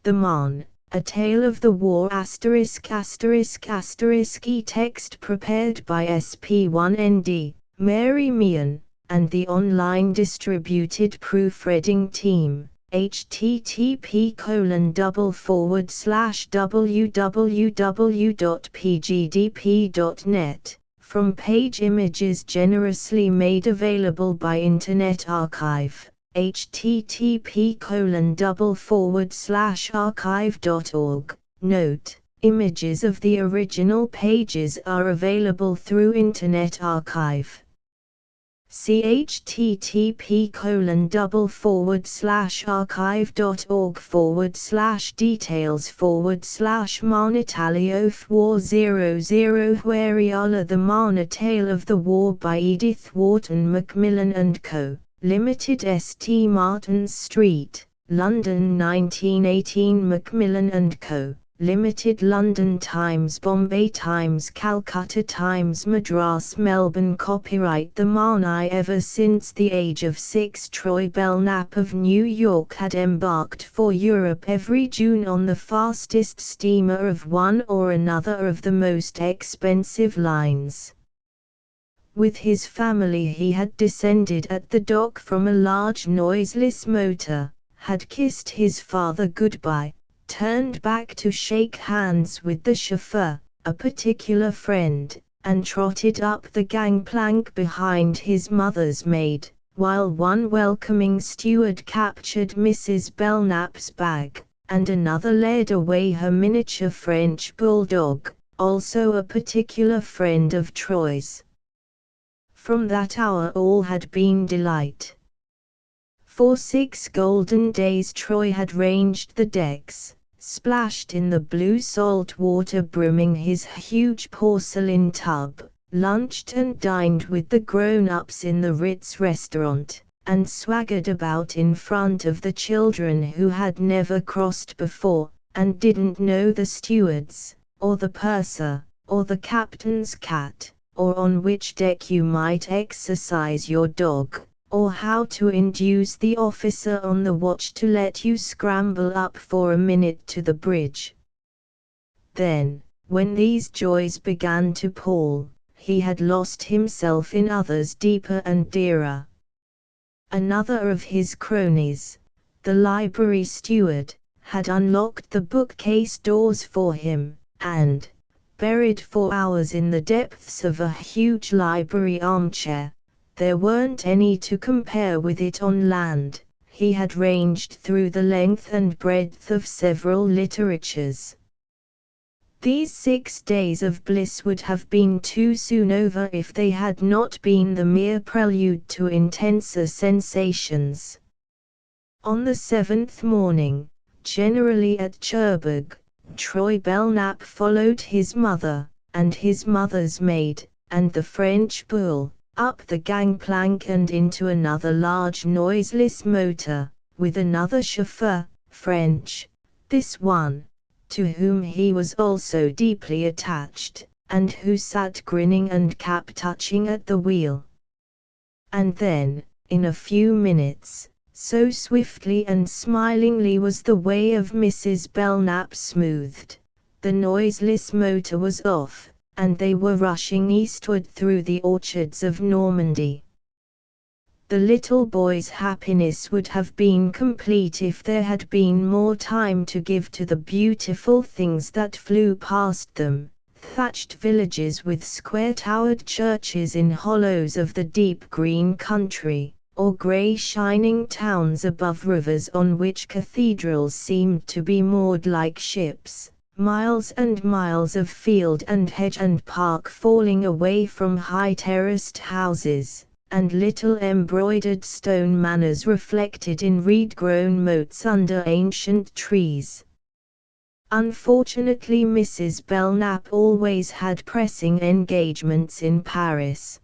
The Marne, A Tale of the War ***** e-text prepared by SP1ND, Mary Meehan, and the online distributed proofreading team. http://www.pgdp.net, from page images generously made available by Internet Archive. http://archive.org. Note: images of the original pages are available through Internet Archive. See http://archive.org/details/Marne Edith War 00 Wheriala The Marne A Tale of the War by Edith Wharton Macmillan & Co. Limited, St Martin's Street, London 1918 Macmillan & Co. Limited, London Times, Bombay Times, Calcutta Times, Madras, Melbourne. Copyright The Marne. Ever since the age of 6, Troy Belknap of New York had embarked for Europe every June on the fastest steamer of one or another of the most expensive lines. With his family he had descended at the dock from a large noiseless motor, had kissed his father goodbye, turned back to shake hands with the chauffeur, a particular friend, and trotted up the gangplank behind his mother's maid, while one welcoming steward captured Mrs. Belknap's bag, and another led away her miniature French bulldog, also a particular friend of Troy's. From that hour all had been delight. For 6 golden days Troy had ranged the decks, splashed in the blue salt water, brimming his huge porcelain tub, lunched and dined with the grown-ups in the Ritz restaurant, and swaggered about in front of the children who had never crossed before, and didn't know the stewards, or the purser, or the captain's cat, or on which deck you might exercise your dog, or how to induce the officer on the watch to let you scramble up for a minute to the bridge. Then, when these joys began to pall, he had lost himself in others deeper and dearer. Another of his cronies, the library steward, had unlocked the bookcase doors for him, and, buried for hours in the depths of a huge library armchair, there weren't any to compare with it on land, he had ranged through the length and breadth of several literatures. These 6 days of bliss would have been too soon over if they had not been the mere prelude to intenser sensations. On the 7th morning, generally at Cherbourg, Troy Belknap followed his mother, and his mother's maid, and the French bull, up the gangplank and into another large noiseless motor, with another chauffeur, French, this one, to whom he was also deeply attached, and who sat grinning and cap-touching at the wheel. And then, in a few minutes, so swiftly and smilingly was the way of Mrs. Belknap smoothed, the noiseless motor was off, and they were rushing eastward through the orchards of Normandy. The little boy's happiness would have been complete if there had been more time to give to the beautiful things that flew past them, thatched villages with square-towered churches in hollows of the deep green country, or grey shining towns above rivers on which cathedrals seemed to be moored like ships, miles and miles of field and hedge and park falling away from high terraced houses, and little embroidered stone manors reflected in reed-grown moats under ancient trees. Unfortunately, Mrs. Belknap always had pressing engagements in Paris.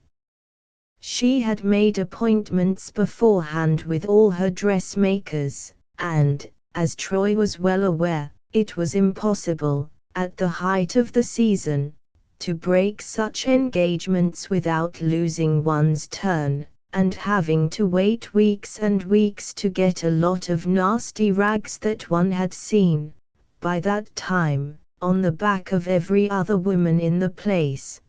She had made appointments beforehand with all her dressmakers, and, as Troy was well aware, it was impossible, at the height of the season, to break such engagements without losing one's turn, and having to wait weeks and weeks to get a lot of nasty rags that one had seen, by that time, on the back of every other woman in the place.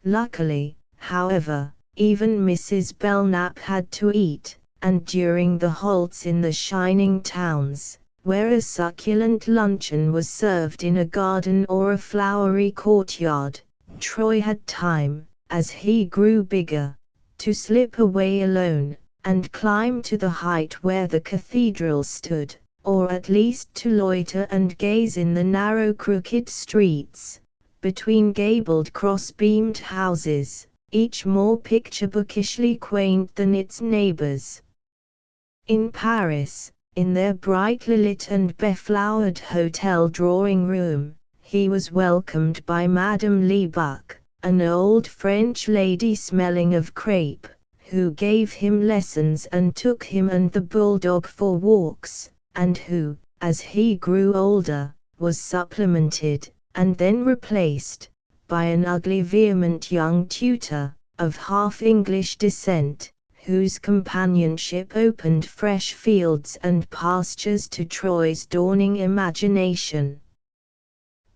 Luckily, however, even Mrs. Belknap had to eat, and during the halts in the shining towns, where a succulent luncheon was served in a garden or a flowery courtyard, Troy had time, as he grew bigger, to slip away alone, and climb to the height where the cathedral stood, or at least to loiter and gaze in the narrow crooked streets, between gabled cross-beamed houses, each more picture-bookishly quaint than its neighbors. In Paris, in their brightly lit and beflowered hotel drawing-room, he was welcomed by Madame Lebuc, an old French lady smelling of crepe, who gave him lessons and took him and the bulldog for walks, and who, as he grew older, was supplemented, and then replaced, by an ugly vehement young tutor, of half-English descent, whose companionship opened fresh fields and pastures to Troy's dawning imagination.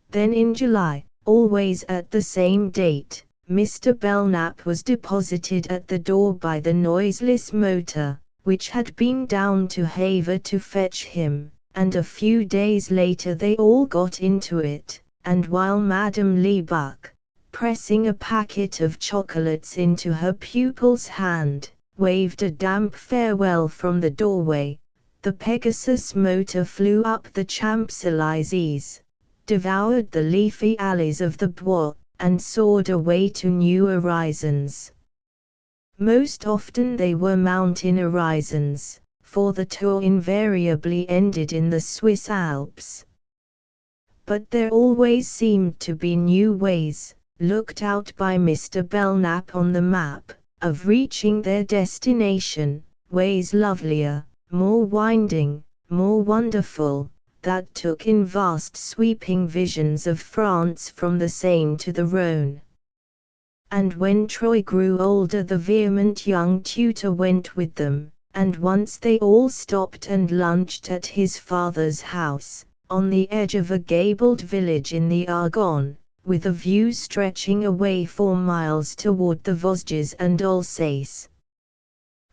Then in July, always at the same date, Mr. Belknap was deposited at the door by the noiseless motor, which had been down to Havre to fetch him, and a few days later they all got into it, and while Madame Lebuc, pressing a packet of chocolates into her pupil's hand, waved a damp farewell from the doorway, the Pegasus motor flew up the Champs-Élysées, devoured the leafy alleys of the Bois, and soared away to new horizons. Most often they were mountain horizons, for the tour invariably ended in the Swiss Alps. But there always seemed to be new ways, looked out by Mr. Belknap on the map, of reaching their destination, ways lovelier, more winding, more wonderful, that took in vast sweeping visions of France from the Seine to the Rhône. And when Troy grew older the vehement young tutor went with them, and once they all stopped and lunched at his father's house, on the edge of a gabled village in the Argonne, with a view stretching away for miles toward the Vosges and Alsace.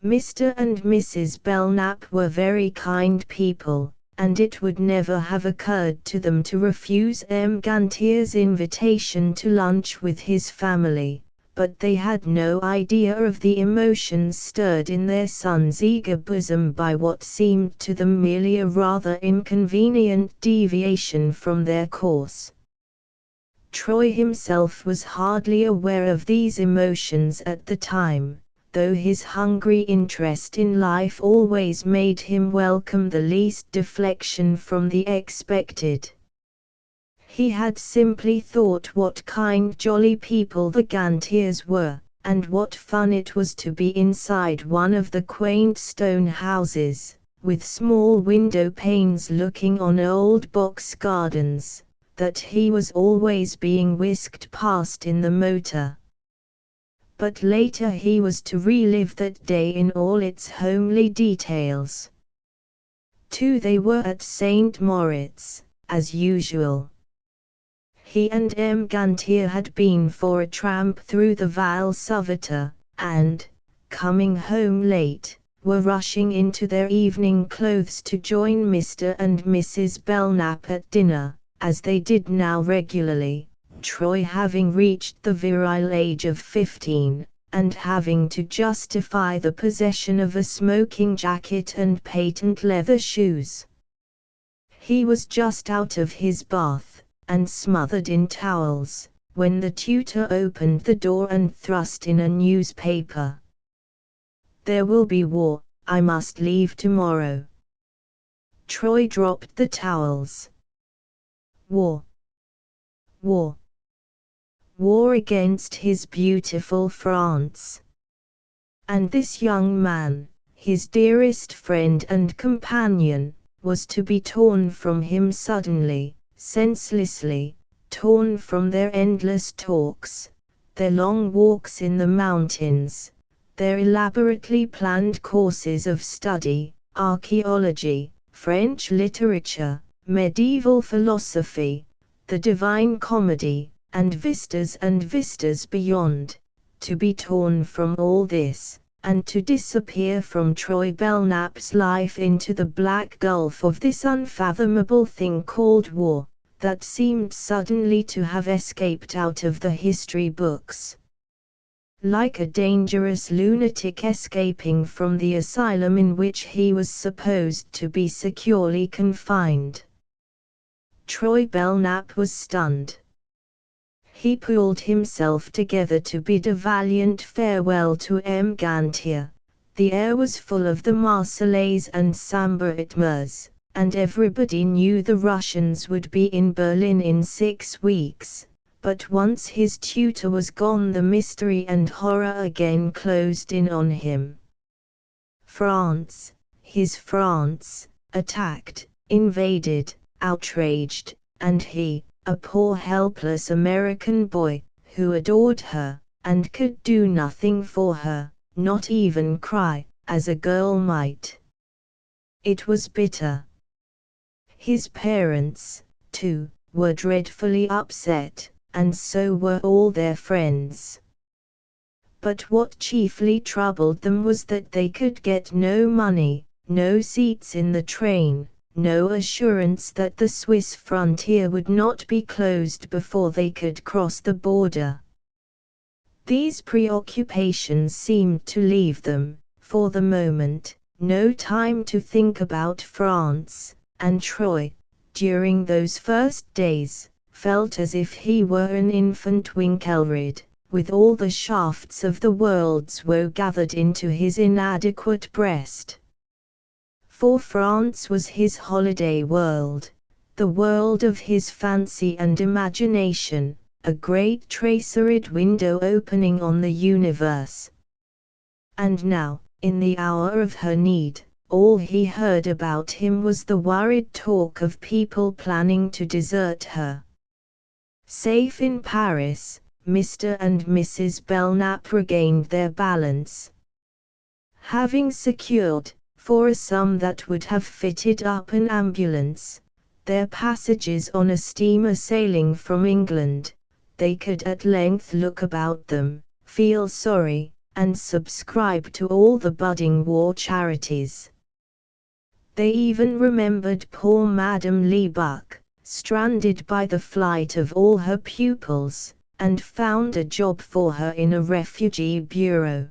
Mr. and Mrs. Belknap were very kind people, and it would never have occurred to them to refuse M. Gantier's invitation to lunch with his family, but they had no idea of the emotions stirred in their son's eager bosom by what seemed to them merely a rather inconvenient deviation from their course. Troy himself was hardly aware of these emotions at the time, though his hungry interest in life always made him welcome the least deflection from the expected. He had simply thought what kind jolly people the Gantiers were, and what fun it was to be inside one of the quaint stone houses, with small window panes looking on old box gardens, that he was always being whisked past in the motor. But later he was to relive that day in all its homely details. Too, they were at St. Moritz, as usual. He and M. Gantier had been for a tramp through the Val Sauveterre, and, coming home late, were rushing into their evening clothes to join Mr. and Mrs. Belknap at dinner, as they did now regularly, Troy having reached the virile age of 15, and having to justify the possession of a smoking jacket and patent leather shoes. He was just out of his bath, and smothered in towels, when the tutor opened the door and thrust in a newspaper. "There will be war, I must leave tomorrow." Troy dropped the towels. War. War. War against his beautiful France. And this young man, his dearest friend and companion, was to be torn from him suddenly, senselessly, torn from their endless talks, their long walks in the mountains, their elaborately planned courses of study, archaeology, French literature, medieval philosophy, the Divine Comedy, and vistas beyond, to be torn from all this, and to disappear from Troy Belknap's life into the black gulf of this unfathomable thing called war, that seemed suddenly to have escaped out of the history books. Like a dangerous lunatic escaping from the asylum in which he was supposed to be securely confined. Troy Belknap was stunned. He pulled himself together to bid a valiant farewell to M. Gantier. The air was full of the Marseillaise and Samba Itmers, and everybody knew the Russians would be in Berlin in 6 weeks. But once his tutor was gone, the mystery and horror again closed in on him. France, his France, attacked, invaded, outraged, and he, a poor helpless American boy, who adored her, and could do nothing for her, not even cry, as a girl might. It was bitter. His parents, too, were dreadfully upset, and so were all their friends. But what chiefly troubled them was that they could get no money, no seats in the train, no assurance that the Swiss frontier would not be closed before they could cross the border. These preoccupations seemed to leave them, for the moment, no time to think about France, and Troy, during those first days, felt as if he were an infant Winkelried, with all the shafts of the world's woe gathered into his inadequate breast. For France was his holiday world, the world of his fancy and imagination, a great tracerid window opening on the universe. And now, in the hour of her need, all he heard about him was the worried talk of people planning to desert her. Safe in Paris, Mr. and Mrs. Belknap regained their balance. Having secured, for a sum that would have fitted up an ambulance, their passages on a steamer sailing from England, they could at length look about them, feel sorry, and subscribe to all the budding war charities. They even remembered poor Madame Lebuck, stranded by the flight of all her pupils, and found a job for her in a refugee bureau.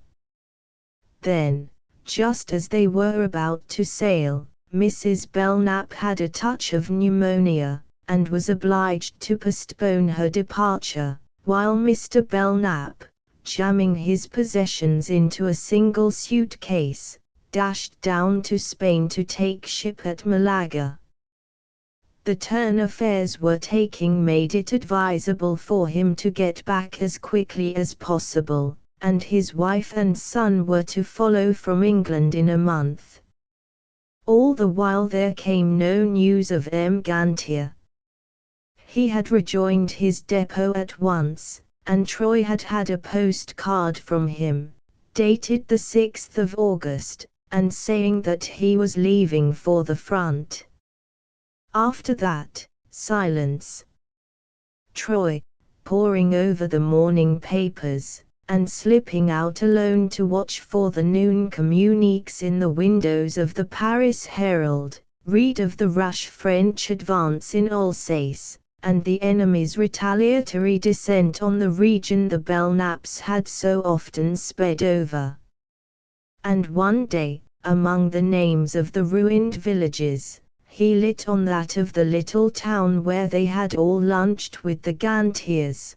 Then, just as they were about to sail, Mrs. Belknap had a touch of pneumonia, and was obliged to postpone her departure, while Mr. Belknap, jamming his possessions into a single suitcase, dashed down to Spain to take ship at Malaga. The turn affairs were taking made it advisable for him to get back as quickly as possible, and his wife and son were to follow from England in a month. All the while there came no news of M. Gantier. He had rejoined his depot at once, and Troy had had a postcard from him, dated the 6th of August, and saying that he was leaving for the front. After that, silence. Troy, poring over the morning papers, and slipping out alone to watch for the noon communiques in the windows of the Paris Herald, read of the rash French advance in Alsace, and the enemy's retaliatory descent on the region the Belknaps had so often sped over. And one day, among the names of the ruined villages, he lit on that of the little town where they had all lunched with the Gantiers.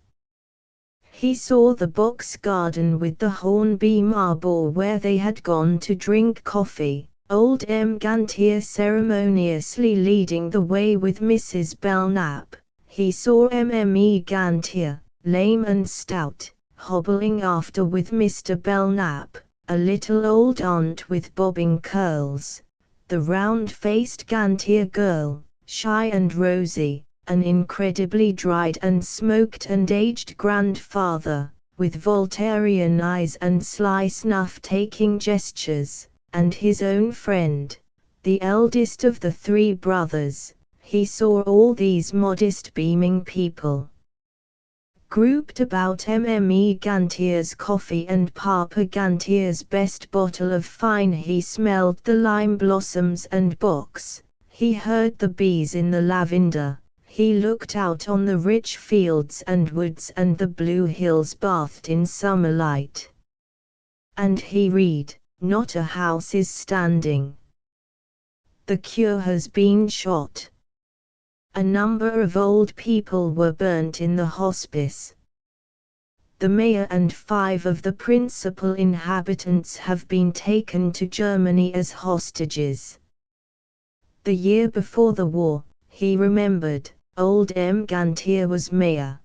He saw the box garden with the Hornby marble where they had gone to drink coffee, old M. Gantier ceremoniously leading the way with Mrs. Belknap. He saw Mme. Gantier, lame and stout, hobbling after with Mr. Belknap, a little old aunt with bobbing curls, the round-faced Gantier girl, shy and rosy, an incredibly dried and smoked and aged grandfather, with Voltairian eyes and sly snuff-taking gestures, and his own friend, the eldest of the three brothers. He saw all these modest beaming people grouped about Mme Gantier's coffee and Papa Gantier's best bottle of fine. He smelled the lime blossoms and box, he heard the bees in the lavender, he looked out on the rich fields and woods and the blue hills bathed in summer light. And he read, "Not a house is standing. The cure has been shot. A number of old people were burnt in the hospice. The mayor and 5 of the principal inhabitants have been taken to Germany as hostages." The year before the war, he remembered, old M. Gantier was mayor.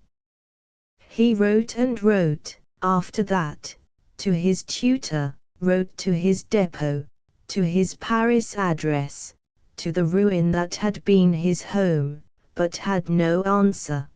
He wrote and wrote, after that, to his tutor, wrote to his depot, to his Paris address, to the ruin that had been his home, but had no answer.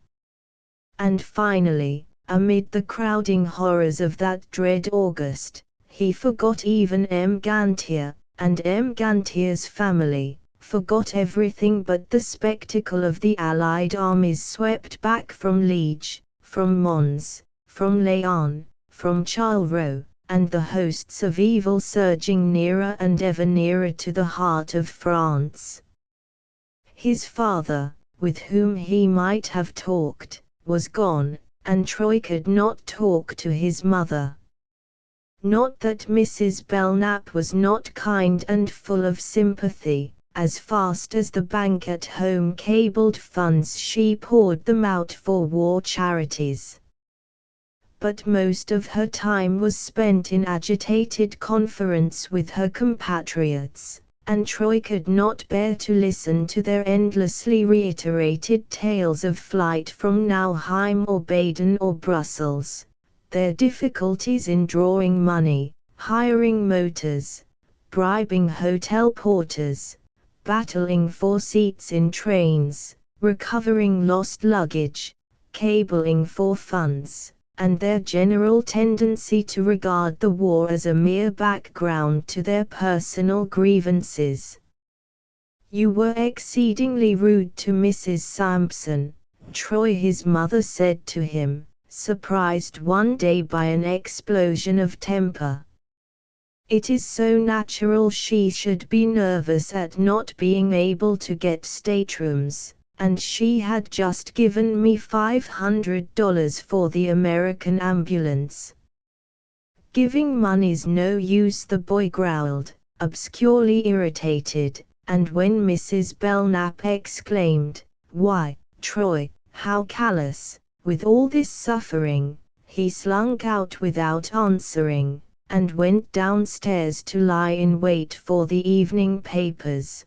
And finally, amid the crowding horrors of that dread August, he forgot even M. Gantier, and M. Gantier's family, forgot everything but the spectacle of the Allied armies swept back from Liege, from Mons, from Laon, from Charleroi, and the hosts of evil surging nearer and ever nearer to the heart of France. His father, with whom he might have talked, was gone, and Troy could not talk to his mother. Not that Mrs. Belknap was not kind and full of sympathy. As fast as the bank at home cabled funds, she poured them out for war charities. But most of her time was spent in agitated conference with her compatriots, and Troy could not bear to listen to their endlessly reiterated tales of flight from Nauheim or Baden or Brussels, their difficulties in drawing money, hiring motors, bribing hotel porters, battling for seats in trains, recovering lost luggage, cabling for funds, and their general tendency to regard the war as a mere background to their personal grievances. "You were exceedingly rude to Mrs. Sampson," Troy, his mother, said to him, surprised one day by an explosion of temper. "It is so natural she should be nervous at not being able to get staterooms, and she had just given me $500 for the American ambulance." "Giving money's no use," the boy growled, obscurely irritated, and when Mrs. Belknap exclaimed, "Why, Troy, how callous, with all this suffering," he slunk out without answering, and went downstairs to lie in wait for the evening papers.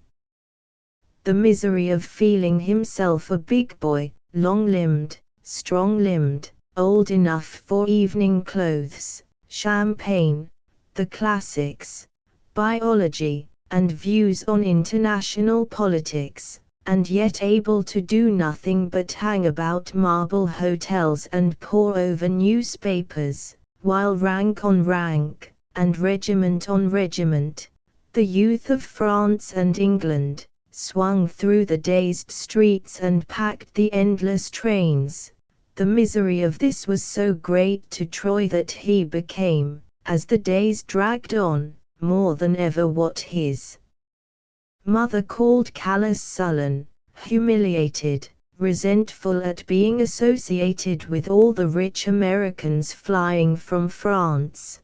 The misery of feeling himself a big boy, long-limbed, strong-limbed, old enough for evening clothes, champagne, the classics, biology, and views on international politics, and yet able to do nothing but hang about marble hotels and pore over newspapers, while rank on rank, and regiment on regiment, the youth of France and England, swung through the dazed streets and packed the endless trains. The misery of this was so great to Troy that he became, as the days dragged on, more than ever what his mother called callous, sullen, humiliated, resentful at being associated with all the rich Americans flying from France.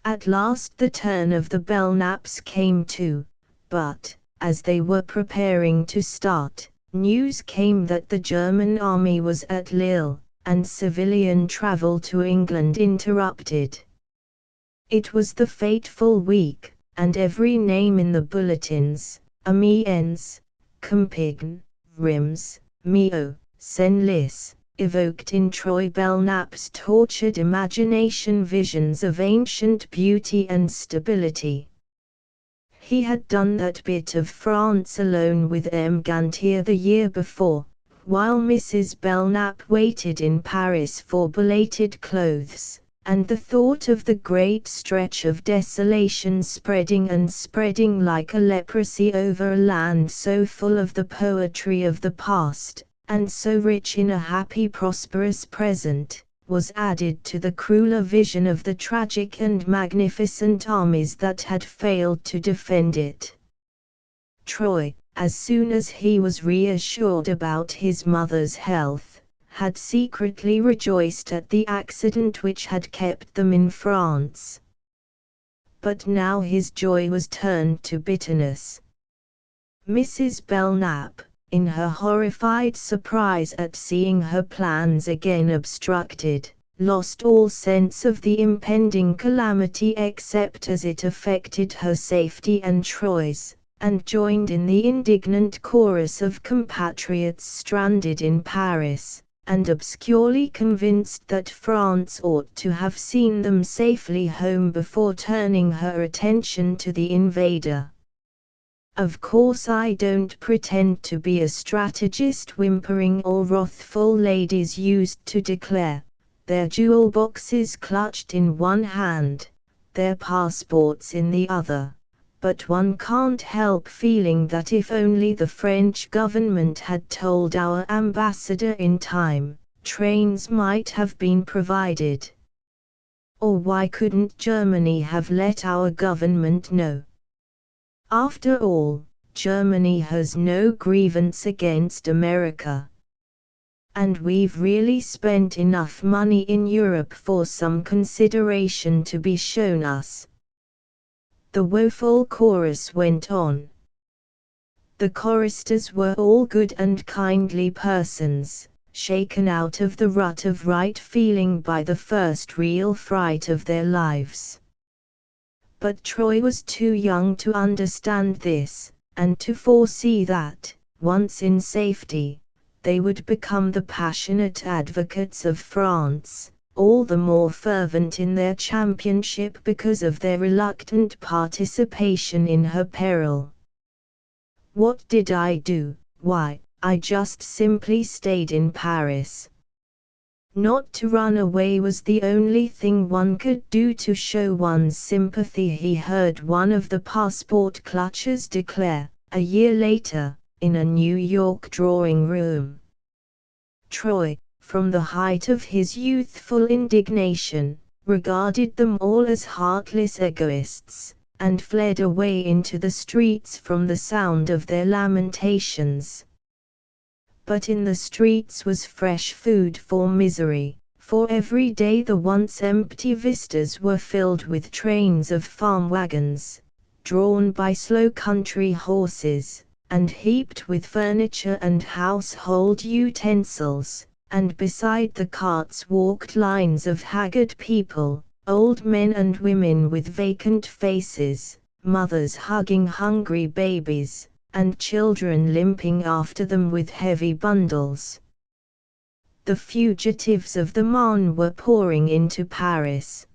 At last the turn of the Belknaps came too, but, as they were preparing to start, news came that the German army was at Lille, and civilian travel to England interrupted. It was the fateful week, and every name in the bulletins, Amiens, Compiègne, Reims, Millau, Senlis, evoked in Troy Belknap's tortured imagination visions of ancient beauty and stability. He had done that bit of France alone with M. Gantier the year before, while Mrs. Belknap waited in Paris for belated clothes, and the thought of the great stretch of desolation spreading and spreading like a leprosy over a land so full of the poetry of the past, and so rich in a happy prosperous present, was added to the crueler vision of the tragic and magnificent armies that had failed to defend it. Troy, as soon as he was reassured about his mother's health, had secretly rejoiced at the accident which had kept them in France. But now his joy was turned to bitterness. Mrs. Belknap, in her horrified surprise at seeing her plans again obstructed, lost all sense of the impending calamity except as it affected her safety and Troy's, and joined in the indignant chorus of compatriots stranded in Paris, and obscurely convinced that France ought to have seen them safely home before turning her attention to the invader. Of course I don't pretend to be a strategist, whimpering or wrathful ladies used to declare, their jewel boxes clutched in one hand, their passports in the other. But one can't help feeling that if only the French government had told our ambassador in time, trains might have been provided. Or why couldn't Germany have let our government know? After all, Germany has no grievance against America. And we've really spent enough money in Europe for some consideration to be shown us. The woeful chorus went on. The choristers were all good and kindly persons, shaken out of the rut of right feeling by the first real fright of their lives. But Troy was too young to understand this, and to foresee that, once in safety, they would become the passionate advocates of France, all the more fervent in their championship because of their reluctant participation in her peril. What did I do? Why, I just simply stayed in Paris. Not to run away was the only thing one could do to show one's sympathy, he heard one of the passport clutchers declare, a year later, in a New York drawing room. Troy, from the height of his youthful indignation, regarded them all as heartless egoists, and fled away into the streets from the sound of their lamentations. But in the streets was fresh food for misery, for every day the once empty vistas were filled with trains of farm wagons, drawn by slow country horses, and heaped with furniture and household utensils, and beside the carts walked lines of haggard people, old men and women with vacant faces, mothers hugging hungry babies, and children limping after them with heavy bundles. The fugitives of the Marne were pouring into Paris.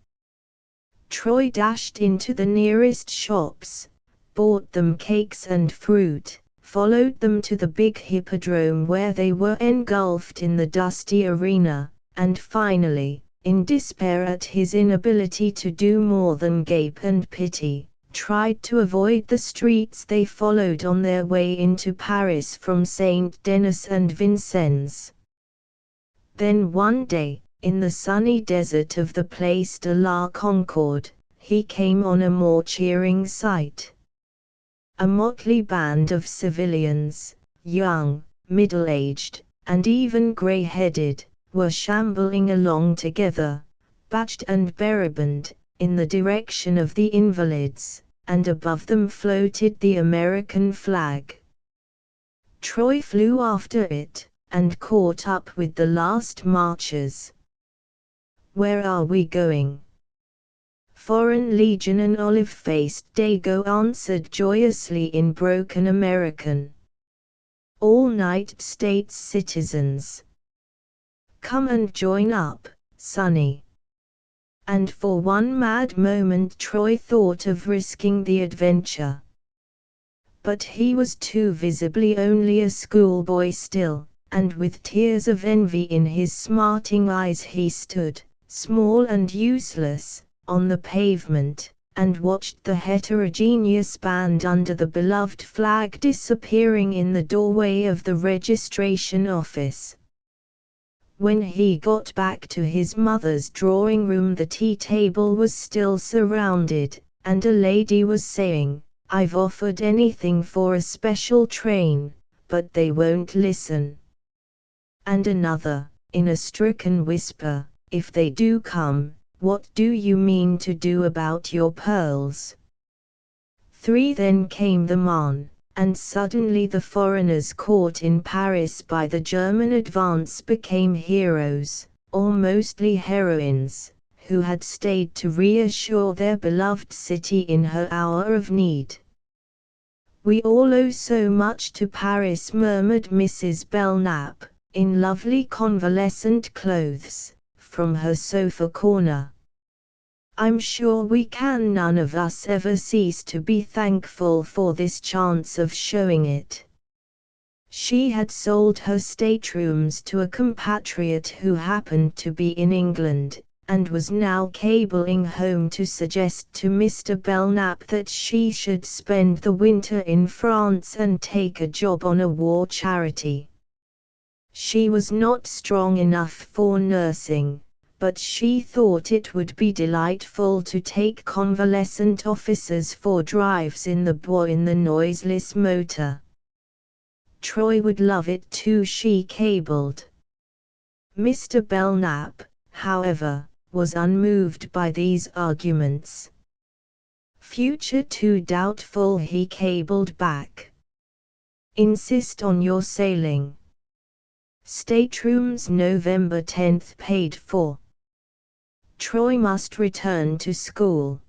Troy dashed into the nearest shops, bought them cakes and fruit, followed them to the big hippodrome where they were engulfed in the dusty arena, and finally, in despair at his inability to do more than gape and pity, tried to avoid the streets they followed on their way into Paris from Saint Denis and Vincennes. Then one day, in the sunny desert of the Place de la Concorde, he came on a more cheering sight. A motley band of civilians, young, middle-aged, and even grey-headed, were shambling along together, badged and beriband, in the direction of the Invalides, and above them floated the American flag. Troy flew after it, and caught up with the last marchers. "Where are we going?" Foreign Legion, an olive-faced Dago answered joyously in broken American. "All United States citizens. Come and join up, Sonny." And for one mad moment Troy thought of risking the adventure. But he was too visibly only a schoolboy still, and with tears of envy in his smarting eyes he stood, small and useless, on the pavement, and watched the heterogeneous band under the beloved flag disappearing in the doorway of the registration office. When he got back to his mother's drawing room, the tea table was still surrounded, and a lady was saying, "I've offered anything for a special train, but they won't listen." And another, in a stricken whisper, "If they do come, what do you mean to do about your pearls?" 3. Then came the Marne, and suddenly the foreigners caught in Paris by the German advance became heroes, or mostly heroines, who had stayed to reassure their beloved city in her hour of need. "We all owe so much to Paris," murmured Mrs. Belknap, in lovely convalescent clothes, from her sofa corner. "I'm sure we can none of us ever cease to be thankful for this chance of showing it." She had sold her staterooms to a compatriot who happened to be in England, and was now cabling home to suggest to Mr. Belknap that she should spend the winter in France and take a job on a war charity. She was not strong enough for nursing, but she thought it would be delightful to take convalescent officers for drives in the Bois in the noiseless motor. Troy would love it too, she cabled. Mr. Belknap, however, was unmoved by these arguments. "Future too doubtful," he cabled back. "Insist on your sailing. Staterooms November 10 paid for. Troy must return to school."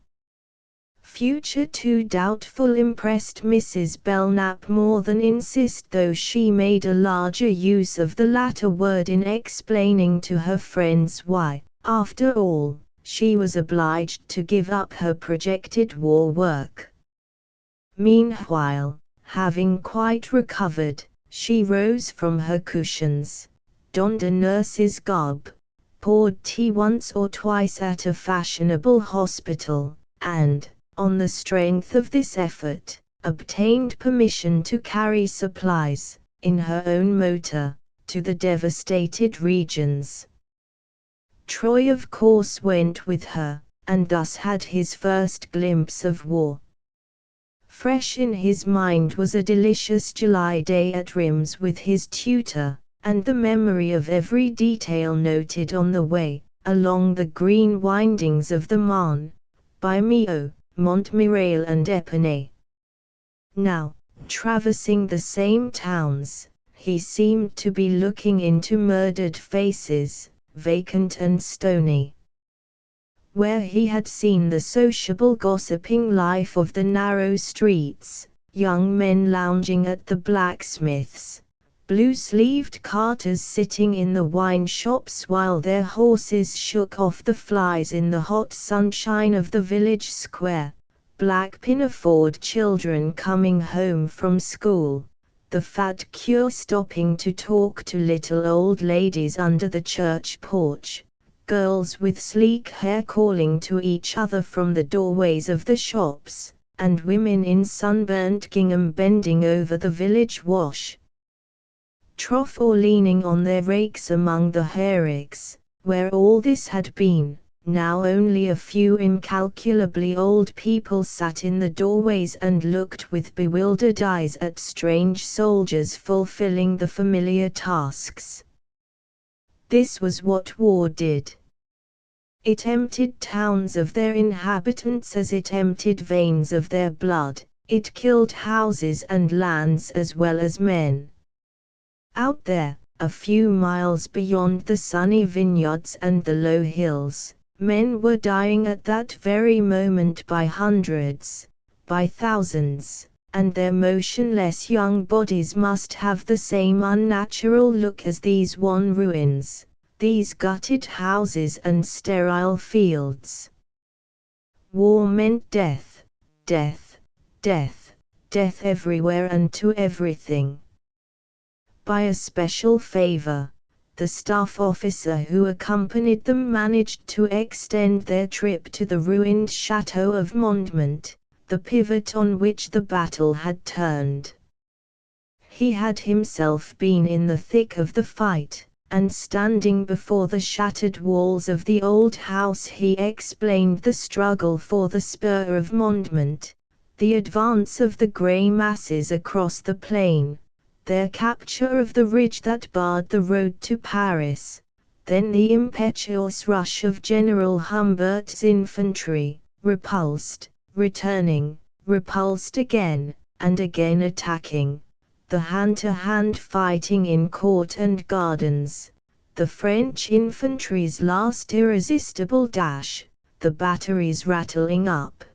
"Future too doubtful" impressed Mrs. Belknap more than insist, though she made a larger use of the latter word in explaining to her friends why, after all, she was obliged to give up her projected war work. Meanwhile, having quite recovered, she rose from her cushions, donned a nurse's garb, poured tea once or twice at a fashionable hospital, and, on the strength of this effort, obtained permission to carry supplies, in her own motor, to the devastated regions. Troy of course went with her, and thus had his first glimpse of war. Fresh in his mind was a delicious July day at Reims with his tutor, and the memory of every detail noted on the way, along the green windings of the Marne, by Milhaud, Montmirail and Epinay. Now, traversing the same towns, he seemed to be looking into murdered faces, vacant and stony. Where he had seen the sociable gossiping life of the narrow streets, young men lounging at the blacksmiths, blue-sleeved carters sitting in the wine shops while their horses shook off the flies in the hot sunshine of the village square, black pinafored children coming home from school, the fat cure stopping to talk to little old ladies under the church porch, girls with sleek hair calling to each other from the doorways of the shops, and women in sunburnt gingham bending over the village wash trough or leaning on their rakes among the hayricks, where all this had been. Now only a few incalculably old people sat in the doorways and looked with bewildered eyes at strange soldiers fulfilling the familiar tasks. This was what war did. It emptied towns of their inhabitants as it emptied veins of their blood, it killed houses and lands as well as men. Out there, a few miles beyond the sunny vineyards and the low hills, men were dying at that very moment by hundreds, by thousands, and their motionless young bodies must have the same unnatural look as these wan ruins, these gutted houses and sterile fields. War meant death, death, death, death everywhere and to everything. By a special favor, the staff officer who accompanied them managed to extend their trip to the ruined chateau of Mondement, the pivot on which the battle had turned. He had himself been in the thick of the fight, and standing before the shattered walls of the old house he explained the struggle for the spur of Mondement, the advance of the grey masses across the plain, their capture of the ridge that barred the road to Paris, then the impetuous rush of General Humbert's infantry, repulsed, returning, repulsed again, and again attacking, the hand-to-hand fighting in court and gardens, the French infantry's last irresistible dash, the batteries rattling up,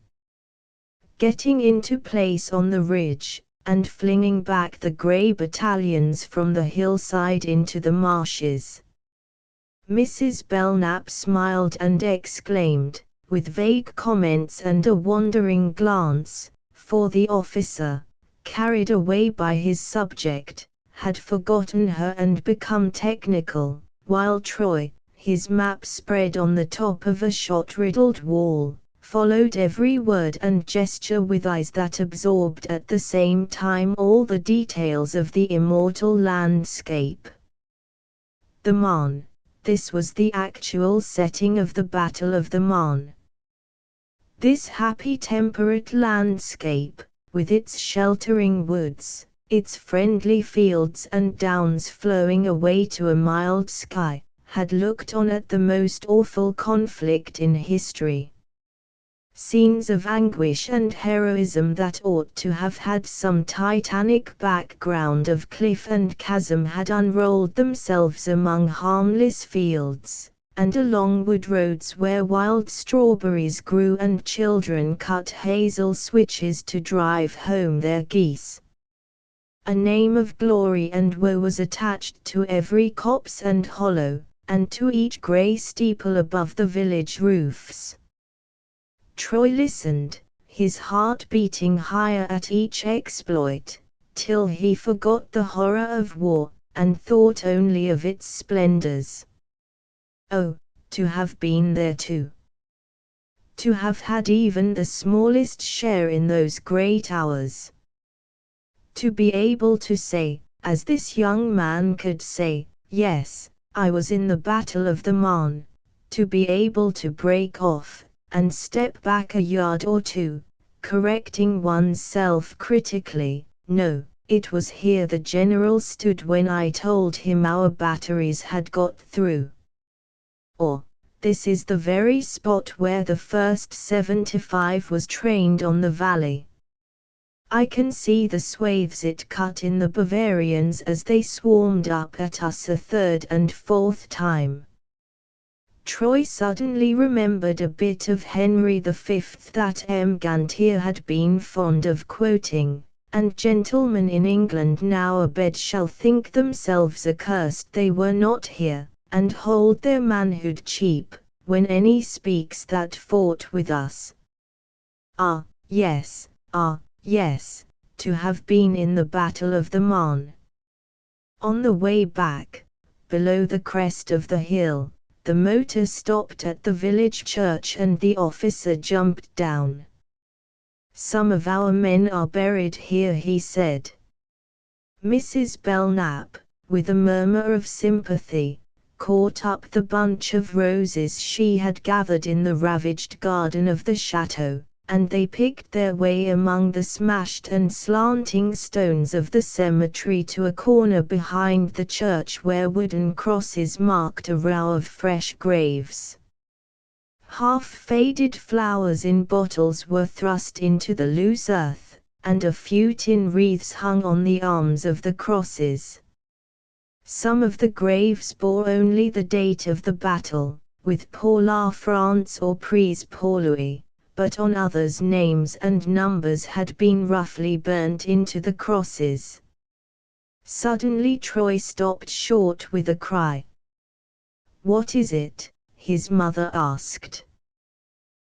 getting into place on the ridge, and flinging back the grey battalions from the hillside into the marshes. Mrs. Belknap smiled and exclaimed, with vague comments and a wandering glance, for the officer, carried away by his subject, had forgotten her and become technical, while Troy, his map spread on the top of a shot-riddled wall, followed every word and gesture with eyes that absorbed at the same time all the details of the immortal landscape. The Marne. This was the actual setting of the Battle of the Marne. This happy temperate landscape, with its sheltering woods, its friendly fields and downs flowing away to a mild sky, had looked on at the most awful conflict in history. Scenes of anguish and heroism that ought to have had some titanic background of cliff and chasm had unrolled themselves among harmless fields, and along wood roads where wild strawberries grew and children cut hazel switches to drive home their geese. A name of glory and woe was attached to every copse and hollow, and to each grey steeple above the village roofs. Troy listened, his heart beating higher at each exploit, till he forgot the horror of war, and thought only of its splendors. Oh, to have been there too! To have had even the smallest share in those great hours! To be able to say, as this young man could say, yes, I was in the Battle of the Marne, to be able to break off, and step back a yard or two, correcting oneself critically, no, it was here the general stood when I told him our batteries had got through. Or, this is the very spot where the first 75 was trained on the valley. I can see the swathes it cut in the Bavarians as they swarmed up at us a third and fourth time. Troy suddenly remembered a bit of Henry V that M. Gantier had been fond of quoting, and gentlemen in England now abed shall think themselves accursed they were not here, and hold their manhood cheap, when any speaks that fought with us. Ah, yes, to have been in the Battle of the Marne. On the way back, below the crest of the hill, the motor stopped at the village church and the officer jumped down. Some of our men are buried here, he said. Mrs. Belknap, with a murmur of sympathy, caught up the bunch of roses she had gathered in the ravaged garden of the chateau, and they picked their way among the smashed and slanting stones of the cemetery to a corner behind the church where wooden crosses marked a row of fresh graves. Half-faded flowers in bottles were thrust into the loose earth, and a few tin wreaths hung on the arms of the crosses. Some of the graves bore only the date of the battle, with Pour la France or Prise pour Louis, but on others names and numbers had been roughly burnt into the crosses. Suddenly Troy stopped short with a cry. "What is it?" his mother asked.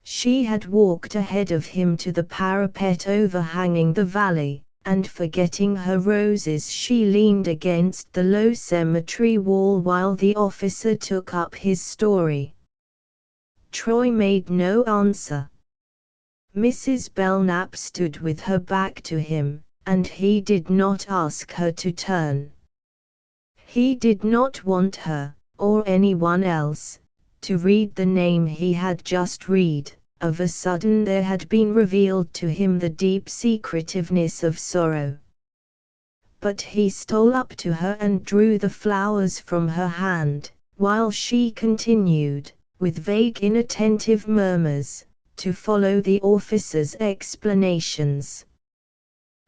She had walked ahead of him to the parapet overhanging the valley, and forgetting her roses she leaned against the low cemetery wall while the officer took up his story. Troy made no answer. Mrs. Belknap stood with her back to him, and he did not ask her to turn. He did not want her, or anyone else, to read the name he had just read. Of a sudden there had been revealed to him the deep secretiveness of sorrow. But he stole up to her and drew the flowers from her hand, while she continued, with vague inattentive murmurs, to follow the officer's explanations.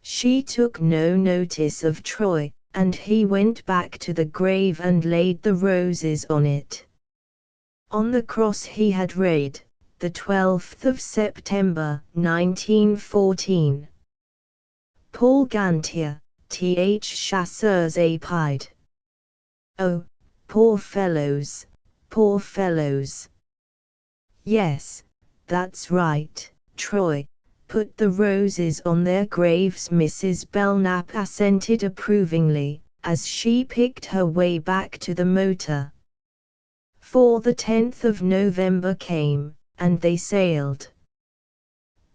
She took no notice of Troy, and he went back to the grave and laid the roses on it. On the cross he had read, the 12th of September, 1914. Paul Gantier, Th Chasseurs et Pied. Oh, poor fellows, poor fellows. Yes, that's right, Troy. Put the roses on their graves. Mrs. Belknap assented approvingly, as she picked her way back to the motor. For the 10th of November came, and they sailed.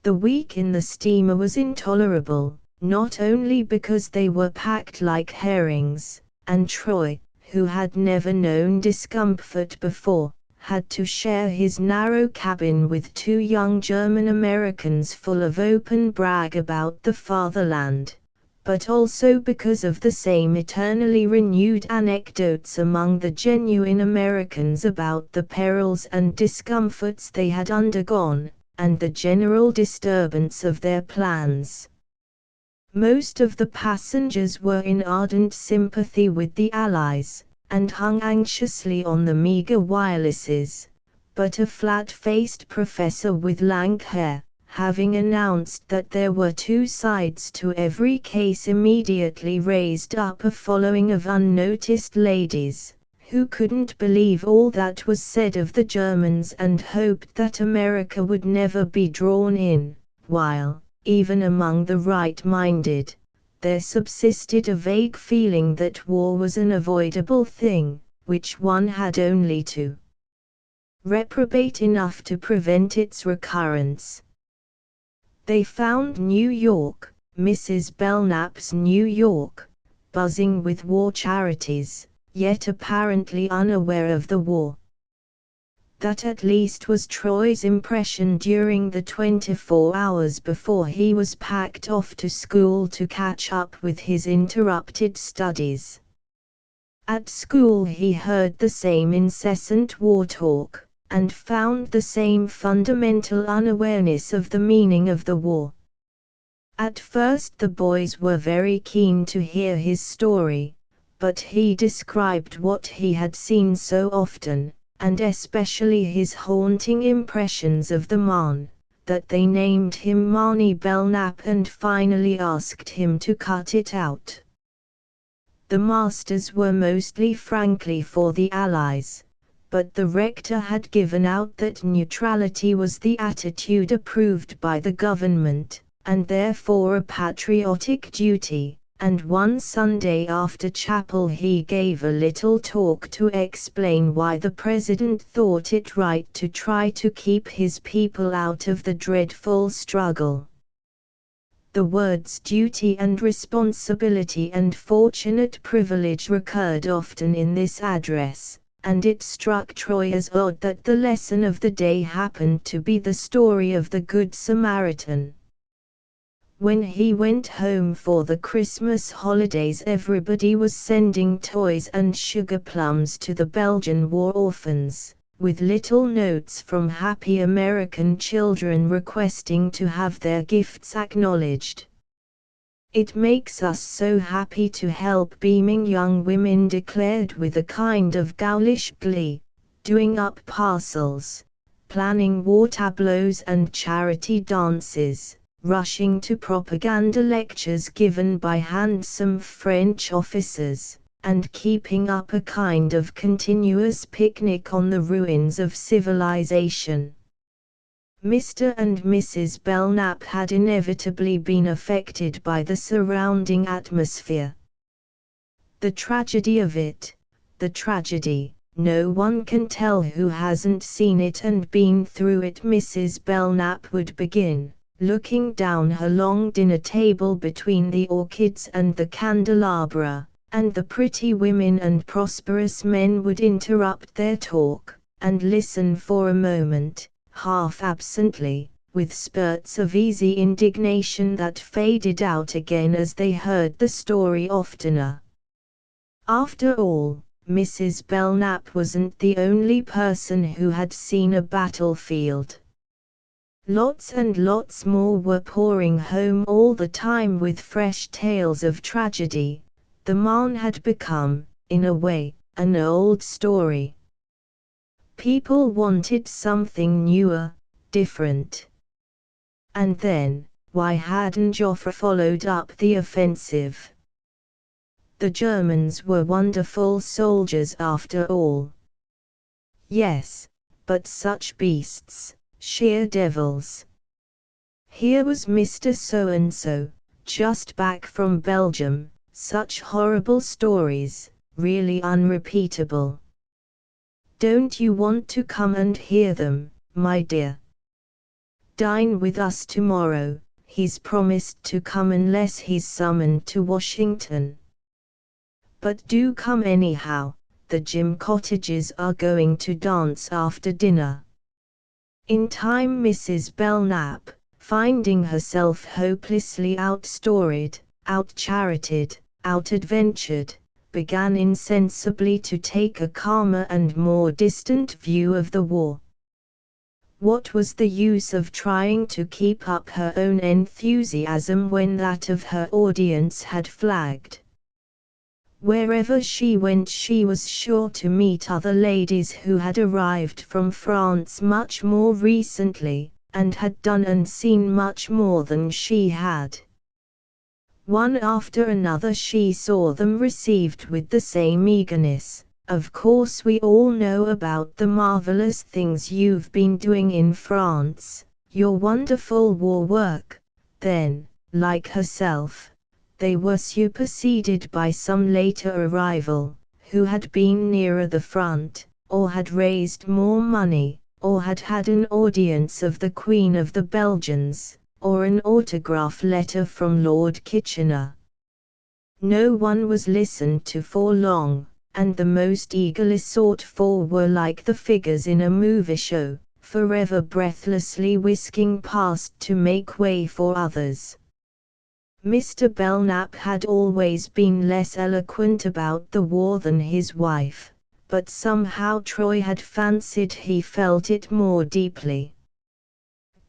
The week in the steamer was intolerable, not only because they were packed like herrings, and Troy, who had never known discomfort before, had to share his narrow cabin with two young German Americans full of open brag about the fatherland, but also because of the same eternally renewed anecdotes among the genuine Americans about the perils and discomforts they had undergone, and the general disturbance of their plans. Most of the passengers were in ardent sympathy with the Allies, and hung anxiously on the meager wirelesses, but a flat-faced professor with lank hair, having announced that there were two sides to every case, immediately raised up a following of unnoticed ladies, who couldn't believe all that was said of the Germans and hoped that America would never be drawn in, while, even among the right-minded, there subsisted a vague feeling that war was an avoidable thing, which one had only to reprobate enough to prevent its recurrence. They found New York, Mrs. Belknap's New York, buzzing with war charities, yet apparently unaware of the war. That at least was Troy's impression during the 24 hours before he was packed off to school to catch up with his interrupted studies. At school he heard the same incessant war talk, and found the same fundamental unawareness of the meaning of the war. At first the boys were very keen to hear his story, but he described what he had seen so often, and especially his haunting impressions of the Marne, that they named him Marne Belknap and finally asked him to cut it out. The masters were mostly frankly for the Allies, but the rector had given out that neutrality was the attitude approved by the government, and therefore a patriotic duty. And one Sunday after chapel he gave a little talk to explain why the president thought it right to try to keep his people out of the dreadful struggle. The words duty and responsibility and fortunate privilege recurred often in this address, and it struck Troy as odd that the lesson of the day happened to be the story of the Good Samaritan. When he went home for the Christmas holidays, everybody was sending toys and sugar plums to the Belgian war orphans, with little notes from happy American children requesting to have their gifts acknowledged. "It makes us so happy to help," beaming young women declared with a kind of ghoulish glee, doing up parcels, planning war tableaux and charity dances, rushing to propaganda lectures given by handsome French officers, and keeping up a kind of continuous picnic on the ruins of civilization. Mr. and Mrs. Belknap had inevitably been affected by the surrounding atmosphere. The tragedy of it, the tragedy, no one can tell who hasn't seen it and been through it. Mrs. Belknap would begin, looking down her long dinner table between the orchids and the candelabra, and the pretty women and prosperous men would interrupt their talk, and listen for a moment, half absently, with spurts of easy indignation that faded out again as they heard the story oftener. After all, Mrs. Belknap wasn't the only person who had seen a battlefield. Lots and lots more were pouring home all the time with fresh tales of tragedy. The Marne had become, in a way, an old story. People wanted something newer, different. And then, why hadn't Joffre followed up the offensive? The Germans were wonderful soldiers after all. Yes, but such beasts, sheer devils. Here was Mr. So-and-so, just back from Belgium, such horrible stories, really unrepeatable. Don't you want to come and hear them, my dear? Dine with us tomorrow. He's promised to come unless he's summoned to Washington. But do come anyhow, the Jim cottages are going to dance after dinner. In time Mrs. Belknap, finding herself hopelessly outstoried, out-charioted, out-adventured, began insensibly to take a calmer and more distant view of the war. What was the use of trying to keep up her own enthusiasm when that of her audience had flagged? Wherever she went she was sure to meet other ladies who had arrived from France much more recently, and had done and seen much more than she had. One after another she saw them received with the same eagerness. Of course we all know about the marvelous things you've been doing in France, your wonderful war work. Then, like herself, they were superseded by some later arrival, who had been nearer the front, or had raised more money, or had had an audience of the Queen of the Belgians, or an autograph letter from Lord Kitchener. No one was listened to for long, and the most eagerly sought for were like the figures in a movie show, forever breathlessly whisking past to make way for others. Mr. Belknap had always been less eloquent about the war than his wife, but somehow Troy had fancied he felt it more deeply.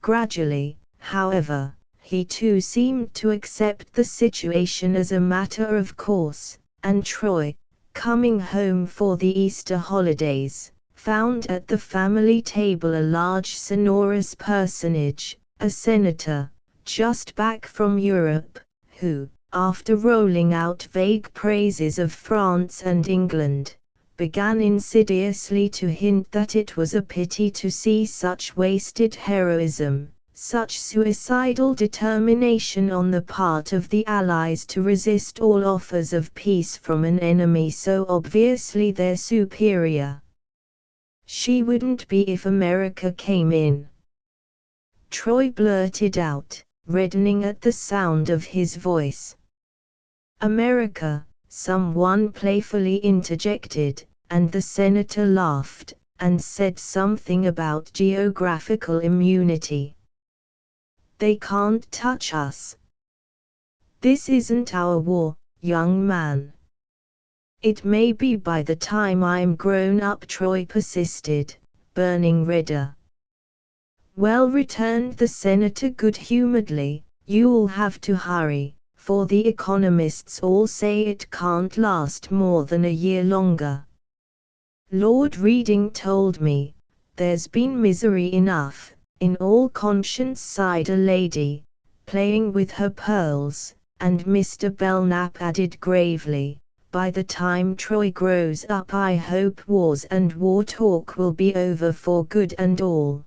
Gradually, however, he too seemed to accept the situation as a matter of course, and Troy, coming home for the Easter holidays, found at the family table a large sonorous personage, a senator, just back from Europe, who, after rolling out vague praises of France and England, began insidiously to hint that it was a pity to see such wasted heroism, such suicidal determination on the part of the Allies to resist all offers of peace from an enemy so obviously their superior. She wouldn't be if America came in. Troy blurted out, reddening at the sound of his voice. America, someone playfully interjected, and the senator laughed, and said something about geographical immunity. They can't touch us. This isn't our war, young man. It may be by the time I'm grown up, Troy persisted, burning redder. Well, returned the senator good-humoredly, you'll have to hurry, for the economists all say it can't last more than a year longer. Lord Reading told me, there's been misery enough, in all conscience, sighed a lady, playing with her pearls, and Mr. Belknap added gravely, by the time Troy grows up I hope wars and war talk will be over for good and all.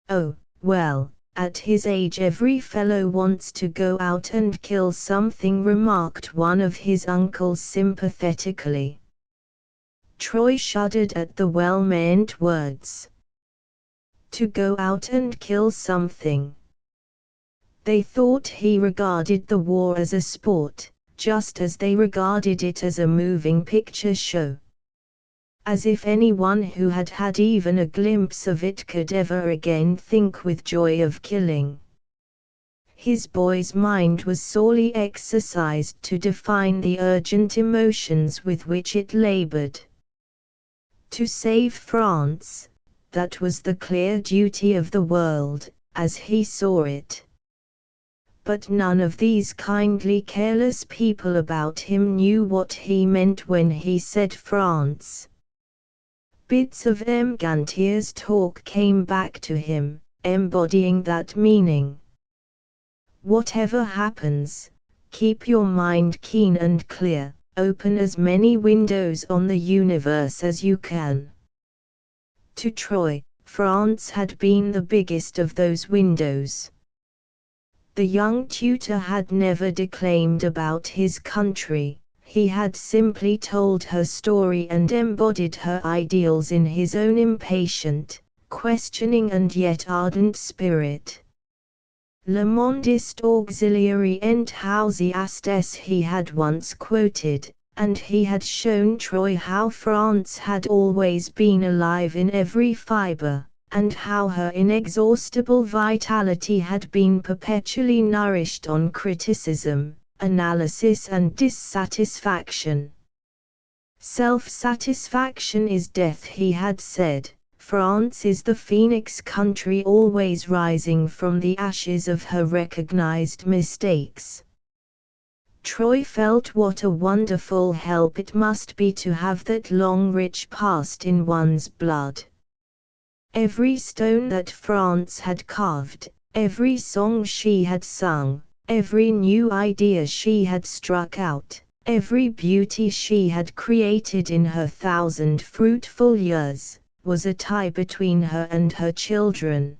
Oh, "Well, at his age every fellow wants to go out and kill something," remarked one of his uncles sympathetically. Troy shuddered at the well-meant words. To go out and kill something. They thought he regarded the war as a sport, just as they regarded it as a moving picture show. As if anyone who had had even a glimpse of it could ever again think with joy of killing. His boy's mind was sorely exercised to define the urgent emotions with which it labored. To save France, that was the clear duty of the world, as he saw it. But none of these kindly careless people about him knew what he meant when he said France. Bits of M. Gantier's talk came back to him, embodying that meaning. Whatever happens, keep your mind keen and clear, open as many windows on the universe as you can. To Troy, France had been the biggest of those windows. The young tutor had never declaimed about his country, he had simply told her story and embodied her ideals in his own impatient, questioning and yet ardent spirit. Le monde est auxiliary enthousiastes he had once quoted, and he had shown Troy how France had always been alive in every fibre, and how her inexhaustible vitality had been perpetually nourished on criticism, analysis and dissatisfaction. Self-satisfaction is death, he had said. France is the phoenix country always rising from the ashes of her recognized mistakes. Troy felt what a wonderful help it must be to have that long rich past in one's blood. Every stone that France had carved, every song she had sung, every new idea she had struck out, every beauty she had created in her 1,000 fruitful years, was a tie between her and her children.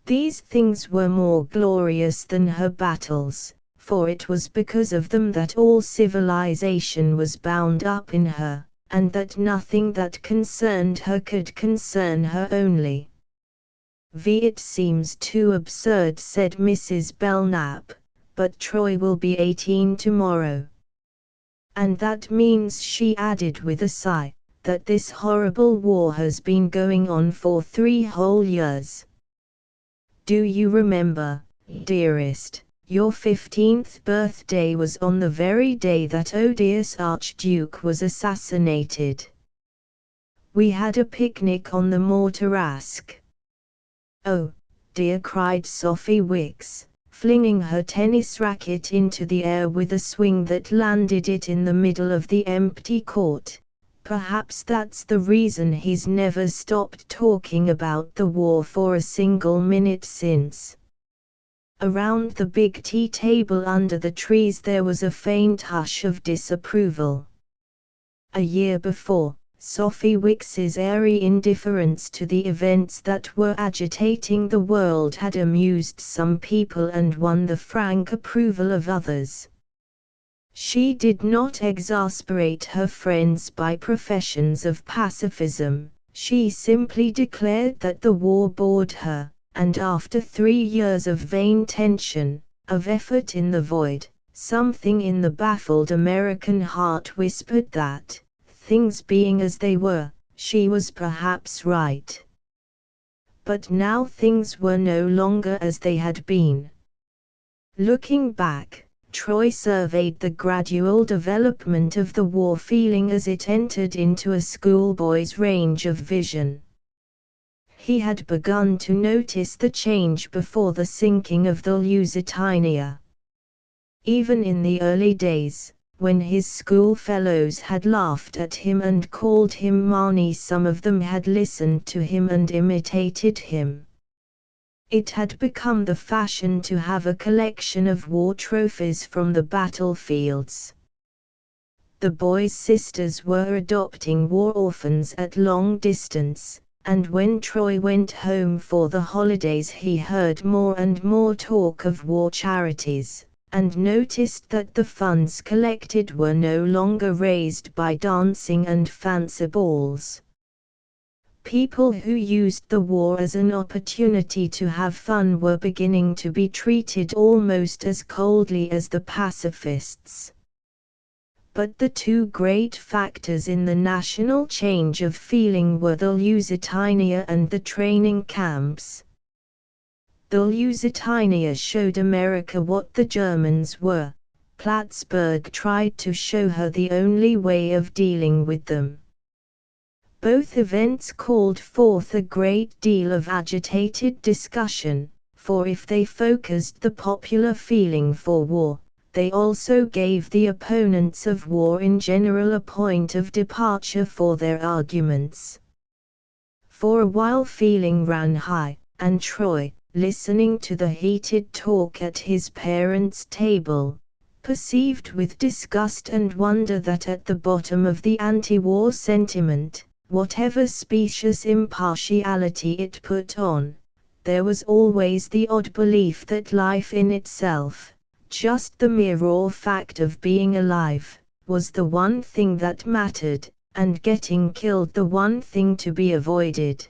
These things were more glorious than her battles, for it was because of them that all civilization was bound up in her, and that nothing that concerned her could concern her only. "It seems too absurd," said Mrs. Belknap, "but Troy will be 18 tomorrow. And that means," she added with a sigh, "that this horrible war has been going on for 3 whole years. Do you remember, dearest, your 15th birthday was on the very day that odious Archduke was assassinated. We had a picnic on the Morterrask." "Oh, dear," cried Sophie Wicks, flinging her tennis racket into the air with a swing that landed it in the middle of the empty court. "Perhaps that's the reason he's never stopped talking about the war for a single minute since." Around the big tea table under the trees there was a faint hush of disapproval. A year before, Sophie Wicks's airy indifference to the events that were agitating the world had amused some people and won the frank approval of others. She did not exasperate her friends by professions of pacifism, she simply declared that the war bored her, and after 3 years of vain tension, of effort in the void, something in the baffled American heart whispered that, things being as they were, she was perhaps right. But now things were no longer as they had been. Looking back, Troy surveyed the gradual development of the war feeling as it entered into a schoolboy's range of vision. He had begun to notice the change before the sinking of the Lusitania. Even in the early days, when his schoolfellows had laughed at him and called him Marne, some of them had listened to him and imitated him. It had become the fashion to have a collection of war trophies from the battlefields. The boys' sisters were adopting war orphans at long distance, and when Troy went home for the holidays he heard more and more talk of war charities, and noticed that the funds collected were no longer raised by dancing and fancy balls. People who used the war as an opportunity to have fun were beginning to be treated almost as coldly as the pacifists. But the two great factors in the national change of feeling were the Lusitania and the training camps. The Lusitania showed America what the Germans were. Plattsburgh tried to show her the only way of dealing with them. Both events called forth a great deal of agitated discussion, for if they focused the popular feeling for war, they also gave the opponents of war in general a point of departure for their arguments. For a while feeling ran high, and Troy, listening to the heated talk at his parents' table, perceived with disgust and wonder that at the bottom of the anti-war sentiment, whatever specious impartiality it put on, there was always the odd belief that life in itself, just the mere raw fact of being alive, was the one thing that mattered, and getting killed the one thing to be avoided.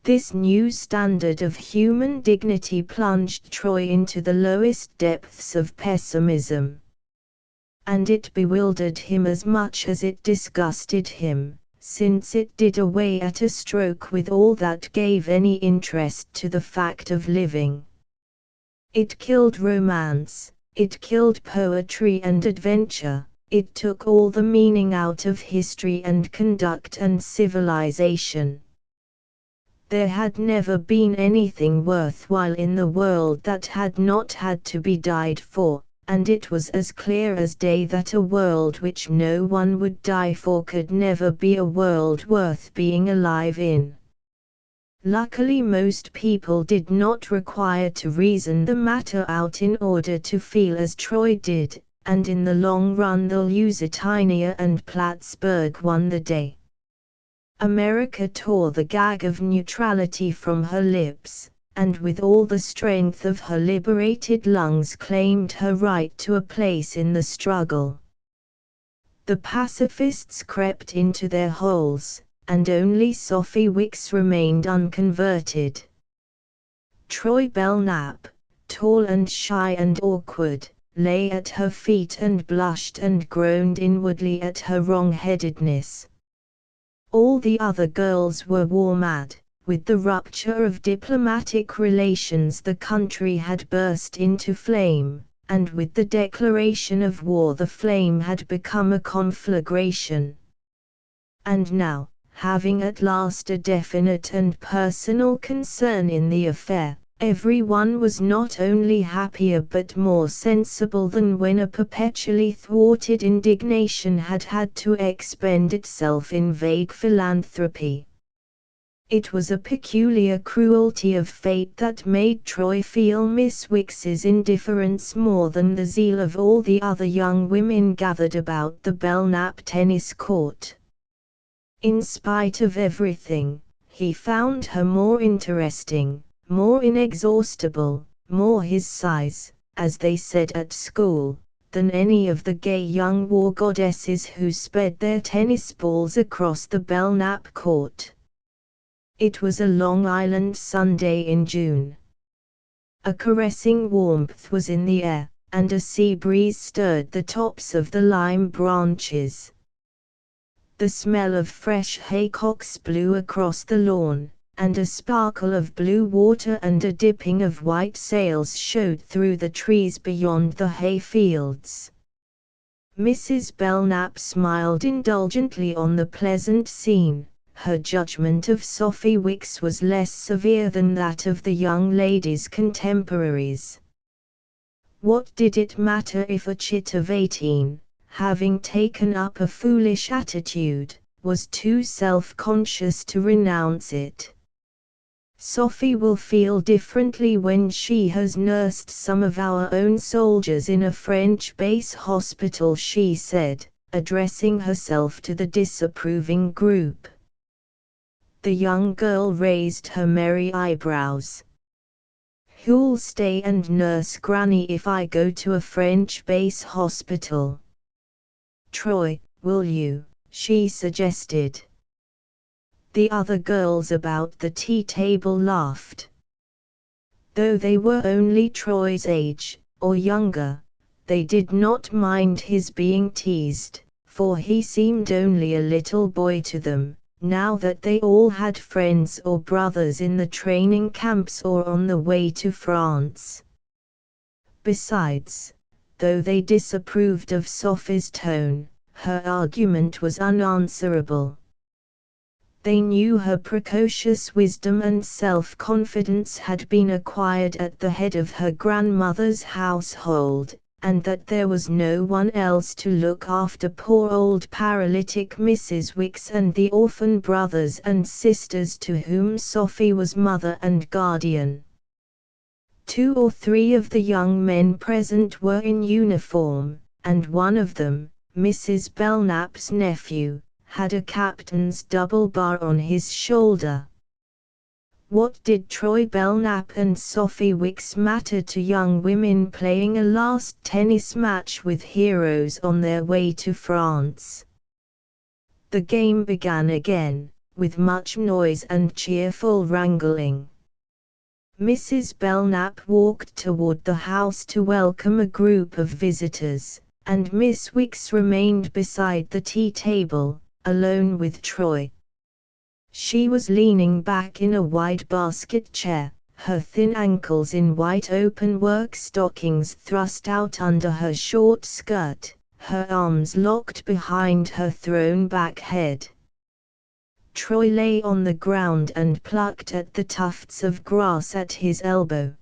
This new standard of human dignity plunged Troy into the lowest depths of pessimism. And it bewildered him as much as it disgusted him, since it did away at a stroke with all that gave any interest to the fact of living. It killed romance, it killed poetry and adventure, it took all the meaning out of history and conduct and civilization. There had never been anything worthwhile in the world that had not had to be died for, and it was as clear as day that a world which no one would die for could never be a world worth being alive in. Luckily most people did not require to reason the matter out in order to feel as Troy did, and in the long run the Lusitania and Plattsburgh won the day. America tore the gag of neutrality from her lips, and with all the strength of her liberated lungs claimed her right to a place in the struggle. The pacifists crept into their holes, and only Sophie Wicks remained unconverted. Troy Belknap, tall and shy and awkward, lay at her feet and blushed and groaned inwardly at her wrong-headedness. All the other girls were war-mad. With the rupture of diplomatic relations the country had burst into flame, and with the declaration of war the flame had become a conflagration. And now, having at last a definite and personal concern in the affair, everyone was not only happier but more sensible than when a perpetually thwarted indignation had had to expend itself in vague philanthropy. It was a peculiar cruelty of fate that made Troy feel Miss Wicks's indifference more than the zeal of all the other young women gathered about the Belknap tennis court. In spite of everything, he found her more interesting, more inexhaustible, more his size, as they said at school, than any of the gay young war goddesses who sped their tennis balls across the Belknap court. It was a Long Island Sunday in June. A caressing warmth was in the air, and a sea breeze stirred the tops of the lime branches. The smell of fresh haycocks blew across the lawn, and a sparkle of blue water and a dipping of white sails showed through the trees beyond the hay fields. Mrs. Belknap smiled indulgently on the pleasant scene. Her judgment of Sophie Wicks was less severe than that of the young lady's contemporaries. What did it matter if a chit of 18, having taken up a foolish attitude, was too self-conscious to renounce it? Sophie will feel differently when she has nursed some of our own soldiers in a French base hospital, she said, addressing herself to the disapproving group. The young girl raised her merry eyebrows. "Who'll stay and nurse Granny if I go to a French base hospital?" "Troy, will you?" she suggested. The other girls about the tea table laughed. Though they were only Troy's age, or younger, they did not mind his being teased, for he seemed only a little boy to them, now that they all had friends or brothers in the training camps or on the way to France. Besides, though they disapproved of Sophie's tone, her argument was unanswerable. They knew her precocious wisdom and self-confidence had been acquired at the head of her grandmother's household, and that there was no one else to look after poor old paralytic Mrs. Wicks and the orphan brothers and sisters to whom Sophie was mother and guardian. 2 or 3 of the young men present were in uniform, and one of them, Mrs. Belknap's nephew, had a captain's double bar on his shoulder. What did Troy Belknap and Sophie Wicks matter to young women playing a last tennis match with heroes on their way to France? The game began again, with much noise and cheerful wrangling. Mrs. Belknap walked toward the house to welcome a group of visitors, and Miss Wicks remained beside the tea table, alone with Troy. She was leaning back in a wide basket chair, her thin ankles in white open-work stockings thrust out under her short skirt, her arms locked behind her thrown-back head. Troy lay on the ground and plucked at the tufts of grass at his elbow.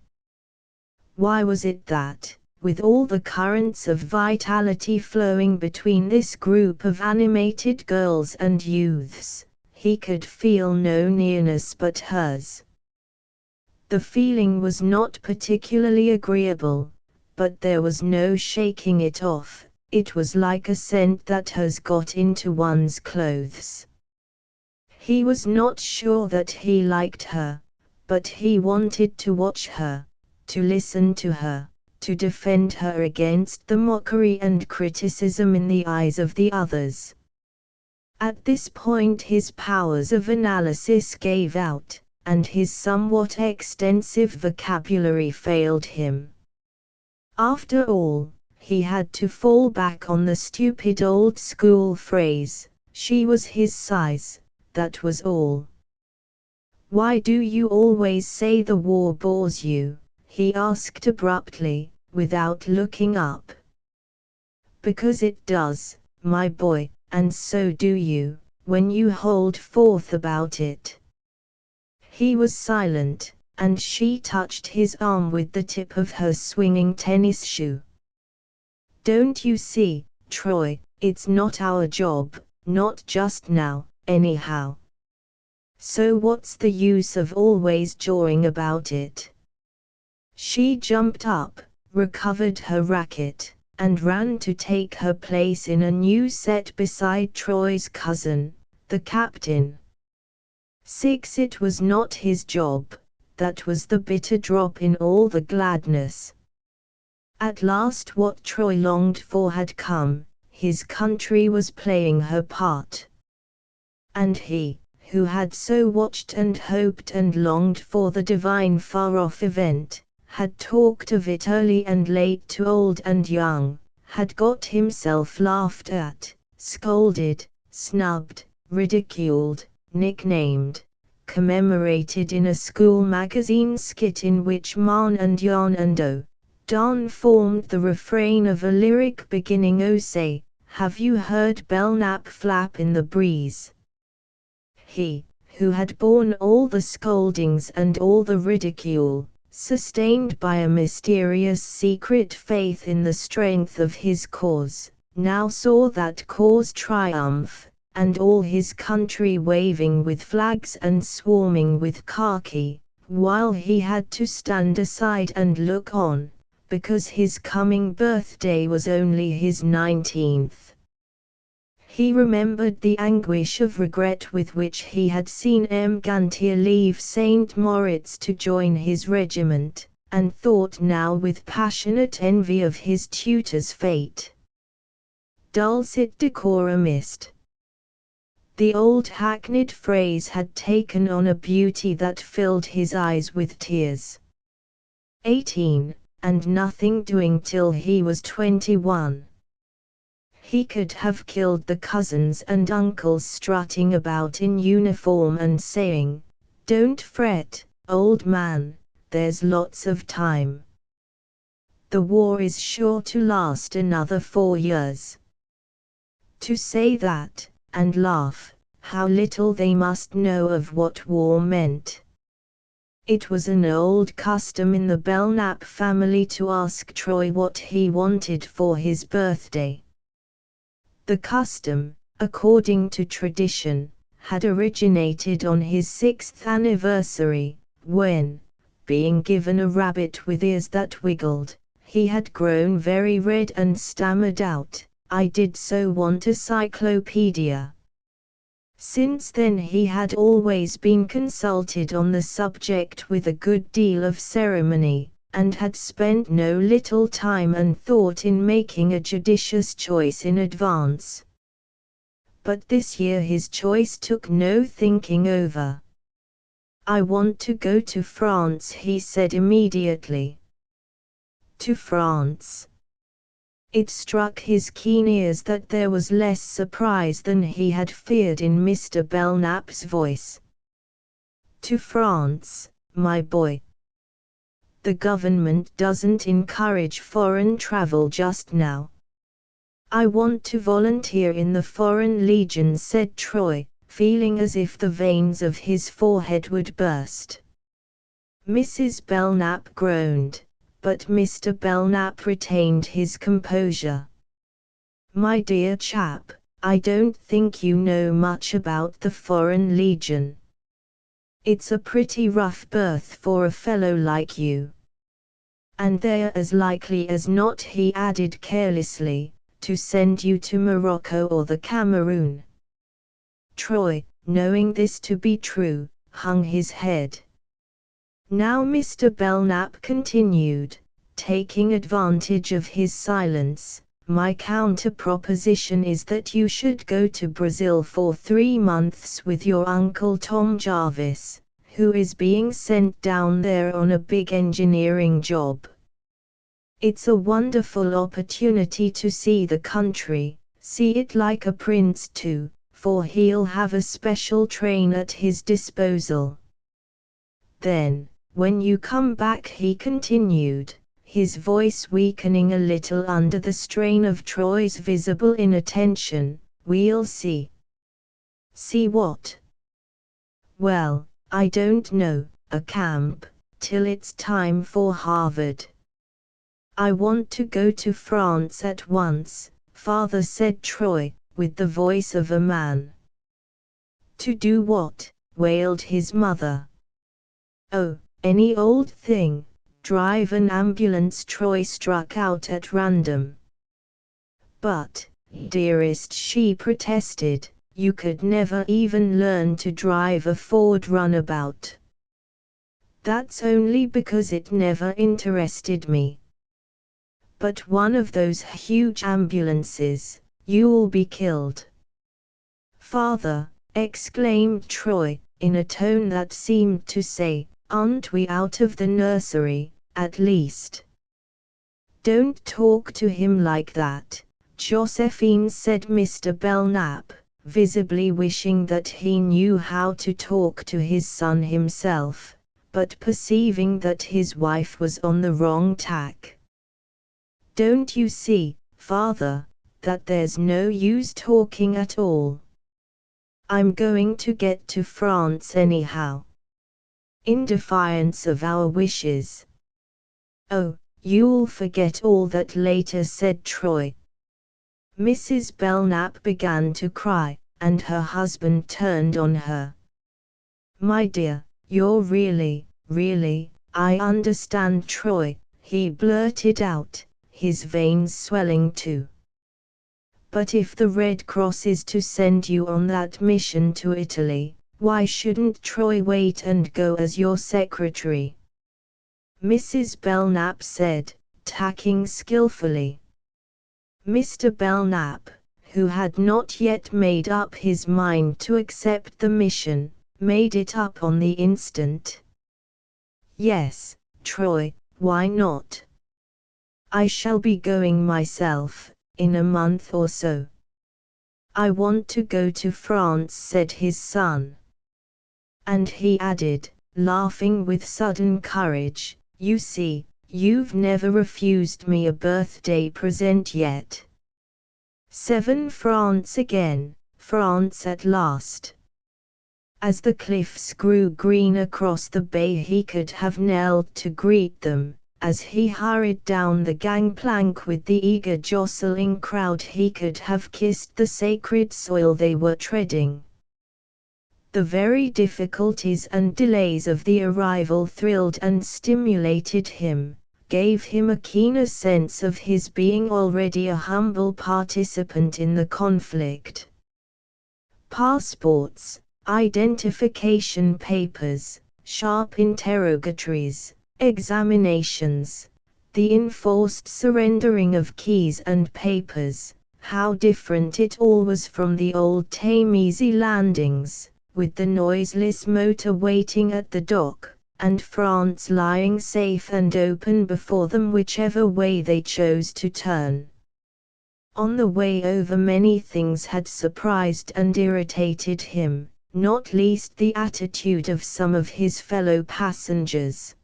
Why was it that, with all the currents of vitality flowing between this group of animated girls and youths, he could feel no nearness but hers? The feeling was not particularly agreeable, but there was no shaking it off. It was like a scent that has got into one's clothes. He was not sure that he liked her, but he wanted to watch her, to listen to her, to defend her against the mockery and criticism in the eyes of the others. At this point his powers of analysis gave out, and his somewhat extensive vocabulary failed him. After all, he had to fall back on the stupid old-school phrase, "She was his size," that was all. "Why do you always say the war bores you?" he asked abruptly, without looking up. "Because it does, my boy, and so do you, when you hold forth about it." He was silent, and she touched his arm with the tip of her swinging tennis shoe. "Don't you see, Troy, it's not our job, not just now, anyhow. So what's the use of always jawing about it?" She jumped up, recovered her racket, and ran to take her place in a new set beside Troy's cousin, the captain. 6. It was not his job, that was the bitter drop in all the gladness. At last what Troy longed for had come, his country was playing her part. And he, who had so watched and hoped and longed for the divine far-off event, had talked of it early and late to old and young, had got himself laughed at, scolded, snubbed, ridiculed, nicknamed, commemorated in a school magazine skit in which Marne and Yarn and Oh, Darn formed the refrain of a lyric beginning "Oh say, have you heard Belknap flap in the breeze?" He, who had borne all the scoldings and all the ridicule, sustained by a mysterious secret faith in the strength of his cause, now saw that cause triumph, and all his country waving with flags and swarming with khaki, while he had to stand aside and look on, because his coming birthday was only his 19th. He remembered the anguish of regret with which he had seen M. Gantier leave St. Moritz to join his regiment, and thought now with passionate envy of his tutor's fate. Dulcet decorumist. The old hackneyed phrase had taken on a beauty that filled his eyes with tears. 18, and nothing doing till he was 21. He could have killed the cousins and uncles strutting about in uniform and saying, "Don't fret, old man, there's lots of time. The war is sure to last another 4 years." To say that, and laugh, how little they must know of what war meant. It was an old custom in the Belknap family to ask Troy what he wanted for his birthday. The custom, according to tradition, had originated on his 6th anniversary, when, being given a rabbit with ears that wiggled, he had grown very red and stammered out, "I did so want a cyclopedia." Since then he had always been consulted on the subject with a good deal of ceremony, and had spent no little time and thought in making a judicious choice in advance. But this year his choice took no thinking over. "I want to go to France," he said immediately. To France. It struck his keen ears that there was less surprise than he had feared in Mr. Belknap's voice. "To France, my boy. The government doesn't encourage foreign travel just now." "I want to volunteer in the Foreign Legion," said Troy, feeling as if the veins of his forehead would burst. Mrs. Belknap groaned, but Mr. Belknap retained his composure. "My dear chap, I don't think you know much about the Foreign Legion. It's a pretty rough berth for a fellow like you. And they're as likely as not," he added carelessly, "to send you to Morocco or the Cameroon." Troy, knowing this to be true, hung his head. "Now," Mr. Belknap continued, taking advantage of his silence, "my counter-proposition is that you should go to Brazil for 3 months with your Uncle Tom Jarvis, who is being sent down there on a big engineering job. It's a wonderful opportunity to see the country, see it like a prince too, for he'll have a special train at his disposal. Then, when you come back," he continued, his voice weakening a little under the strain of Troy's visible inattention, "we'll see." "See what?" "Well, I don't know, a camp, till it's time for Harvard." "I want to go to France at once, father," said Troy, with the voice of a man. "To do what?" wailed his mother. "Oh, any old thing, drive an ambulance," Troy struck out at random. "But, dearest," she protested, "you could never even learn to drive a Ford runabout." "That's only because it never interested me." "But one of those huge ambulances, you'll be killed." "Father," exclaimed Troy, in a tone that seemed to say, "Aren't we out of the nursery, at least?" "Don't talk to him like that, Josephine," said Mr. Belknap, visibly wishing that he knew how to talk to his son himself, but perceiving that his wife was on the wrong tack. "Don't you see, father, that there's no use talking at all? I'm going to get to France anyhow. In defiance of our wishes." "Oh, you'll forget all that later," said Troy. Mrs. Belknap began to cry, and her husband turned on her. "My dear, you're really, I understand, Troy," he blurted out, his veins swelling too. But if the Red Cross is to send you on that mission to Italy, why shouldn't Troy wait and go as your secretary?" Mrs. Belknap said, tacking skillfully. Mr. Belknap, who had not yet made up his mind to accept the mission, made it up on the instant. "Yes, Troy, why not? I shall be going myself, in a month or so." "I want to go to France," said his son. And he added, laughing with sudden courage, "You see, you've never refused me a birthday present yet." 7 France again, France at last. As the cliffs grew green across the bay he could have knelt to greet them. As he hurried down the gangplank with the eager jostling crowd he could have kissed the sacred soil they were treading. The very difficulties and delays of the arrival thrilled and stimulated him, gave him a keener sense of his being already a humble participant in the conflict. Passports, identification papers, sharp interrogatories, examinations, the enforced surrendering of keys and papers, how different it all was from the old tame easy landings, with the noiseless motor waiting at the dock, and France lying safe and open before them whichever way they chose to turn. On the way over many things had surprised and irritated him, not least the attitude of some of his fellow passengers.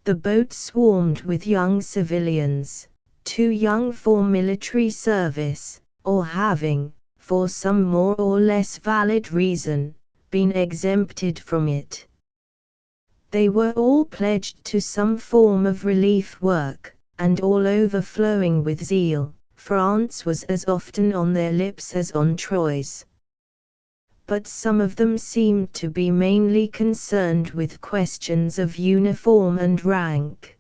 The boat swarmed with young civilians, too young for military service, or having, for some more or less valid reason, been exempted from it. They were all pledged to some form of relief work, and all overflowing with zeal. France was as often on their lips as on Troy's. But some of them seemed to be mainly concerned with questions of uniform and rank.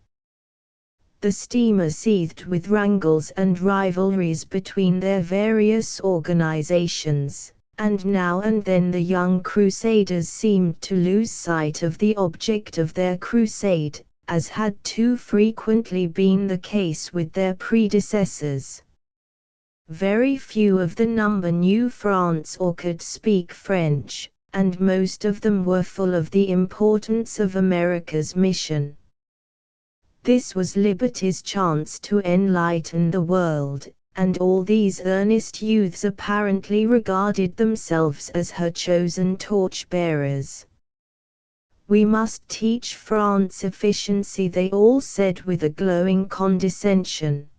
The steamer seethed with wrangles and rivalries between their various organizations, and now and then the young crusaders seemed to lose sight of the object of their crusade, as had too frequently been the case with their predecessors. Very few of the number knew France or could speak French, and most of them were full of the importance of America's mission. This was liberty's chance to enlighten the world, and all these earnest youths apparently regarded themselves as her chosen torch-bearers. "We must teach France efficiency," they all said with a glowing condescension.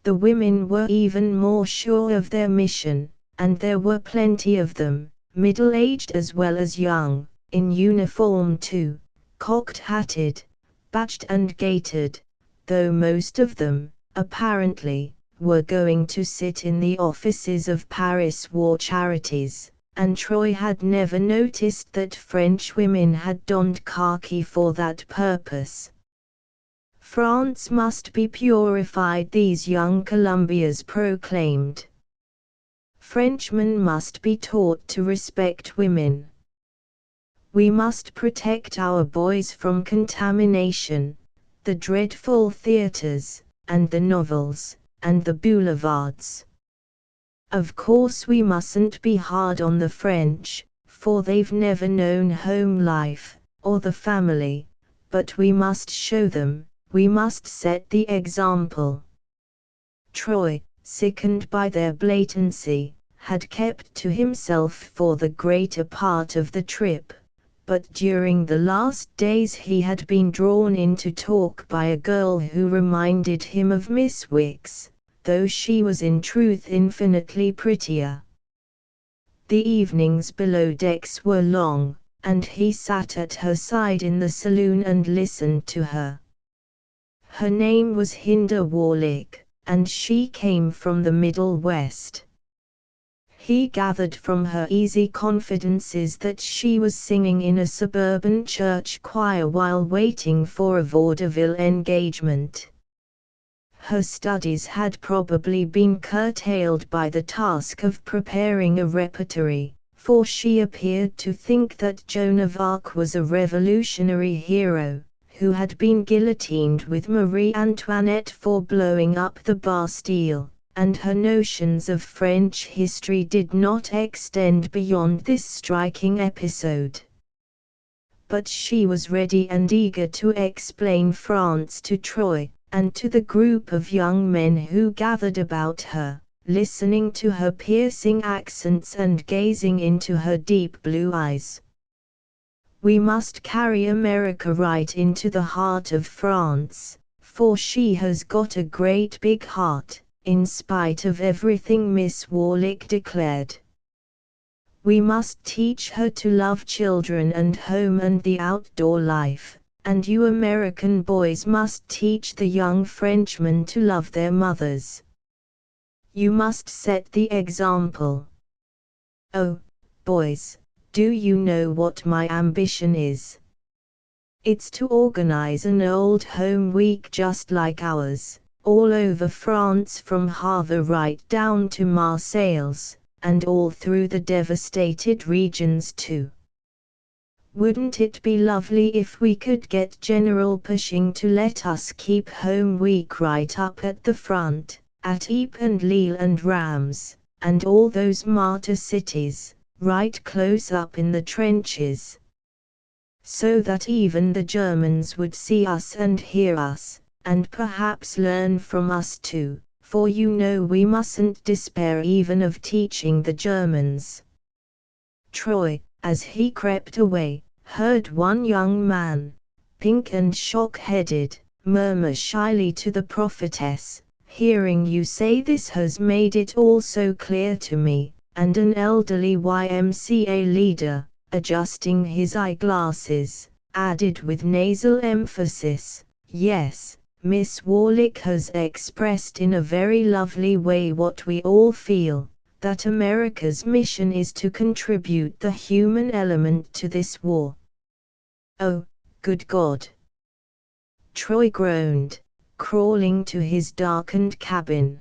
The women were even more sure of their mission, and there were plenty of them, middle-aged as well as young, in uniform too, cocked-hatted, badged and gaitered, though most of them, apparently, were going to sit in the offices of Paris war charities, and Troy had never noticed that French women had donned khaki for that purpose. France must be purified, these young Columbias proclaimed. Frenchmen must be taught to respect women. We must protect our boys from contamination, the dreadful theaters, and the novels, and the boulevards. Of course we mustn't be hard on the French, for they've never known home life, or the family, but we must show them. We must set the example. Troy, sickened by their blatancy, had kept to himself for the greater part of the trip, but during the last days he had been drawn into talk by a girl who reminded him of Miss Wicks, though she was in truth infinitely prettier. The evenings below decks were long, and he sat at her side in the saloon and listened to her. Her name was Hinda Warlick, and she came from the Middle West. He gathered from her easy confidences that she was singing in a suburban church choir while waiting for a vaudeville engagement. Her studies had probably been curtailed by the task of preparing a repertory, for she appeared to think that Joan of Arc was a revolutionary hero, who had been guillotined with Marie Antoinette for blowing up the Bastille, and her notions of French history did not extend beyond this striking episode. But she was ready and eager to explain France to Troy, and to the group of young men who gathered about her, listening to her piercing accents and gazing into her deep blue eyes. We must carry America right into the heart of France, for she has got a great big heart, in spite of everything Miss Warlick declared. We must teach her to love children and home and the outdoor life, and you American boys must teach the young Frenchmen to love their mothers. You must set the example. Oh, boys, do you know what my ambition is? It's to organize an old home week just like ours, all over France from Havre right down to Marseilles, and all through the devastated regions too. Wouldn't it be lovely if we could get General Pershing to let us keep Home Week right up at the front, at Ypres and Lille and Reims, and all those martyr cities, right close up in the trenches? So that even the Germans would see us and hear us, and perhaps learn from us too. For you know we mustn't despair even of teaching the Germans. Troy, as he crept away, heard one young man, pink and shock-headed, murmur shyly to the prophetess, "Hearing you say this has made it all so clear to me," and an elderly YMCA leader, adjusting his eyeglasses, added with nasal emphasis, "Yes, Miss Warlick has expressed in a very lovely way what we all feel, that America's mission is to contribute the human element to this war." Oh, good God! Troy groaned, crawling to his darkened cabin.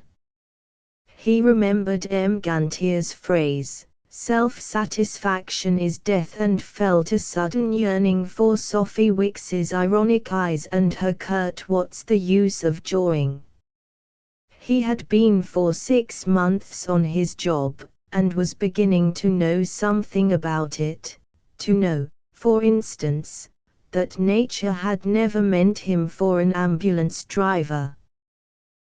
He remembered M. Gantier's phrase, "Self-satisfaction is death," and felt a sudden yearning for Sophie Wicks's ironic eyes and her curt "What's the use of jawing?" He had been for 6 months on his job, and was beginning to know something about it, to know, for instance, that nature had never meant him for an ambulance driver.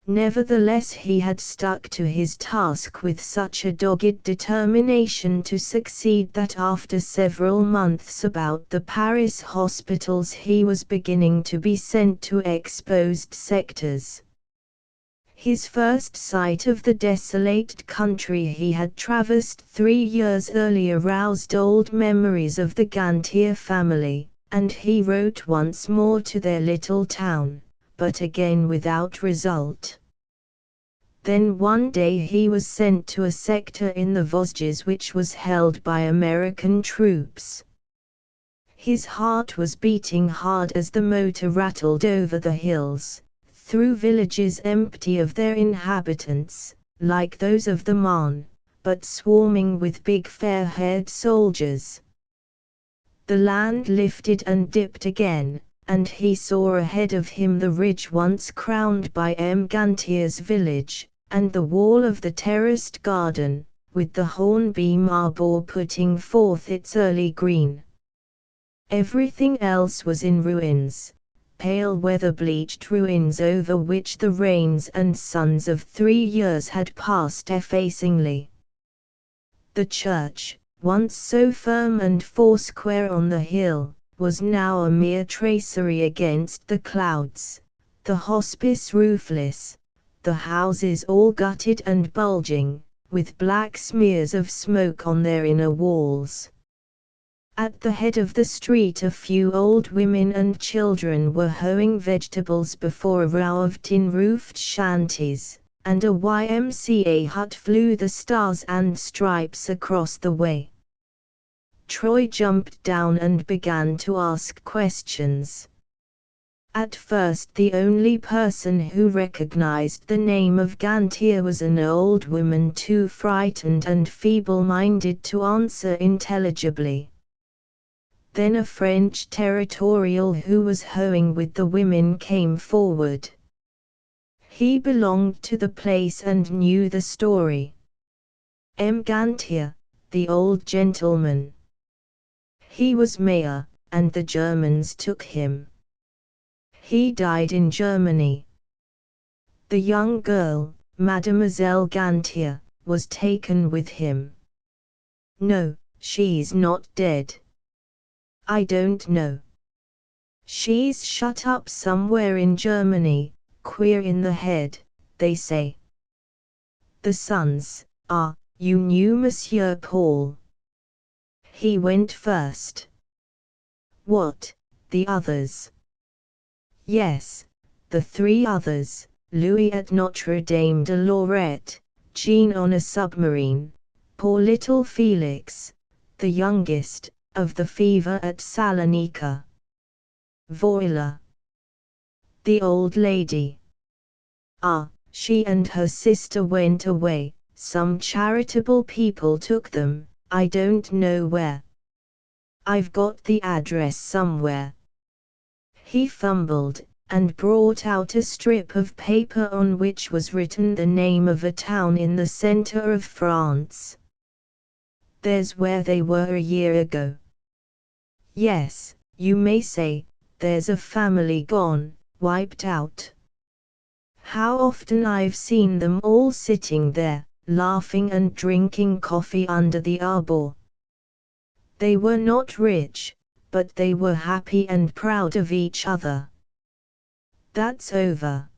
Nevertheless he had stuck to his task with such a dogged determination to succeed that after several months about the Paris hospitals he was beginning to be sent to exposed sectors. His first sight of the desolate country he had traversed 3 years earlier roused old memories of the Gantier family, and he wrote once more to their little town, but again without result. Then one day he was sent to a sector in the Vosges which was held by American troops. His heart was beating hard as the motor rattled over the hills, through villages empty of their inhabitants, like those of the Marne, but swarming with big fair-haired soldiers. The land lifted and dipped again, and he saw ahead of him the ridge once crowned by M. Gantier's village, and the wall of the terraced garden, with the hornbeam arbor putting forth its early green. Everything else was in ruins, pale weather-bleached ruins over which the rains and suns of 3 years had passed effacingly. The church, once so firm and foursquare on the hill, was now a mere tracery against the clouds, the hospice roofless, the houses all gutted and bulging, with black smears of smoke on their inner walls. At the head of the street a few old women and children were hoeing vegetables before a row of tin-roofed shanties, and a YMCA hut flew the stars and stripes across the way. Troy jumped down and began to ask questions. At first the only person who recognized the name of Gantier was an old woman too frightened and feeble-minded to answer intelligibly. Then a French territorial who was hoeing with the women came forward. He belonged to the place and knew the story. M. Gantier, the old gentleman. He was mayor, and the Germans took him. He died in Germany. The young girl, Mademoiselle Gantier, was taken with him. No, she's not dead. I don't know. She's shut up somewhere in Germany, queer in the head, they say. The sons, you knew Monsieur Paul. He went first. What, the others? Yes, the three others, Louis at Notre Dame de Lorette, Jean on a submarine, poor little Felix, the youngest, of the fever at Salonika. Voila. The old lady. She and her sister went away, some charitable people took them, I don't know where. I've got the address somewhere. He fumbled, and brought out a strip of paper on which was written the name of a town in the center of France. There's where they were a year ago. Yes, you may say, there's a family gone, wiped out. How often I've seen them all sitting there, laughing and drinking coffee under the arbor. They were not rich, but they were happy and proud of each other. That's over.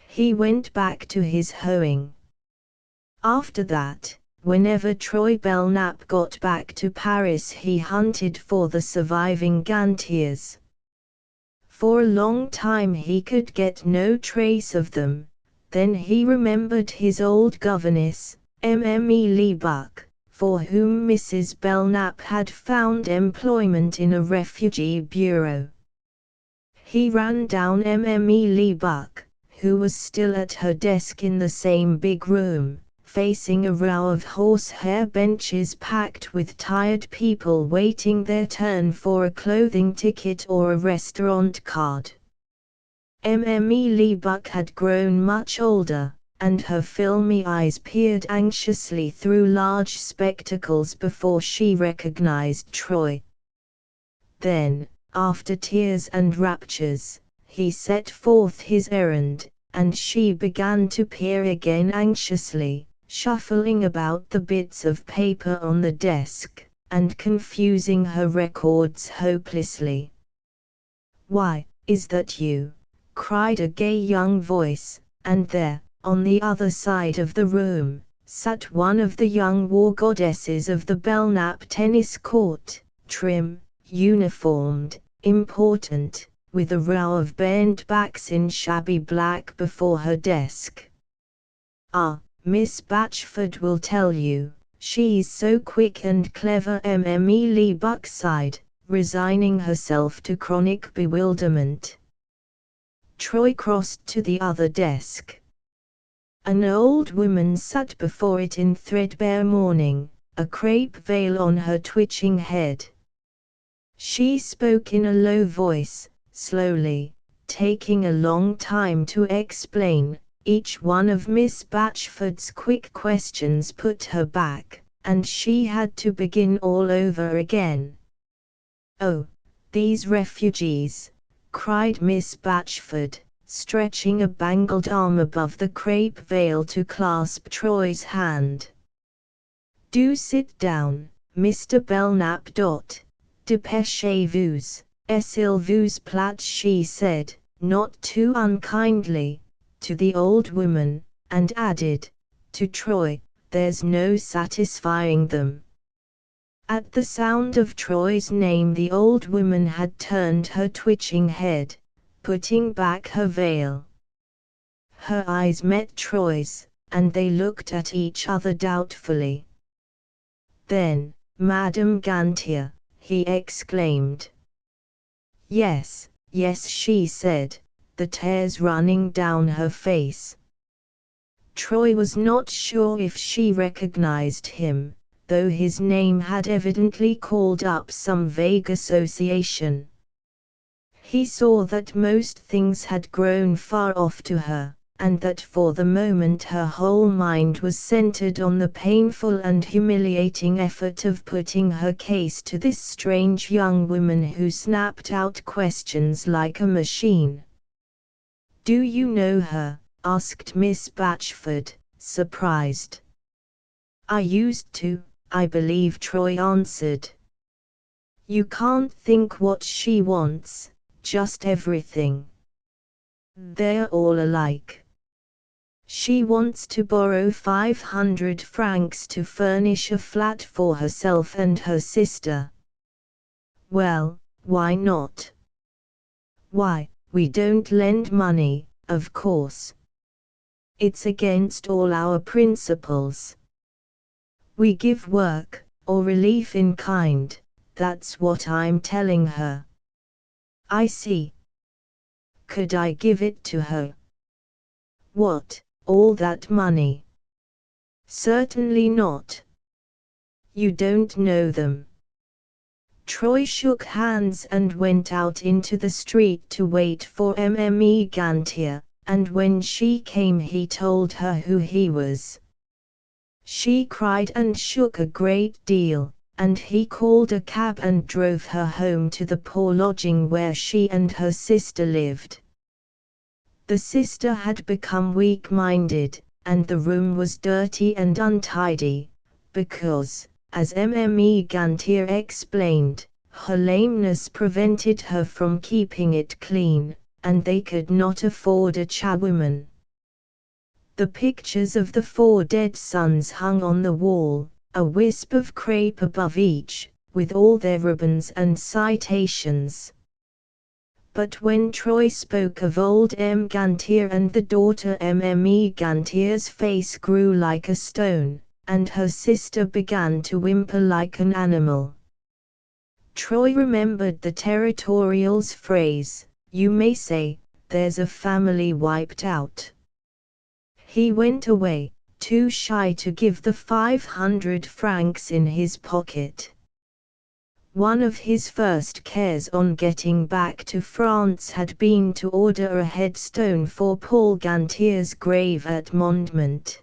He went back to his hoeing. After that, whenever Troy Belknap got back to Paris, he hunted for the surviving Gantiers. For a long time he could get no trace of them, then he remembered his old governess, Mme Lebuck, for whom Mrs. Belknap had found employment in a refugee bureau. He ran down Mme Lebuck, who was still at her desk in the same big room, facing a row of horsehair benches packed with tired people waiting their turn for a clothing ticket or a restaurant card. Mme Lebuck had grown much older, and her filmy eyes peered anxiously through large spectacles before she recognized Troy. Then, after tears and raptures, he set forth his errand, and she began to peer again anxiously, shuffling about the bits of paper on the desk, and confusing her records hopelessly. "Why, is that you?" cried a gay young voice, and there, on the other side of the room, sat one of the young war goddesses of the Belknap tennis court, trim, uniformed, important, with a row of bent backs in shabby black before her desk. Miss Batchford will tell you, she's so quick and clever, Mme Lebuck sighed, resigning herself to chronic bewilderment. Troy crossed to the other desk. An old woman sat before it in threadbare mourning, a crepe veil on her twitching head. She spoke in a low voice, slowly, taking a long time to explain. Each one of Miss Batchford's quick questions put her back, and she had to begin all over again. "Oh, these refugees," cried Miss Batchford, stretching a bangled arm above the crepe veil to clasp Troy's hand. "Do sit down, Mr. Belknap. Dépêchez-vous, s'il vous plaît," she said, not too unkindly, to the old woman, and added, to Troy, "There's no satisfying them." At the sound of Troy's name the old woman had turned her twitching head, putting back her veil. Her eyes met Troy's, and they looked at each other doubtfully. Then, "Madame Gantier," he exclaimed. "Yes, Yes, she said, the tears running down her face. Troy was not sure if she recognized him, though his name had evidently called up some vague association. He saw that most things had grown far off to her, and that for the moment her whole mind was centered on the painful and humiliating effort of putting her case to this strange young woman who snapped out questions like a machine. "Do you know her?" asked Miss Batchford, surprised. "I used to, I believe," Troy answered. "You can't think what she wants, just everything. They're all alike. She wants to borrow 500 francs to furnish a flat for herself and her sister." "Well, why not?" "Why, we don't lend money, of course. It's against all our principles. We give work, or relief in kind, that's what I'm telling her." "I see. Could I give it to her?" "What, all that money?" "Certainly not. You don't know them." Troy shook hands and went out into the street to wait for Mme Gantier, and when she came he told her who he was. She cried and shook a great deal, and he called a cab and drove her home to the poor lodging where she and her sister lived. The sister had become weak-minded, and the room was dirty and untidy, because, as Mme Gantier explained, her lameness prevented her from keeping it clean, and they could not afford a charwoman. The pictures of the 4 dead sons hung on the wall, a wisp of crepe above each, with all their ribbons and citations. But when Troy spoke of old M. Gantier and the daughter Mme Gantier's face grew like a stone, and her sister began to whimper like an animal. Troy remembered the territorial's phrase, "You may say, there's a family wiped out." He went away, too shy to give the 500 francs in his pocket. One of his first cares on getting back to France had been to order a headstone for Paul Gantier's grave at Mondement.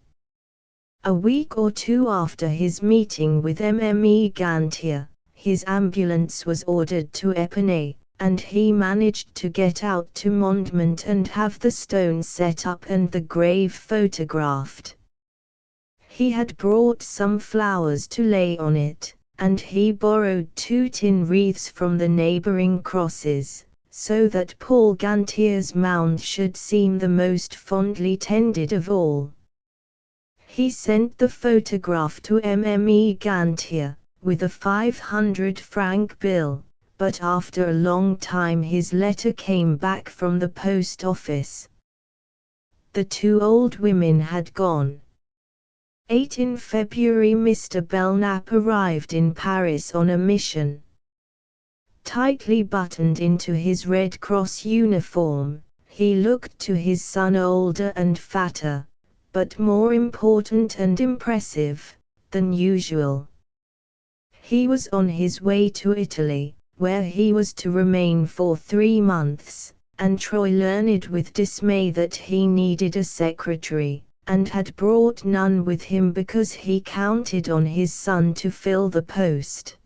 A week or two after his meeting with Mme Gantier, his ambulance was ordered to Epinay, and he managed to get out to Mondement and have the stone set up and the grave photographed. He had brought some flowers to lay on it, and he borrowed 2 tin wreaths from the neighboring crosses, so that Paul Gantier's mound should seem the most fondly tended of all. He sent the photograph to Mme Gantier, with a 500-franc bill, but after a long time his letter came back from the post office. The 2 old women had gone. 8 in February Mr. Belknap arrived in Paris on a mission. Tightly buttoned into his Red Cross uniform, he looked to his son older and fatter, but more important and impressive than usual. He was on his way to Italy, where he was to remain for 3 months, and Troy learned with dismay that he needed a secretary, and had brought none with him because he counted on his son to fill the post.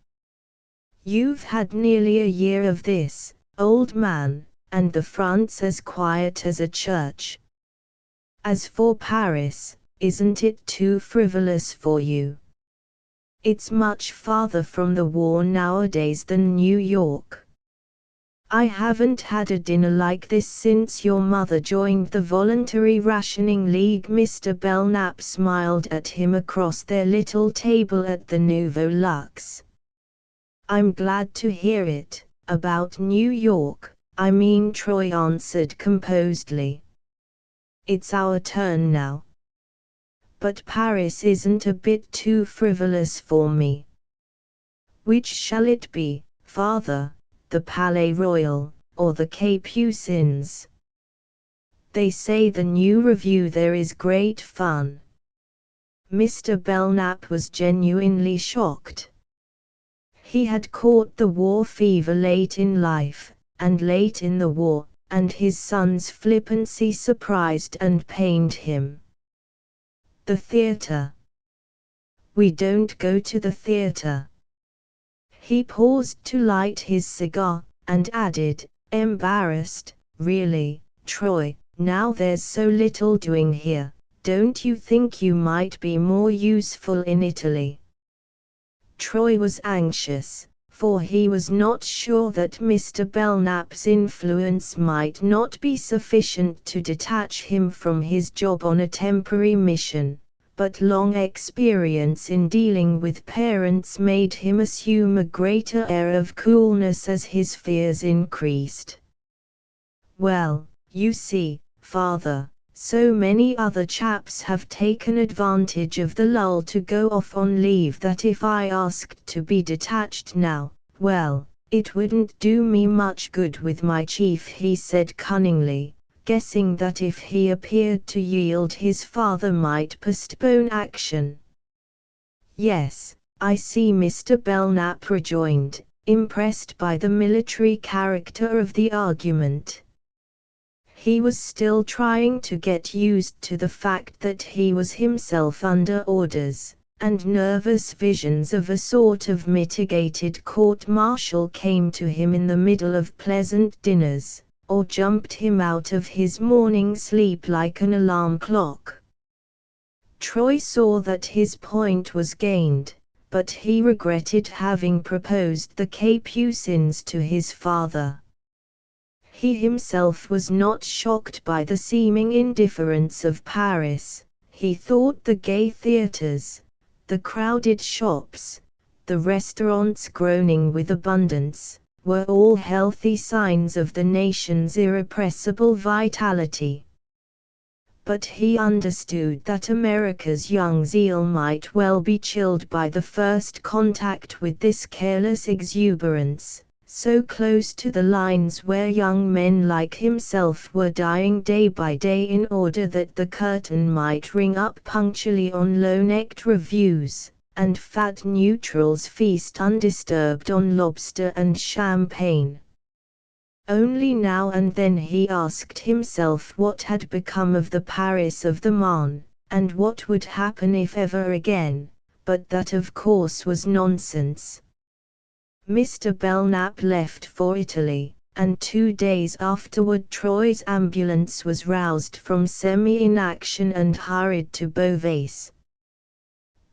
"You've had nearly a year of this, old man, and the front's as quiet as a church. As for Paris, isn't it too frivolous for you? It's much farther from the war nowadays than New York. I haven't had a dinner like this since your mother joined the Voluntary Rationing League." Mr. Belknap smiled at him across their little table at the Nouveau Luxe. "I'm glad to hear it, about New York, I mean," Troy answered composedly. "It's our turn now. But Paris isn't a bit too frivolous for me." "Which shall it be, father, the Palais Royal, or the Capucines. They say the new review there is great fun. Mr. Belknap was genuinely shocked. He had caught the war fever late in life, and late in the war, and his son's flippancy surprised and pained him. The theatre. We don't go to the theatre. He paused to light his cigar, and added, embarrassed, really, Troy, now there's so little doing here, don't you think you might be more useful in Italy? Troy was anxious, for he was not sure that Mr. Belknap's influence might not be sufficient to detach him from his job on a temporary mission, but long experience in dealing with parents made him assume a greater air of coolness as his fears increased. Well, you see, Father, so many other chaps have taken advantage of the lull to go off on leave that if I asked to be detached now, well, it wouldn't do me much good with my chief, he said cunningly, guessing that if he appeared to yield his father might postpone action. Yes, I see, Mr. Belknap rejoined, impressed by the military character of the argument. He was still trying to get used to the fact that he was himself under orders, and nervous visions of a sort of mitigated court-martial came to him in the middle of pleasant dinners, or jumped him out of his morning sleep like an alarm clock. Troy saw that his point was gained, but he regretted having proposed the Capucines to his father. He himself was not shocked by the seeming indifference of Paris. He thought the gay theatres, the crowded shops, the restaurants groaning with abundance, were all healthy signs of the nation's irrepressible vitality. But he understood that America's young zeal might well be chilled by the first contact with this careless exuberance, so close to the lines where young men like himself were dying day by day in order that the curtain might ring up punctually on low-necked reviews, and fat neutrals feast undisturbed on lobster and champagne. Only now and then he asked himself what had become of the Paris of the Marne, and what would happen if ever again, but that of course was nonsense. Mr. Belknap left for Italy, and 2 days afterward Troy's ambulance was roused from semi-inaction and hurried to Beauvais.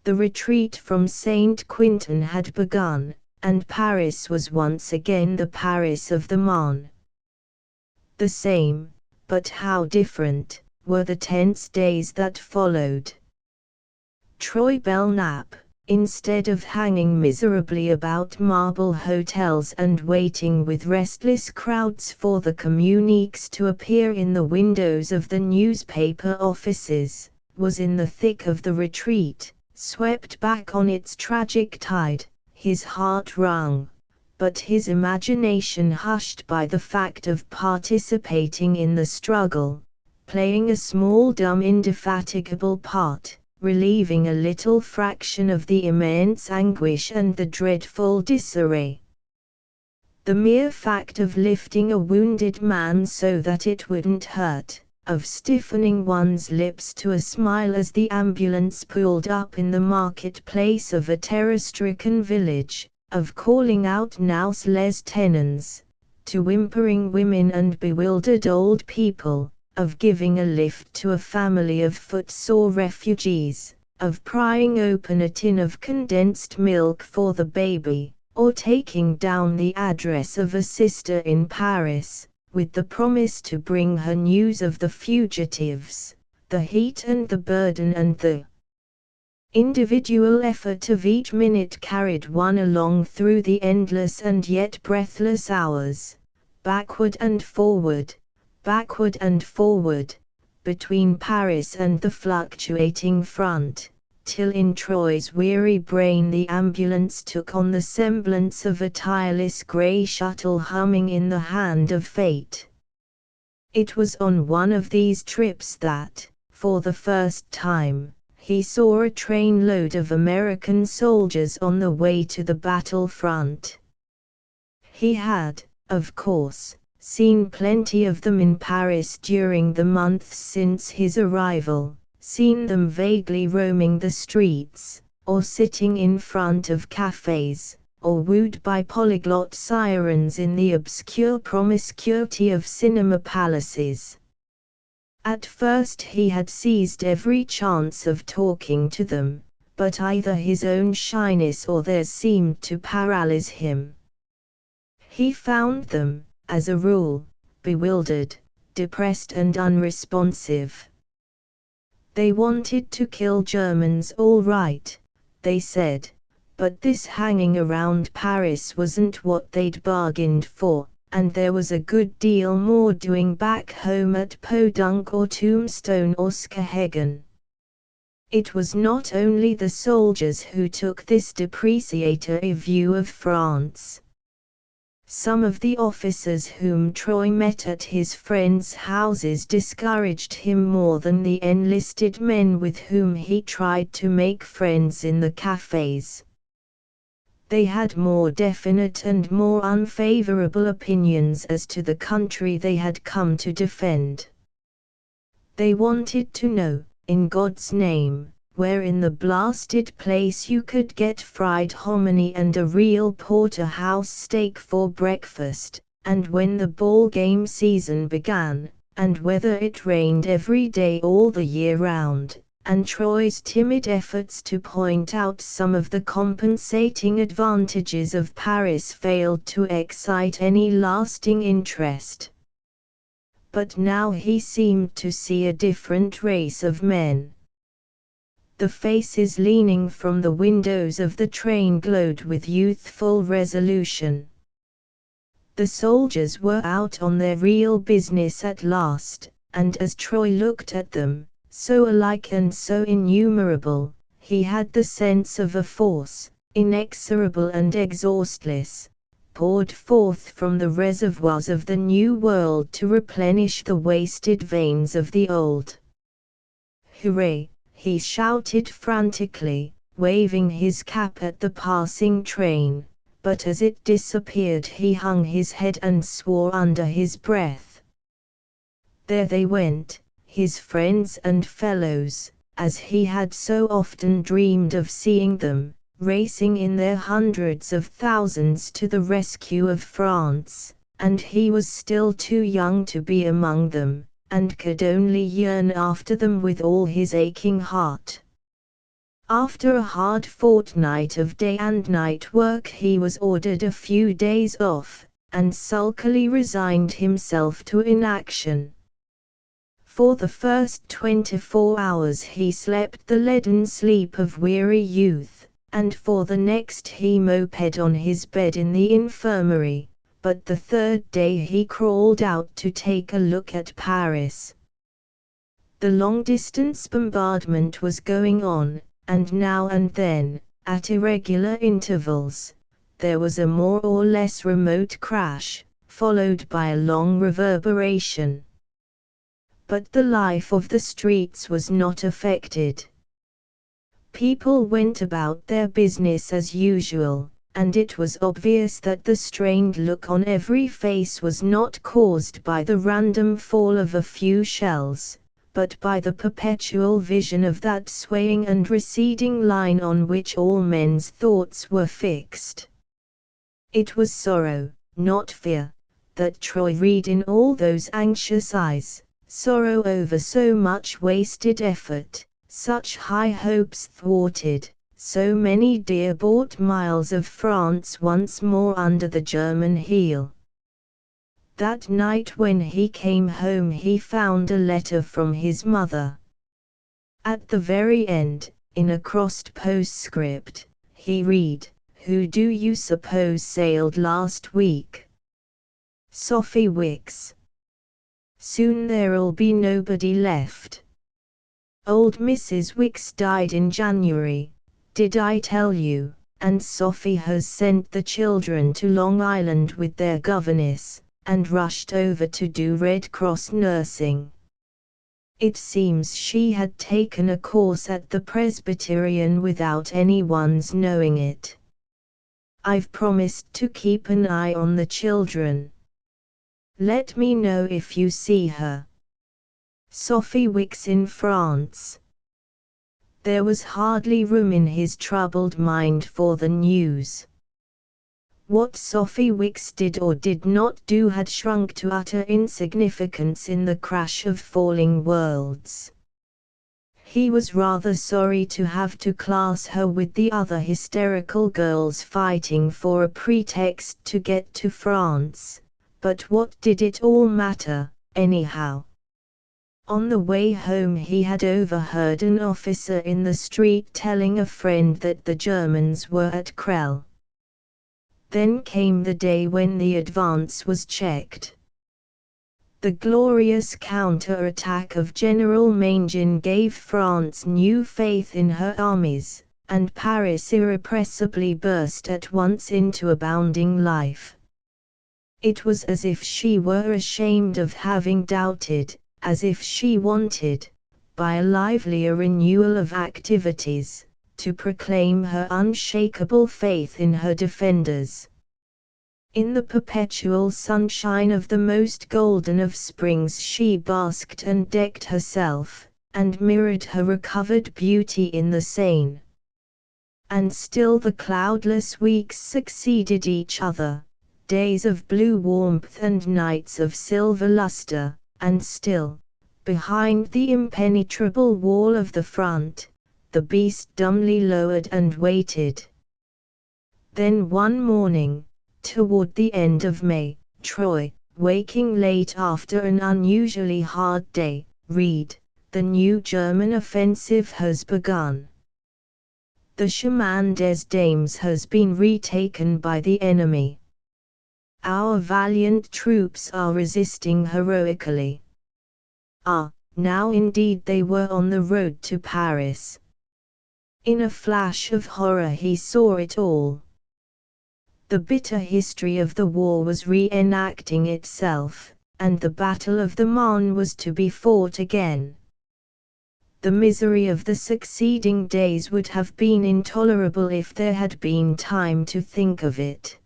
The retreat from St. Quentin had begun, and Paris was once again the Paris of the Marne. The same, but how different, were the tense days that followed. Troy Belknap, instead of hanging miserably about marble hotels and waiting with restless crowds for the communiques to appear in the windows of the newspaper offices, was in the thick of the retreat, swept back on its tragic tide, his heart wrung, but his imagination hushed by the fact of participating in the struggle, playing a small dumb indefatigable part, relieving a little fraction of the immense anguish and the dreadful disarray. The mere fact of lifting a wounded man so that it wouldn't hurt, of stiffening one's lips to a smile as the ambulance pulled up in the marketplace of a terror-stricken village, of calling out "Nous les tenons" to whimpering women and bewildered old people, of giving a lift to a family of footsore refugees, of prying open a tin of condensed milk for the baby, or taking down the address of a sister in Paris, with the promise to bring her news of the fugitives, the heat and the burden and the individual effort of each minute carried one along through the endless and yet breathless hours, backward and forward, between Paris and the fluctuating front, till in Troy's weary brain the ambulance took on the semblance of a tireless grey shuttle humming in the hand of fate. It was on one of these trips that, for the first time, he saw a trainload of American soldiers on the way to the battlefront. He had, of course, seen plenty of them in Paris during the months since his arrival, seen them vaguely roaming the streets, or sitting in front of cafes, or wooed by polyglot sirens in the obscure promiscuity of cinema palaces. At first he had seized every chance of talking to them, but either his own shyness or theirs seemed to paralyze him. He found them, as a rule, bewildered, depressed and unresponsive. They wanted to kill Germans all right, they said, but this hanging around Paris wasn't what they'd bargained for, and there was a good deal more doing back home at Podunk or Tombstone or Skowhegan. It was not only the soldiers who took this depreciatory view of France. Some of the officers whom Troy met at his friends' houses discouraged him more than the enlisted men with whom he tried to make friends in the cafes. They had more definite and more unfavorable opinions as to the country they had come to defend. They wanted to know, in God's name, where in the blasted place you could get fried hominy and a real porterhouse steak for breakfast, and when the ball game season began, and whether it rained every day all the year round, and Troy's timid efforts to point out some of the compensating advantages of Paris failed to excite any lasting interest. But now he seemed to see a different race of men. The faces leaning from the windows of the train glowed with youthful resolution. The soldiers were out on their real business at last, and as Troy looked at them, so alike and so innumerable, he had the sense of a force, inexorable and exhaustless, poured forth from the reservoirs of the New World to replenish the wasted veins of the Old. "Hooray!" he shouted frantically, waving his cap at the passing train, but as it disappeared he hung his head and swore under his breath. There they went, his friends and fellows, as he had so often dreamed of seeing them, racing in their hundreds of thousands to the rescue of France, and he was still too young to be among them, and could only yearn after them with all his aching heart. After a hard fortnight of day and night work he was ordered a few days off, and sulkily resigned himself to inaction. For the first 24 hours he slept the leaden sleep of weary youth, and for the next he moped on his bed in the infirmary. But the third day he crawled out to take a look at Paris. The long-distance bombardment was going on, and now and then, at irregular intervals, there was a more or less remote crash, followed by a long reverberation. But the life of the streets was not affected. People went about their business as usual, and it was obvious that the strained look on every face was not caused by the random fall of a few shells, but by the perpetual vision of that swaying and receding line on which all men's thoughts were fixed. It was sorrow, not fear, that Troy read in all those anxious eyes, sorrow over so much wasted effort, such high hopes thwarted, so many dear-bought miles of France once more under the German heel. That night when he came home he found a letter from his mother. At the very end, in a crossed postscript, he read, "Who do you suppose sailed last week? Sophie Wicks. Soon there'll be nobody left." Old Mrs. Wicks died in January, did I tell you, and Sophie has sent the children to Long Island with their governess, and rushed over to do Red Cross nursing. It seems she had taken a course at the Presbyterian without anyone's knowing it. I've promised to keep an eye on the children. Let me know if you see her. Sophie Wicks in France. There was hardly room in his troubled mind for the news. What Sophie Wicks did or did not do had shrunk to utter insignificance in the crash of falling worlds. He was rather sorry to have to class her with the other hysterical girls fighting for a pretext to get to France, but what did it all matter, anyhow? On the way home he had overheard an officer in the street telling a friend that the Germans were at Krell. Then came the day when the advance was checked. The glorious counter-attack of General Mangin gave France new faith in her armies, and Paris irrepressibly burst at once into abounding life. It was as if she were ashamed of having doubted, as if she wanted, by a livelier renewal of activities, to proclaim her unshakable faith in her defenders. In the perpetual sunshine of the most golden of springs she basked and decked herself, and mirrored her recovered beauty in the Seine. And still the cloudless weeks succeeded each other, days of blue warmth and nights of silver luster, and still, behind the impenetrable wall of the front, the beast dumbly lowered and waited. Then one morning, toward the end of May, Troy, waking late after an unusually hard day, read, "The new German offensive has begun. The Chemin des Dames has been retaken by the enemy. Our valiant troops are resisting heroically." Ah, now indeed they were on the road to Paris. In a flash of horror he saw it all. The bitter history of the war was re-enacting itself, and the Battle of the Marne was to be fought again. The misery of the succeeding days would have been intolerable if there had been time to think of it.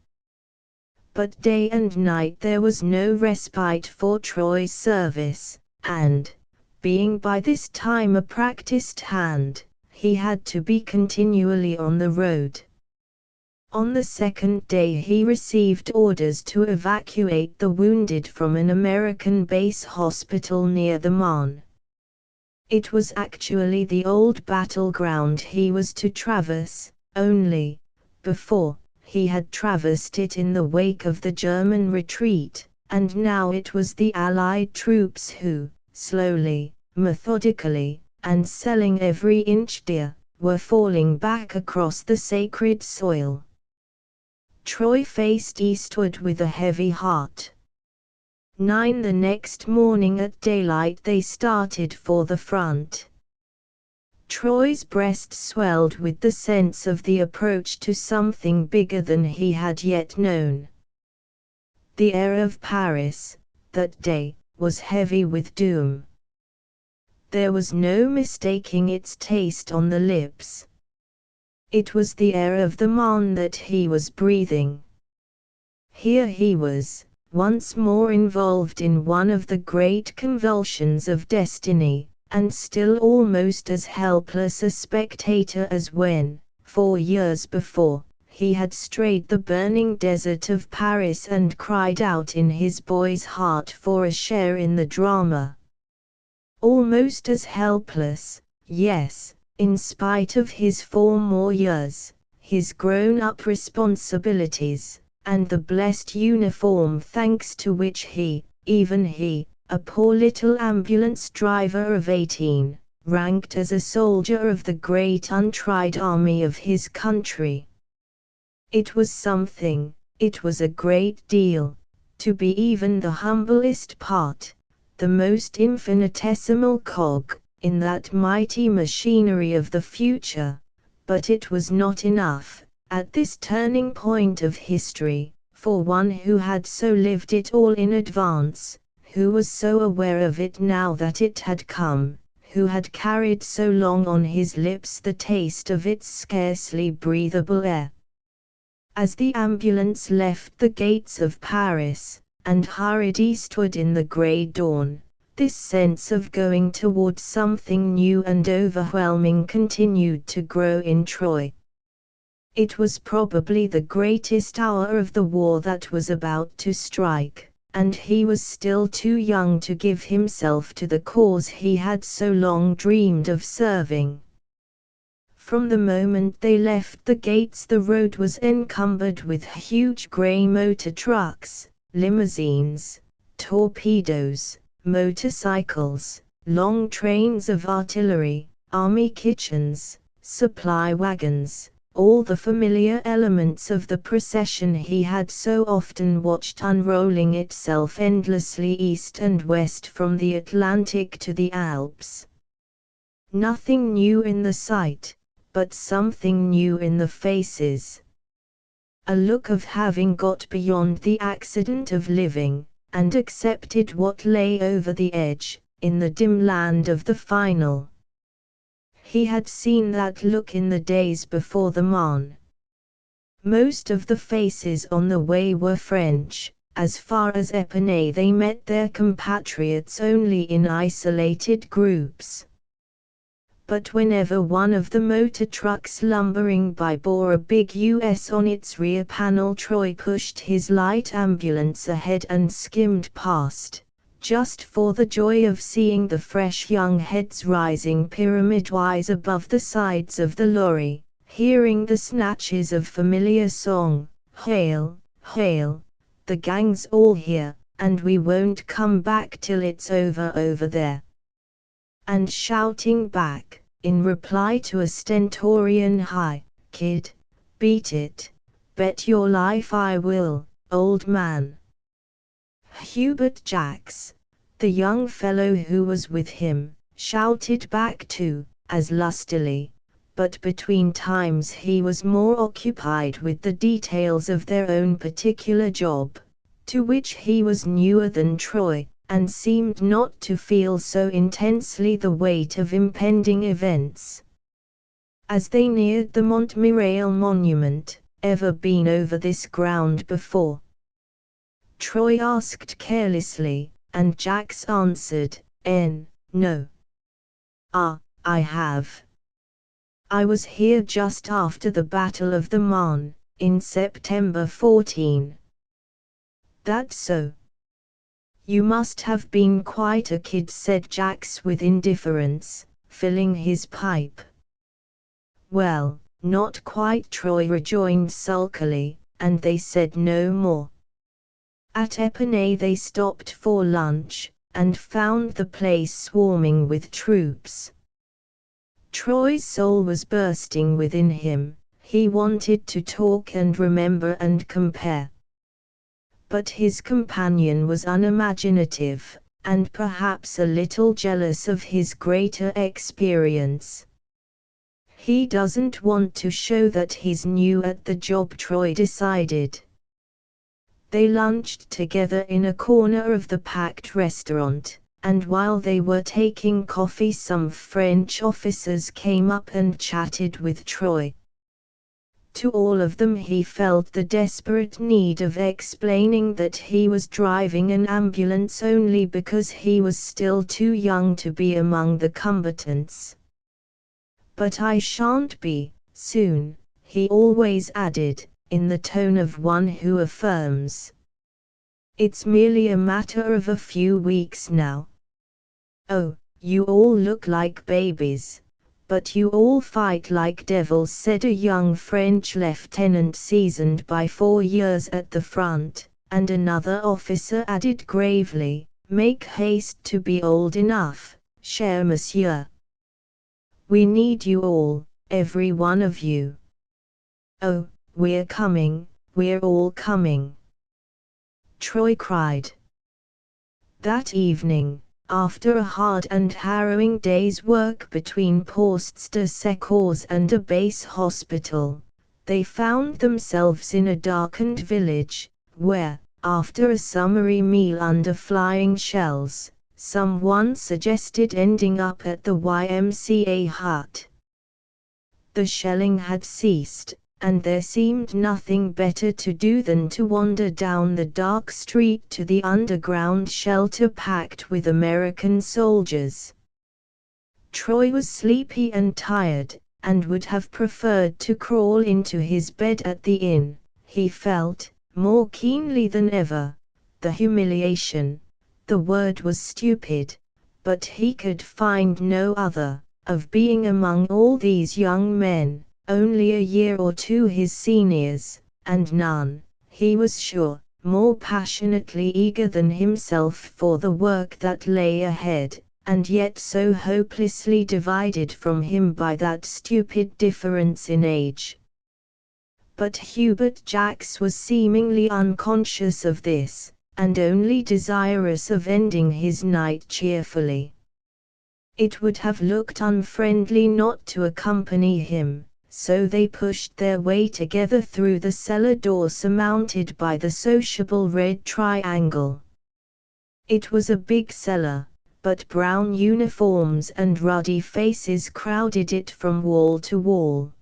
But day and night there was no respite for Troy's service, and, being by this time a practiced hand, he had to be continually on the road. On the second day he received orders to evacuate the wounded from an American base hospital near the Marne. It was actually the old battleground he was to traverse, only, before, he had traversed it in the wake of the German retreat, and now it was the Allied troops who, slowly, methodically, and selling every inch dear, were falling back across the sacred soil. Troy faced eastward with a heavy heart. 9 the next morning at daylight they started for the front. Troy's breast swelled with the sense of the approach to something bigger than he had yet known. The air of Paris, that day, was heavy with doom. There was no mistaking its taste on the lips. It was the air of the Marne that he was breathing. Here he was, once more involved in one of the great convulsions of destiny, and still almost as helpless a spectator as when, 4 years before, he had strayed the burning desert of Paris and cried out in his boy's heart for a share in the drama. Almost as helpless, yes, in spite of his 4 more years, his grown-up responsibilities, and the blessed uniform thanks to which he, even he, a poor little ambulance driver of 18, ranked as a soldier of the great untried army of his country. It was something, it was a great deal, to be even the humblest part, the most infinitesimal cog, in that mighty machinery of the future, but it was not enough, at this turning point of history, for one who had so lived it all in advance, who was so aware of it now that it had come, who had carried so long on his lips the taste of its scarcely breathable air. As the ambulance left the gates of Paris, and hurried eastward in the grey dawn, this sense of going toward something new and overwhelming continued to grow in Troy. It was probably the greatest hour of the war that was about to strike, and he was still too young to give himself to the cause he had so long dreamed of serving. From the moment they left the gates, the road was encumbered with huge grey motor trucks, limousines, torpedoes, motorcycles, long trains of artillery, army kitchens, supply wagons, all the familiar elements of the procession he had so often watched unrolling itself endlessly east and west from the Atlantic to the Alps. Nothing new in the sight, but something new in the faces. A look of having got beyond the accident of living, and accepted what lay over the edge, in the dim land of the final. He had seen that look in the days before the Marne. Most of the faces on the way were French. As far as Epernay they met their compatriots only in isolated groups. But whenever one of the motor trucks lumbering by bore a big US on its rear panel, Troy pushed his light ambulance ahead and skimmed past, just for the joy of seeing the fresh young heads rising pyramid-wise above the sides of the lorry, hearing the snatches of familiar song, "Hail, hail, the gang's all here, and we won't come back till it's over there," and shouting back, in reply to a stentorian "Hi, kid, beat it, bet your life I will, old man." Hubert Jacks, the young fellow who was with him, shouted back too, as lustily, but between times he was more occupied with the details of their own particular job, to which he was newer than Troy, and seemed not to feel so intensely the weight of impending events. As they neared the Montmirail monument, "Ever been over this ground before?" Troy asked carelessly, and Jacks answered, "No. Ah, I have. I was here just after the Battle of the Marne, in September 14. "That's so. You must have been quite a kid," said Jacks with indifference, filling his pipe. "Well, not quite," Troy rejoined sulkily, and they said no more. At Epernay they stopped for lunch, and found the place swarming with troops. Troy's soul was bursting within him. He wanted to talk and remember and compare. But his companion was unimaginative, and perhaps a little jealous of his greater experience. "He doesn't want to show that he's new at the job," Troy decided. They lunched together in a corner of the packed restaurant, and while they were taking coffee some French officers came up and chatted with Troy. To all of them he felt the desperate need of explaining that he was driving an ambulance only because he was still too young to be among the combatants. "But I shan't be, soon," he always added, in the tone of one who affirms. "It's merely a matter of a few weeks now." "Oh, you all look like babies, but you all fight like devils," said a young French lieutenant seasoned by 4 years at the front, and another officer added gravely, "Make haste to be old enough, cher monsieur. We need you all, every one of you." "Oh, we're coming, we're all coming," Troy cried. That evening, after a hard and harrowing day's work between postes de secours and a base hospital, they found themselves in a darkened village, where, after a summary meal under flying shells, someone suggested ending up at the YMCA hut. The shelling had ceased, and there seemed nothing better to do than to wander down the dark street to the underground shelter packed with American soldiers. Troy was sleepy and tired, and would have preferred to crawl into his bed at the inn. He felt, more keenly than ever, the humiliation, the word was stupid, but he could find no other, of being among all these young men, only a year or two his seniors, and none, he was sure, more passionately eager than himself for the work that lay ahead, and yet so hopelessly divided from him by that stupid difference in age. But Hubert Jacks was seemingly unconscious of this, and only desirous of ending his night cheerfully. It would have looked unfriendly not to accompany him, so they pushed their way together through the cellar door surmounted by the sociable red triangle. It was a big cellar, but brown uniforms and ruddy faces crowded it from wall to wall.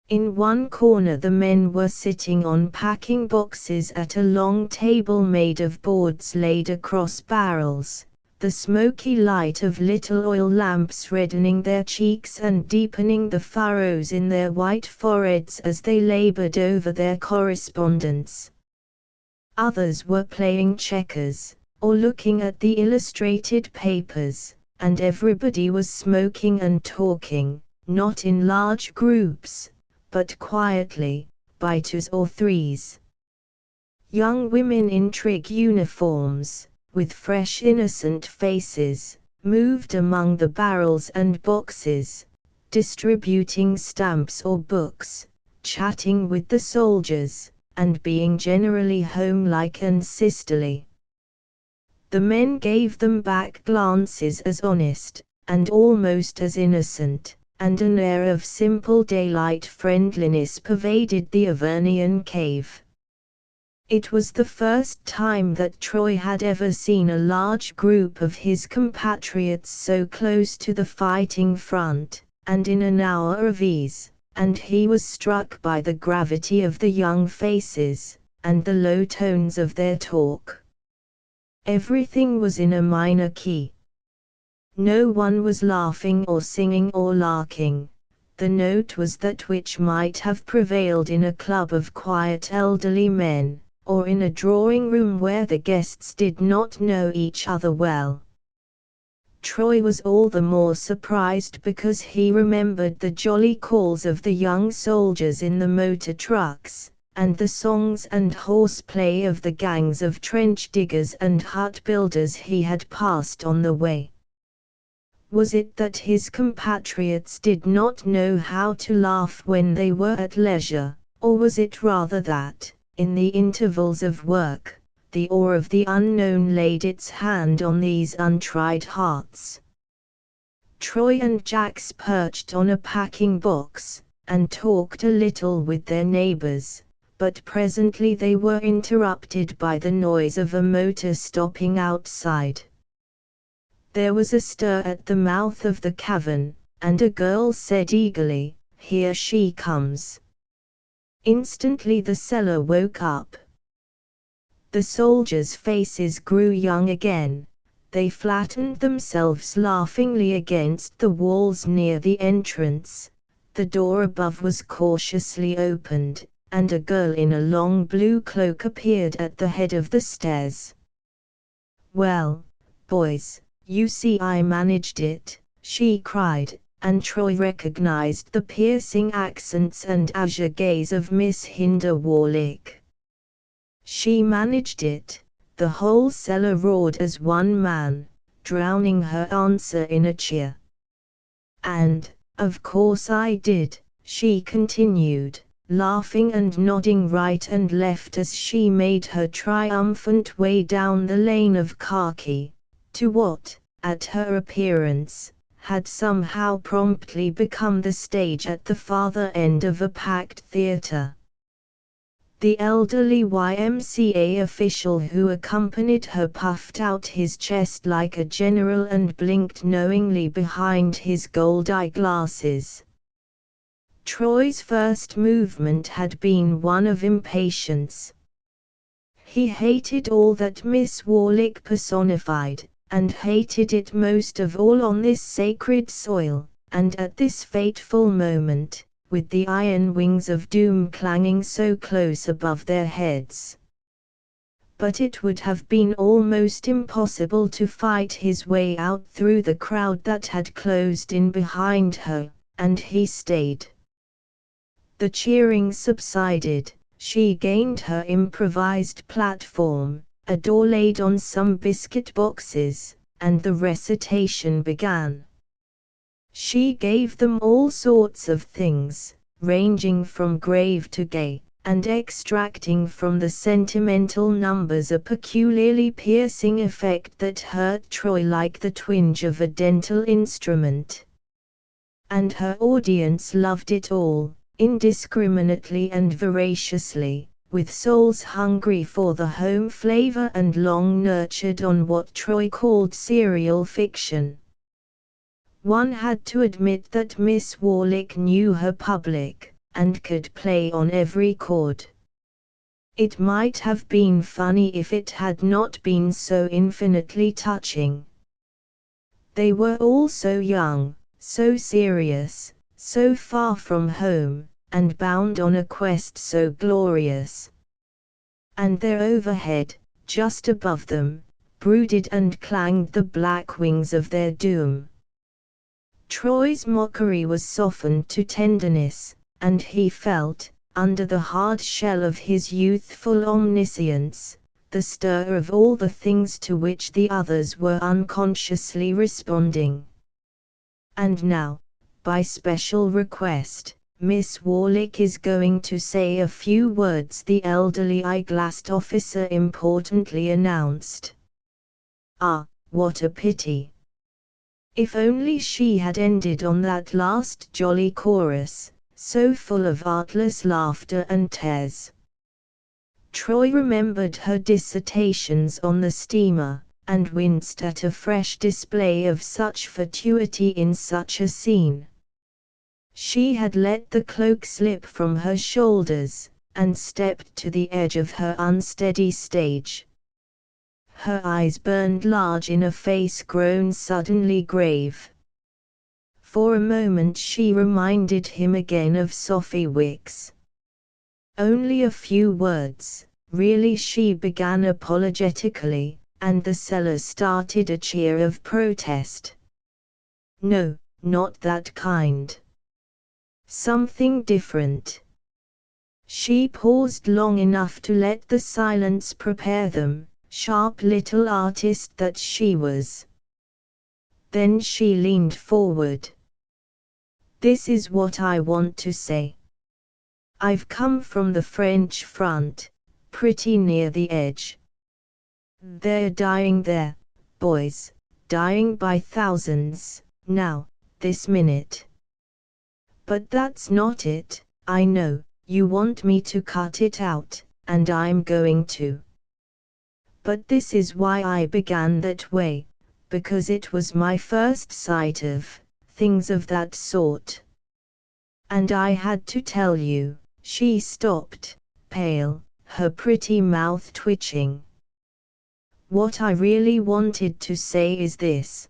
In one corner the men were sitting on packing boxes at a long table made of boards laid across barrels, the smoky light of little oil lamps reddening their cheeks and deepening the furrows in their white foreheads as they labored over their correspondence. Others were playing checkers, or looking at the illustrated papers, and everybody was smoking and talking, not in large groups, but quietly, by twos or threes. Young women in trig uniforms, with fresh innocent faces, moved among the barrels and boxes, distributing stamps or books, chatting with the soldiers, and being generally homelike and sisterly. The men gave them back glances as honest, and almost as innocent, and an air of simple daylight friendliness pervaded the Avernian cave. It was the first time that Troy had ever seen a large group of his compatriots so close to the fighting front, and in an hour of ease, and he was struck by the gravity of the young faces, and the low tones of their talk. Everything was in a minor key. No one was laughing or singing or larking. The note was that which might have prevailed in a club of quiet elderly men, or in a drawing-room where the guests did not know each other well. Troy was all the more surprised because he remembered the jolly calls of the young soldiers in the motor trucks, and the songs and horseplay of the gangs of trench diggers and hut builders he had passed on the way. Was it that his compatriots did not know how to laugh when they were at leisure, or was it rather that, in the intervals of work, the awe of the unknown laid its hand on these untried hearts? Troy and Jacks perched on a packing box, and talked a little with their neighbors, but presently they were interrupted by the noise of a motor stopping outside. There was a stir at the mouth of the cavern, and a girl said eagerly, "Here she comes." Instantly the cellar woke up. The soldiers' faces grew young again. They flattened themselves laughingly against the walls near the entrance. The door above was cautiously opened, and a girl in a long blue cloak appeared at the head of the stairs. "Well, boys, you see I managed it," she cried, and Troy recognized the piercing accents and azure gaze of Miss Hinder Warlick. She managed it, the whole cellar roared as one man, drowning her answer in a cheer. "And, of course I did," she continued, laughing and nodding right and left as she made her triumphant way down the lane of khaki. to what, at her appearance, had somehow promptly become the stage at the farther end of a packed theatre. The elderly YMCA official who accompanied her puffed out his chest like a general and blinked knowingly behind his gold eyeglasses. Troy's first movement had been one of impatience. He hated all that Miss Warlick personified, and hated it most of all on this sacred soil, and at this fateful moment, with the iron wings of doom clanging so close above their heads. But it would have been almost impossible to fight his way out through the crowd that had closed in behind her, and he stayed. The cheering subsided, she gained her improvised platform, a door laid on some biscuit boxes, and the recitation began. She gave them all sorts of things, ranging from grave to gay, and extracting from the sentimental numbers a peculiarly piercing effect that hurt Troy like the twinge of a dental instrument. And her audience loved it all, indiscriminately and voraciously, with souls hungry for the home flavor and long nurtured on what Troy called serial fiction. One had to admit that Miss Warlick knew her public, and could play on every chord. It might have been funny if it had not been so infinitely touching. They were all so young, so serious, so far from home, and bound on a quest so glorious. And there overhead, just above them, brooded and clanged the black wings of their doom. Troy's mockery was softened to tenderness, and he felt, under the hard shell of his youthful omniscience, the stir of all the things to which the others were unconsciously responding. And now, by special request, Miss Warlick is going to say a few words, the elderly eye-glassed officer importantly announced. Ah, what a pity! If only she had ended on that last jolly chorus, so full of artless laughter and tears. Troy remembered her dissertations on the steamer, and winced at a fresh display of such fatuity in such a scene. She had let the cloak slip from her shoulders, and stepped to the edge of her unsteady stage. Her eyes burned large in a face grown suddenly grave. For a moment she reminded him again of Sophie Wicks. Only a few words, really, she began apologetically, and the cellars started a cheer of protest. No, not that kind. Something different. She paused long enough to let the silence prepare them, sharp little artist that she was. Then she leaned forward. This is what I want to say. I've come from the French front, pretty near the edge. They're dying there, boys, dying by thousands, now, this minute. But that's not it. I know, you want me to cut it out, and I'm going to. But this is why I began that way, because it was my first sight of things of that sort. And I had to tell you. She stopped, pale, her pretty mouth twitching. What I really wanted to say is this.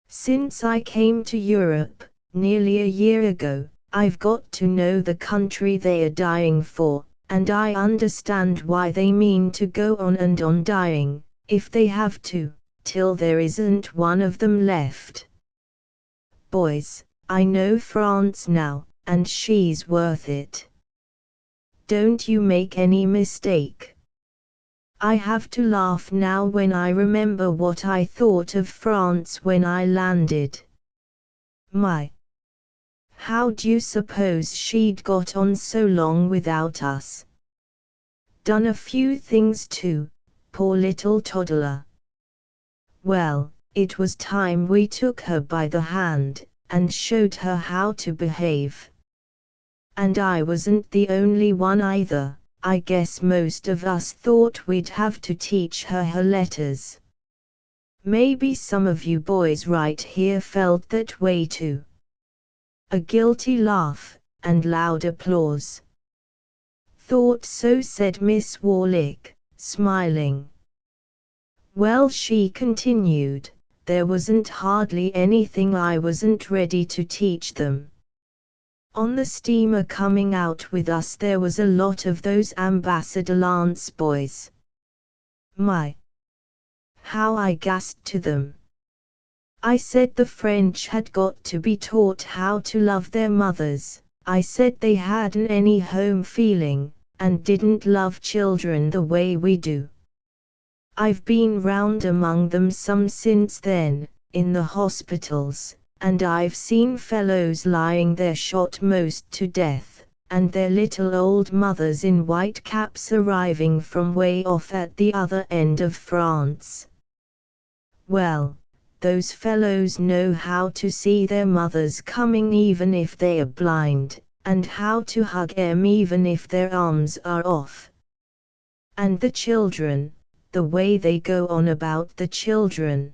Since I came to Europe, nearly a year ago, I've got to know the country they are dying for, and I understand why they mean to go on and on dying, if they have to, till there isn't one of them left. Boys, I know France now, and she's worth it. Don't you make any mistake. I have to laugh now when I remember what I thought of France when I landed. My! How'd you suppose she'd got on so long without us? Done a few things too, poor little toddler. Well, it was time we took her by the hand, and showed her how to behave. And I wasn't the only one either. I guess most of us thought we'd have to teach her her letters. Maybe some of you boys right here felt that way too. A guilty laugh, and loud applause. Thought so, said Miss Warlick, smiling. Well, she continued, there wasn't hardly anything I wasn't ready to teach them. On the steamer coming out with us there was a lot of those Ambassador Lance boys. My! How I gasped to them. I said the French had got to be taught how to love their mothers. I said they hadn't any home feeling, and didn't love children the way we do. I've been round among them some since then, in the hospitals, and I've seen fellows lying there shot most to death, and their little old mothers in white caps arriving from way off at the other end of France. Well, those fellows know how to see their mothers coming even if they are blind, and how to hug 'em even if their arms are off. And the children, the way they go on about the children.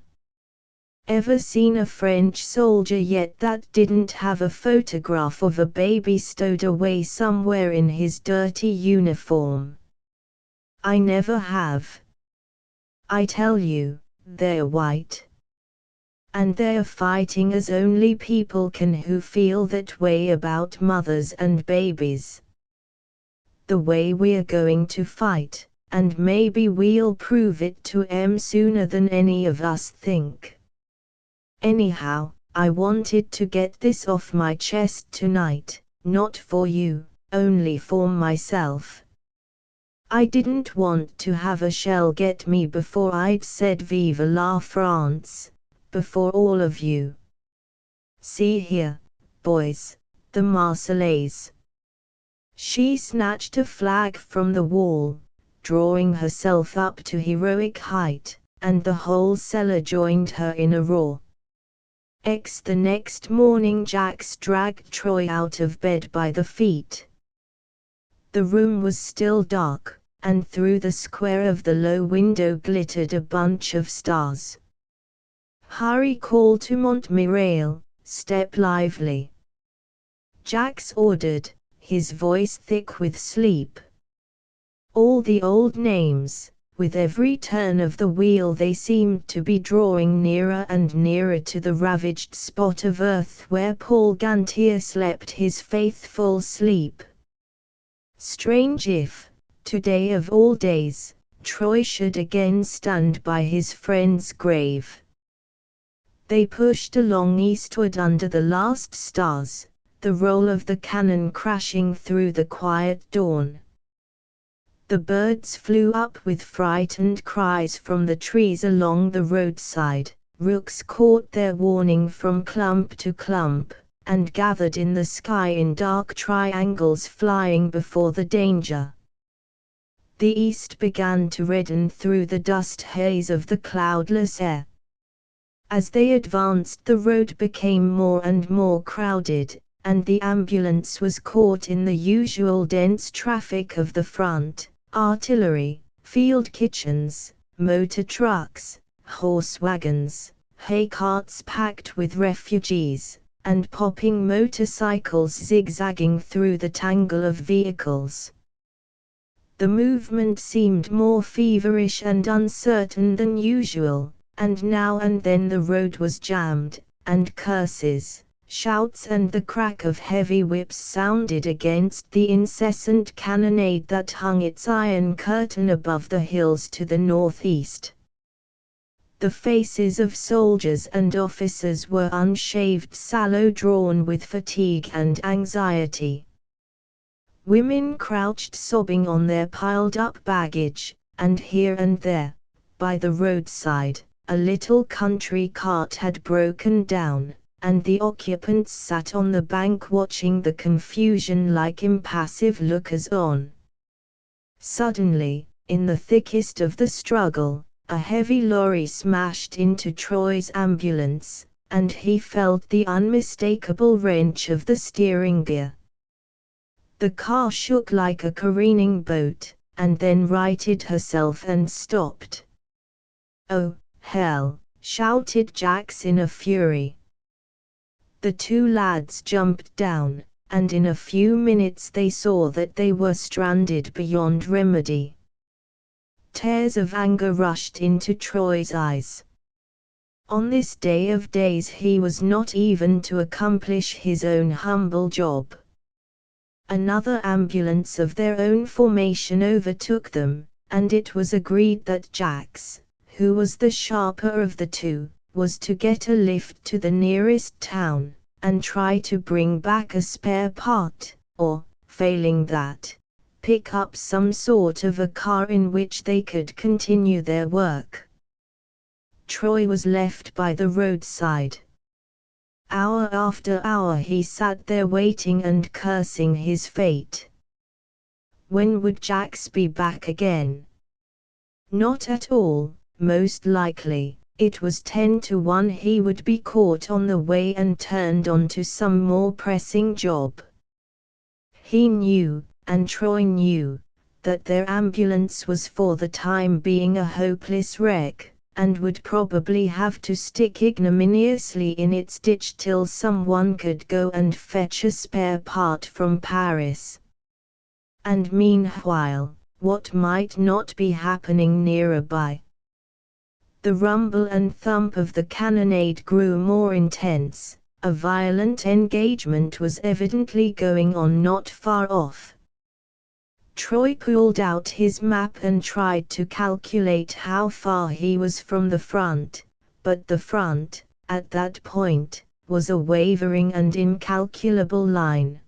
Ever seen a French soldier yet that didn't have a photograph of a baby stowed away somewhere in his dirty uniform? I never have. I tell you, they're white. And they're fighting as only people can who feel that way about mothers and babies. The way we're going to fight, and maybe we'll prove it to 'em sooner than any of us think. Anyhow, I wanted to get this off my chest tonight, not for you, only for myself. I didn't want to have a shell get me before I'd said Vive la France, before all of you. See here, boys, the Marseillaise. She snatched a flag from the wall, drawing herself up to heroic height, and the whole cellar joined her in a roar. The next morning Jax dragged Troy out of bed by the feet. The room was still dark, and through the square of the low window glittered a bunch of stars. Hurry, called to Montmirail, step lively. Jax ordered, his voice thick with sleep. All the old names, with every turn of the wheel they seemed to be drawing nearer and nearer to the ravaged spot of earth where Paul Gantier slept his faithful sleep. Strange if, today of all days, Troy should again stand by his friend's grave. They pushed along eastward under the last stars, the roll of the cannon crashing through the quiet dawn. The birds flew up with frightened cries from the trees along the roadside, rooks caught their warning from clump to clump, and gathered in the sky in dark triangles flying before the danger. The east began to redden through the dust haze of the cloudless air. As they advanced, the road became more and more crowded, and the ambulance was caught in the usual dense traffic of the front. Artillery, field kitchens, motor trucks, horse wagons, hay carts packed with refugees, and popping motorcycles zigzagging through the tangle of vehicles. The movement seemed more feverish and uncertain than usual, and now and then the road was jammed, and curses, shouts and the crack of heavy whips sounded against the incessant cannonade that hung its iron curtain above the hills to the northeast. The faces of soldiers and officers were unshaved, sallow, drawn with fatigue and anxiety. Women crouched sobbing on their piled-up baggage, and here and there, by the roadside, a little country cart had broken down, and the occupants sat on the bank watching the confusion like impassive lookers-on. Suddenly, in the thickest of the struggle, a heavy lorry smashed into Troy's ambulance, and he felt the unmistakable wrench of the steering gear. The car shook like a careening boat, and then righted herself and stopped. "Oh, hell!" shouted Jax in a fury. The two lads jumped down, and in a few minutes they saw that they were stranded beyond remedy. Tears of anger rushed into Troy's eyes. On this day of days he was not even to accomplish his own humble job. Another ambulance of their own formation overtook them, and it was agreed that Jax, who was the sharper of the two, was to get a lift to the nearest town, and try to bring back a spare part, or, failing that, pick up some sort of a car in which they could continue their work. Troy was left by the roadside. Hour after hour he sat there waiting and cursing his fate. When would Jax be back again? Not at all, most likely. It was 10 to 1 he would be caught on the way and turned on to some more pressing job. He knew, and Troy knew, that their ambulance was for the time being a hopeless wreck, and would probably have to stick ignominiously in its ditch till someone could go and fetch a spare part from Paris. And meanwhile, what might not be happening nearby? The rumble and thump of the cannonade grew more intense. A violent engagement was evidently going on not far off. Troy pulled out his map and tried to calculate how far he was from the front, but the front, at that point, was a wavering and incalculable line.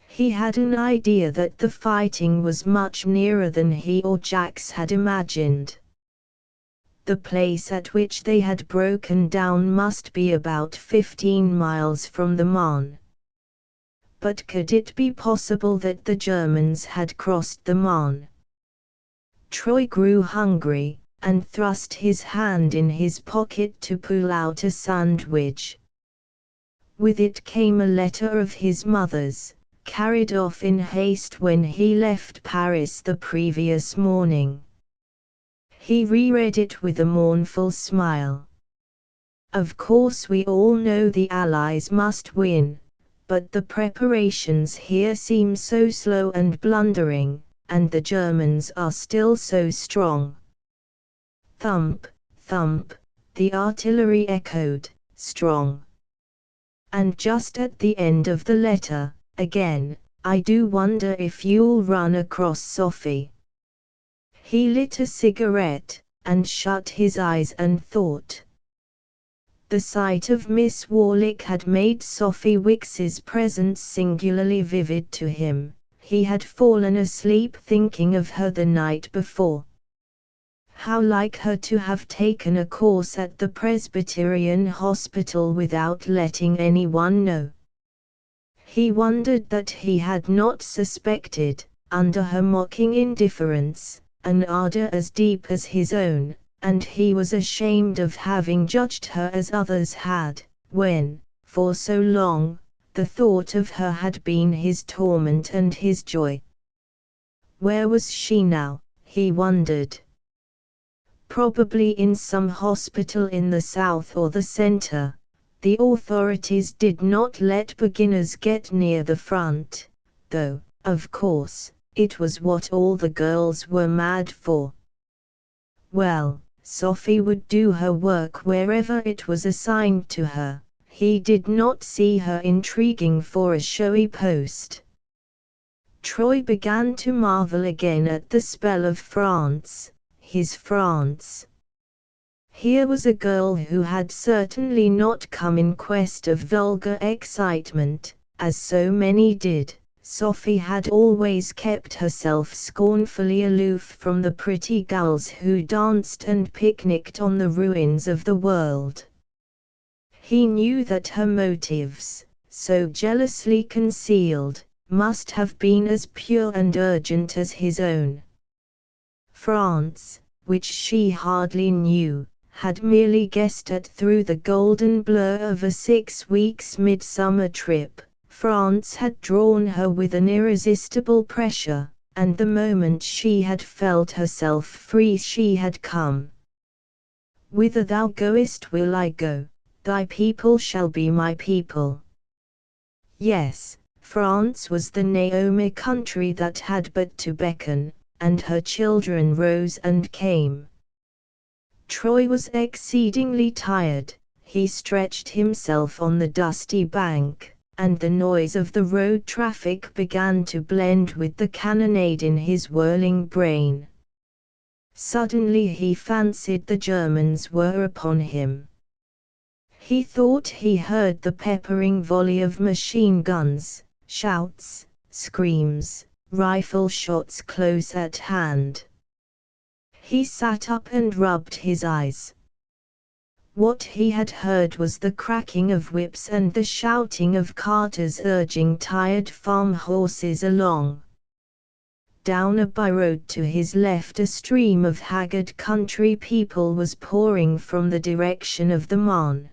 He had an idea that the fighting was much nearer than he or Jax had imagined. The place at which they had broken down must be about 15 miles from the Marne. But could it be possible that the Germans had crossed the Marne? Troy grew hungry, and thrust his hand in his pocket to pull out a sandwich. With it came a letter of his mother's, carried off in haste when he left Paris the previous morning. He reread it with a mournful smile. Of course we all know the Allies must win, but the preparations here seem so slow and blundering, and the Germans are still so strong. Thump, thump, the artillery echoed, strong. And just at the end of the letter, again, I do wonder if you'll run across Sophie. He lit a cigarette, and shut his eyes and thought. The sight of Miss Warlick had made Sophie Wicks's presence singularly vivid to him. He had fallen asleep thinking of her the night before. How like her to have taken a course at the Presbyterian hospital without letting anyone know. He wondered that he had not suspected, under her mocking indifference, an ardor as deep as his own, and he was ashamed of having judged her as others had, when, for so long, the thought of her had been his torment and his joy. Where was she now, he wondered? Probably in some hospital in the south or the center. The authorities did not let beginners get near the front, though, of course, it was what all the girls were mad for. Well, Sophie would do her work wherever it was assigned to her. He did not see her intriguing for a showy post. Troy began to marvel again at the spell of France, his France. Here was a girl who had certainly not come in quest of vulgar excitement, as so many did. Sophie had always kept herself scornfully aloof from the pretty gals who danced and picnicked on the ruins of the world. He knew that her motives, so jealously concealed, must have been as pure and urgent as his own. France, which she hardly knew, had merely guessed at through the golden blur of a 6 weeks midsummer trip. France had drawn her with an irresistible pressure, and the moment she had felt herself free she had come. "Whither thou goest will I go, thy people shall be my people." Yes, France was the Naomi country that had but to beckon, and her children rose and came. Troy was exceedingly tired. He stretched himself on the dusty bank, and the noise of the road traffic began to blend with the cannonade in his whirling brain. Suddenly he fancied the Germans were upon him. He thought he heard the peppering volley of machine guns, shouts, screams, rifle shots close at hand. He sat up and rubbed his eyes. What he had heard was the cracking of whips and the shouting of carters urging tired farm horses along. Down a by-road to his left a stream of haggard country people was pouring from the direction of the Marne.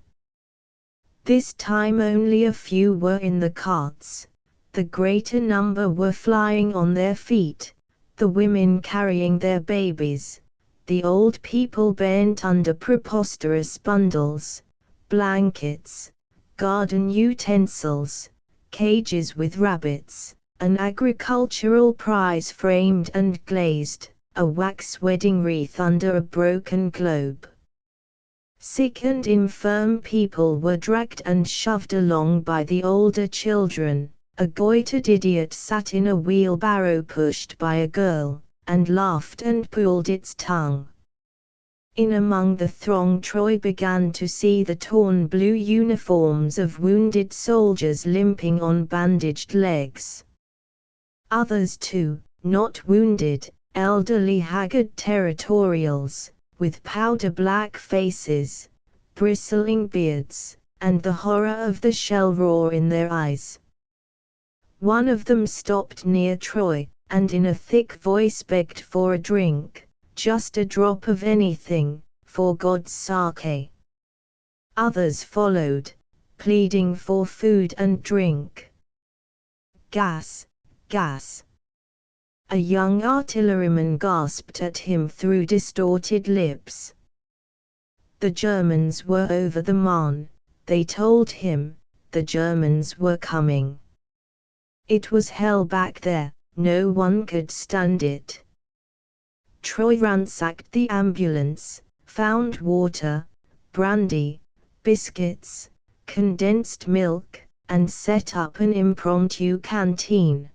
This time only a few were in the carts. The greater number were flying on their feet, the women carrying their babies, the old people bent under preposterous bundles, blankets, garden utensils, cages with rabbits, an agricultural prize framed and glazed, a wax wedding wreath under a broken globe. Sick and infirm people were dragged and shoved along by the older children. A goitered idiot sat in a wheelbarrow pushed by a girl, and laughed and pulled its tongue. In among the throng Troy began to see the torn blue uniforms of wounded soldiers limping on bandaged legs. Others too, not wounded, elderly haggard territorials, with powder-black faces, bristling beards, and the horror of the shell roar in their eyes. One of them stopped near Troy, and in a thick voice begged for a drink, just a drop of anything, for God's sake. Others followed, pleading for food and drink. "Gas, gas!" a young artilleryman gasped at him through distorted lips. The Germans were over the Marne, they told him. The Germans were coming. It was hell back there, no one could stand it. Troy ransacked the ambulance, found water, brandy, biscuits, condensed milk, and set up an impromptu canteen.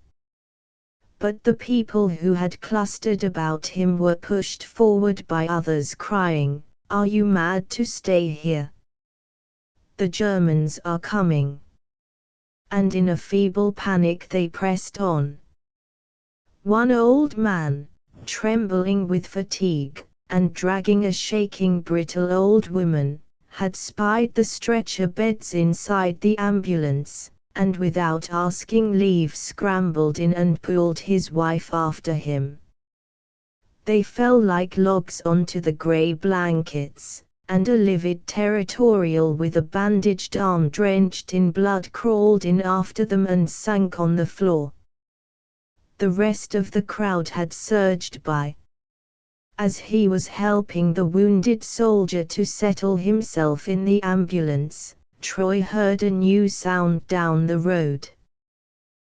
But the people who had clustered about him were pushed forward by others crying, "Are you mad to stay here? The Germans are coming." And in a feeble panic they pressed on. One old man, trembling with fatigue, and dragging a shaking brittle old woman, had spied the stretcher beds inside the ambulance, and without asking leave scrambled in and pulled his wife after him. They fell like logs onto the grey blankets, and a livid territorial with a bandaged arm drenched in blood crawled in after them and sank on the floor. The rest of the crowd had surged by. As he was helping the wounded soldier to settle himself in the ambulance, Troy heard a new sound down the road.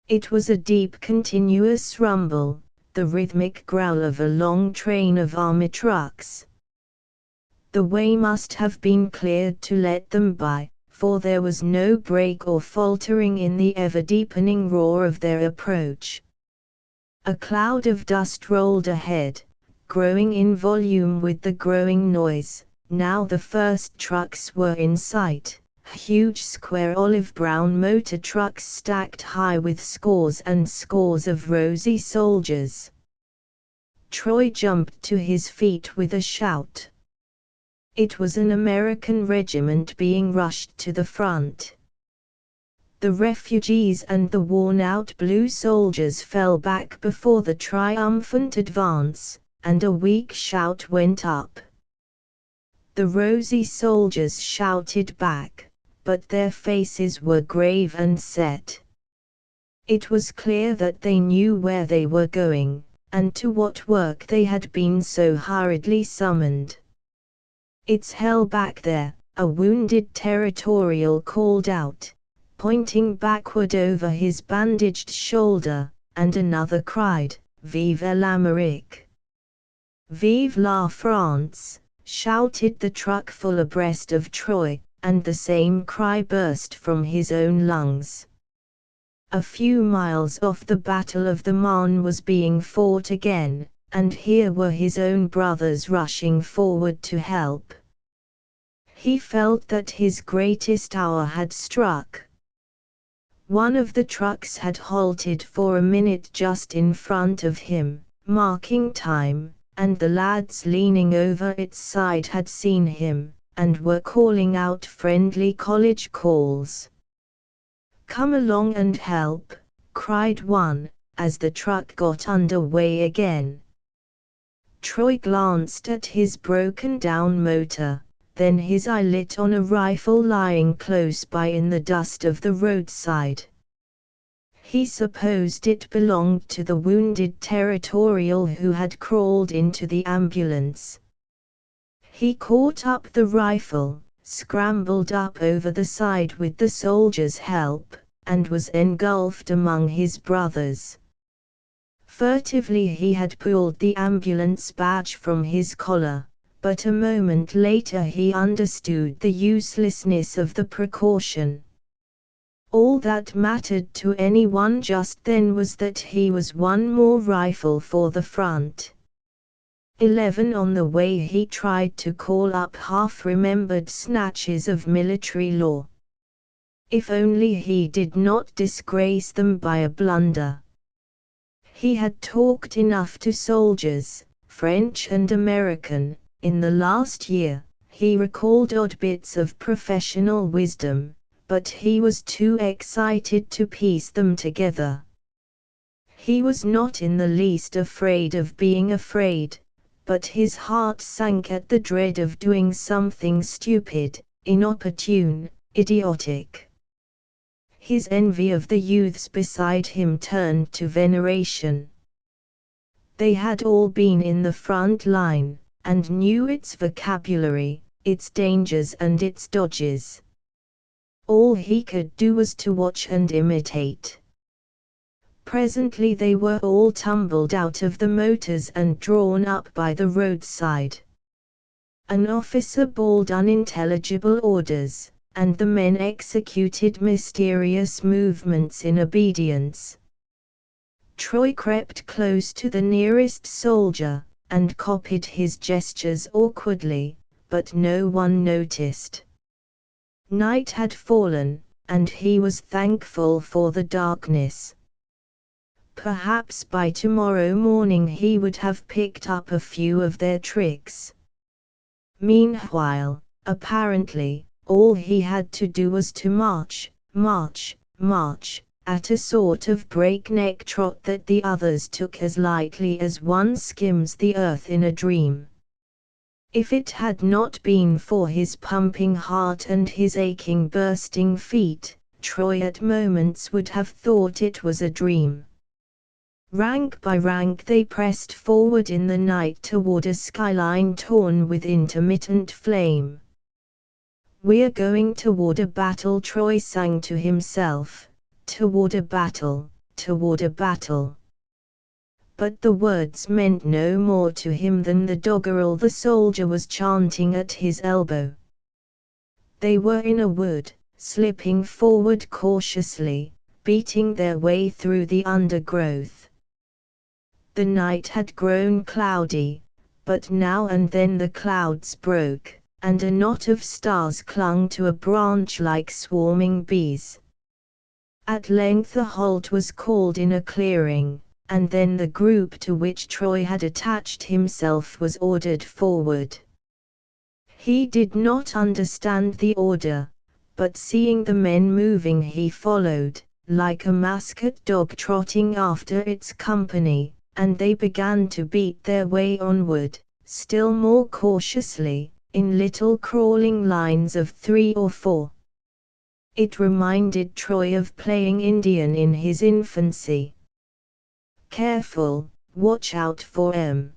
It was a deep continuous rumble, the rhythmic growl of a long train of army trucks. The way must have been cleared to let them by, for there was no break or faltering in the ever-deepening roar of their approach. A cloud of dust rolled ahead, growing in volume with the growing noise. Now the first trucks were in sight, huge square olive-brown motor trucks stacked high with scores and scores of rosy soldiers. Troy jumped to his feet with a shout. It was an American regiment being rushed to the front. The refugees and the worn-out blue soldiers fell back before the triumphant advance, and a weak shout went up. The rosy soldiers shouted back, but their faces were grave and set. It was clear that they knew where they were going, and to what work they had been so hurriedly summoned. "It's hell back there," a wounded territorial called out, pointing backward over his bandaged shoulder, and another cried, "Vive l'Amérique!" "Vive la France!" shouted the truck full abreast of Troy, and the same cry burst from his own lungs. A few miles off, the Battle of the Marne was being fought again, and here were his own brothers rushing forward to help. He felt that his greatest hour had struck. One of the trucks had halted for a minute just in front of him, marking time, and the lads leaning over its side had seen him, and were calling out friendly college calls. "Come along and help," cried one, as the truck got under way again. Troy glanced at his broken-down motor, then his eye lit on a rifle lying close by in the dust of the roadside. He supposed it belonged to the wounded territorial who had crawled into the ambulance. He caught up the rifle, scrambled up over the side with the soldier's help, and was engulfed among his brothers. Furtively he had pulled the ambulance badge from his collar, but a moment later he understood the uselessness of the precaution. All that mattered to anyone just then was that he was one more rifle for the front. 11 On the way he tried to call up half-remembered snatches of military lore. If only he did not disgrace them by a blunder. He had talked enough to soldiers, French and American, in the last year. He recalled odd bits of professional wisdom, but he was too excited to piece them together. He was not in the least afraid of being afraid, but his heart sank at the dread of doing something stupid, inopportune, idiotic. His envy of the youths beside him turned to veneration. They had all been in the front line, and knew its vocabulary, its dangers and its dodges. All he could do was to watch and imitate. Presently they were all tumbled out of the motors and drawn up by the roadside. An officer bawled unintelligible orders, and the men executed mysterious movements in obedience. Troy crept close to the nearest soldier, and copied his gestures awkwardly, but no one noticed. Night had fallen, and he was thankful for the darkness. Perhaps by tomorrow morning he would have picked up a few of their tricks. Meanwhile, apparently, all he had to do was to march, march, march, at a sort of breakneck trot that the others took as lightly as one skims the earth in a dream. If it had not been for his pumping heart and his aching bursting feet, Troy at moments would have thought it was a dream. Rank by rank they pressed forward in the night toward a skyline torn with intermittent flame. "We're going toward a battle," Troy sang to himself, "toward a battle, toward a battle." But the words meant no more to him than the doggerel the soldier was chanting at his elbow. They were in a wood, slipping forward cautiously, beating their way through the undergrowth. The night had grown cloudy, but now and then the clouds broke, and a knot of stars clung to a branch like swarming bees. At length a halt was called in a clearing, and then the group to which Troy had attached himself was ordered forward. He did not understand the order, but seeing the men moving he followed, like a mascot dog trotting after its company, and they began to beat their way onward, still more cautiously, in little crawling lines of 3 or 4. It reminded Troy of playing Indian in his infancy. "Careful, watch out for 'em,"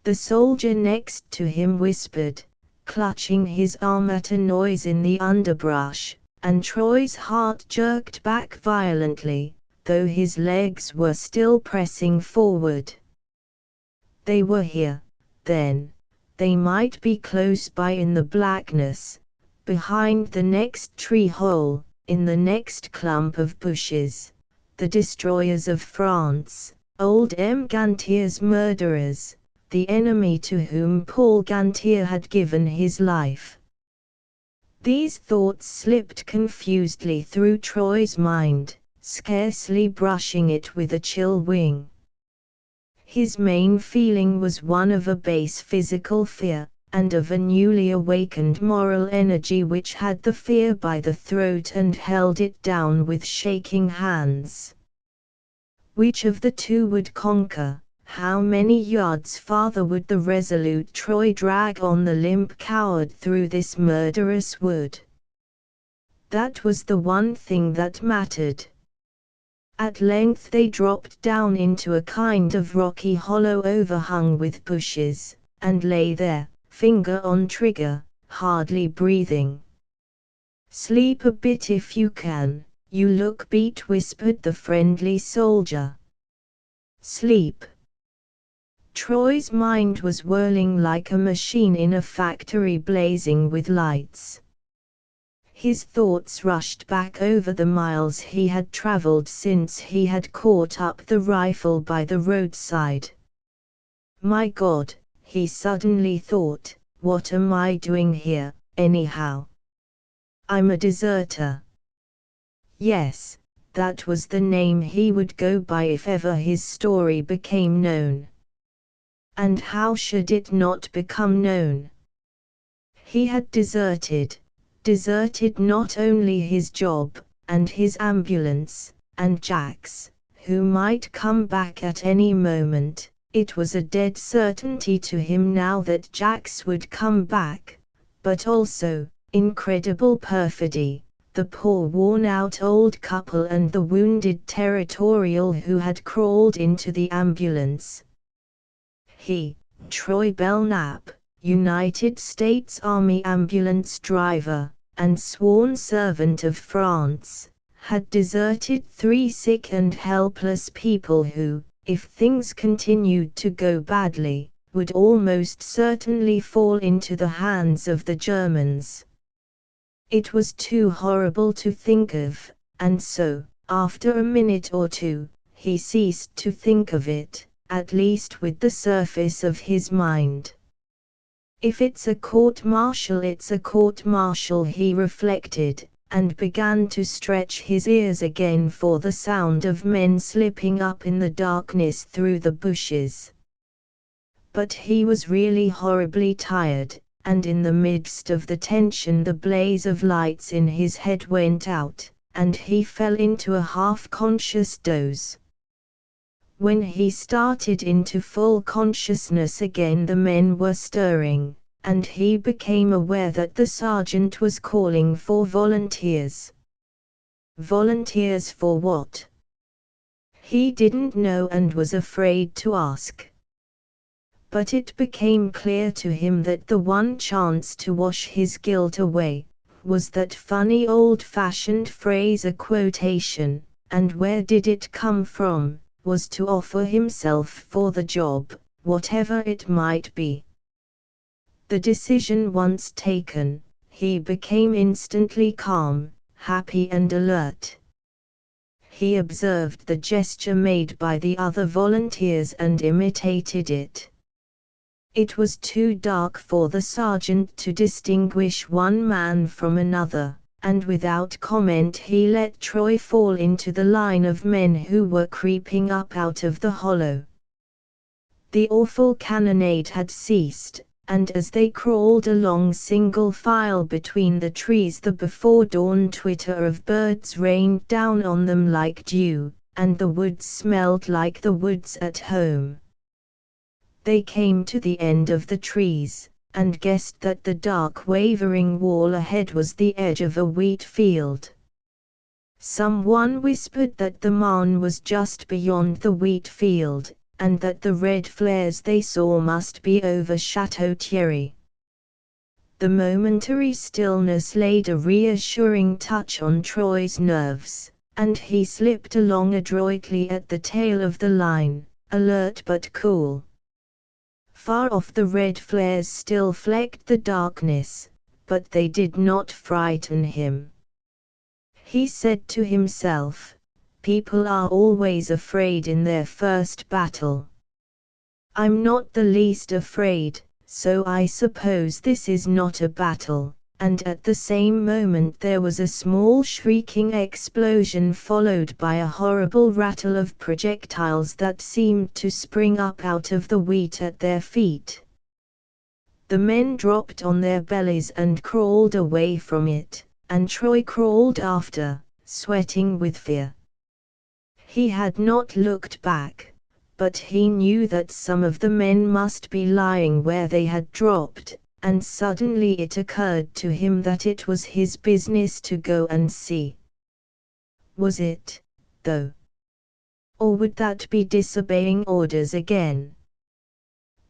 the soldier next to him whispered, clutching his arm at a noise in the underbrush, and Troy's heart jerked back violently, though his legs were still pressing forward. They were here, then. They might be close by in the blackness, behind the next tree hole, in the next clump of bushes. The destroyers of France, old M. Gantier's murderers, the enemy to whom Paul Gantier had given his life. These thoughts slipped confusedly through Troy's mind, scarcely brushing it with a chill wing. His main feeling was one of a base physical fear, and of a newly awakened moral energy which had the fear by the throat and held it down with shaking hands. Which of the two would conquer? How many yards farther would the resolute Troy drag on the limp coward through this murderous wood? That was the one thing that mattered. At length they dropped down into a kind of rocky hollow overhung with bushes, and lay there, finger on trigger, hardly breathing. "Sleep a bit if you can, you look beat," whispered the friendly soldier. Sleep. Troy's mind was whirling like a machine in a factory blazing with lights. His thoughts rushed back over the miles he had traveled since he had caught up the rifle by the roadside. "My God," he suddenly thought, "what am I doing here, anyhow? I'm a deserter." Yes, that was the name he would go by if ever his story became known. And how should it not become known? He had deserted not only his job, and his ambulance, and Jack's, who might come back at any moment. It was a dead certainty to him now that Jack's would come back, but also, incredible perfidy, the poor worn-out old couple and the wounded territorial who had crawled into the ambulance. He, Troy Belknap, United States Army ambulance driver, and sworn servant of France, had deserted 3 sick and helpless people who, if things continued to go badly, would almost certainly fall into the hands of the Germans. It was too horrible to think of, and so, after a minute or two, he ceased to think of it, at least with the surface of his mind. If it's a court-martial, it's a court-martial, he reflected, and began to stretch his ears again for the sound of men slipping up in the darkness through the bushes. But he was really horribly tired, and in the midst of the tension the blaze of lights in his head went out, and he fell into a half-conscious doze. When he started into full consciousness again, the men were stirring, and he became aware that the sergeant was calling for volunteers. Volunteers for what? He didn't know and was afraid to ask. But it became clear to him that the one chance to wash his guilt away was that funny old-fashioned phrase, a quotation, and where did it come from? Was to offer himself for the job, whatever it might be. The decision once taken, he became instantly calm, happy and alert. He observed the gesture made by the other volunteers and imitated it. It was too dark for the sergeant to distinguish one man from another, and without comment he let Troy fall into the line of men who were creeping up out of the hollow. The awful cannonade had ceased, and as they crawled along single file between the trees the before dawn twitter of birds rained down on them like dew, and the woods smelled like the woods at home. They came to the end of the trees, and guessed that the dark wavering wall ahead was the edge of a wheat field. Someone whispered that the Marne was just beyond the wheat field, and that the red flares they saw must be over Château Thierry. The momentary stillness laid a reassuring touch on Troy's nerves, and he slipped along adroitly at the tail of the line, alert but cool. Far off the red flares still flecked the darkness, but they did not frighten him. He said to himself, "People are always afraid in their first battle. I'm not the least afraid, so I suppose this is not a battle." And at the same moment there was a small shrieking explosion followed by a horrible rattle of projectiles that seemed to spring up out of the wheat at their feet. The men dropped on their bellies and crawled away from it, and Troy crawled after, sweating with fear. He had not looked back, but he knew that some of the men must be lying where they had dropped, and suddenly it occurred to him that it was his business to go and see. Was it, though? Or would that be disobeying orders again?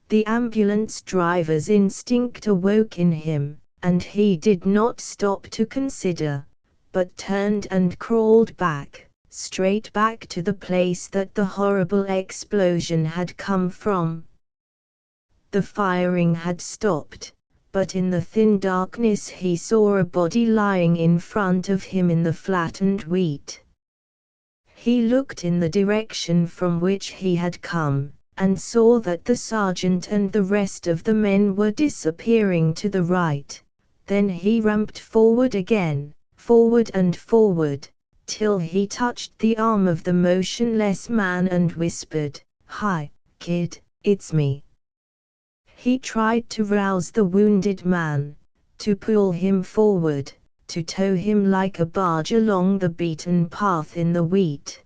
The ambulance driver's instinct awoke in him, and he did not stop to consider, but turned and crawled back, straight back to the place that the horrible explosion had come from. The firing had stopped, but in the thin darkness he saw a body lying in front of him in the flattened wheat. He looked in the direction from which he had come, and saw that the sergeant and the rest of the men were disappearing to the right. Then he ramped forward again, forward and forward, till he touched the arm of the motionless man and whispered, "Hi, kid, it's me." He tried to rouse the wounded man, to pull him forward, to tow him like a barge along the beaten path in the wheat.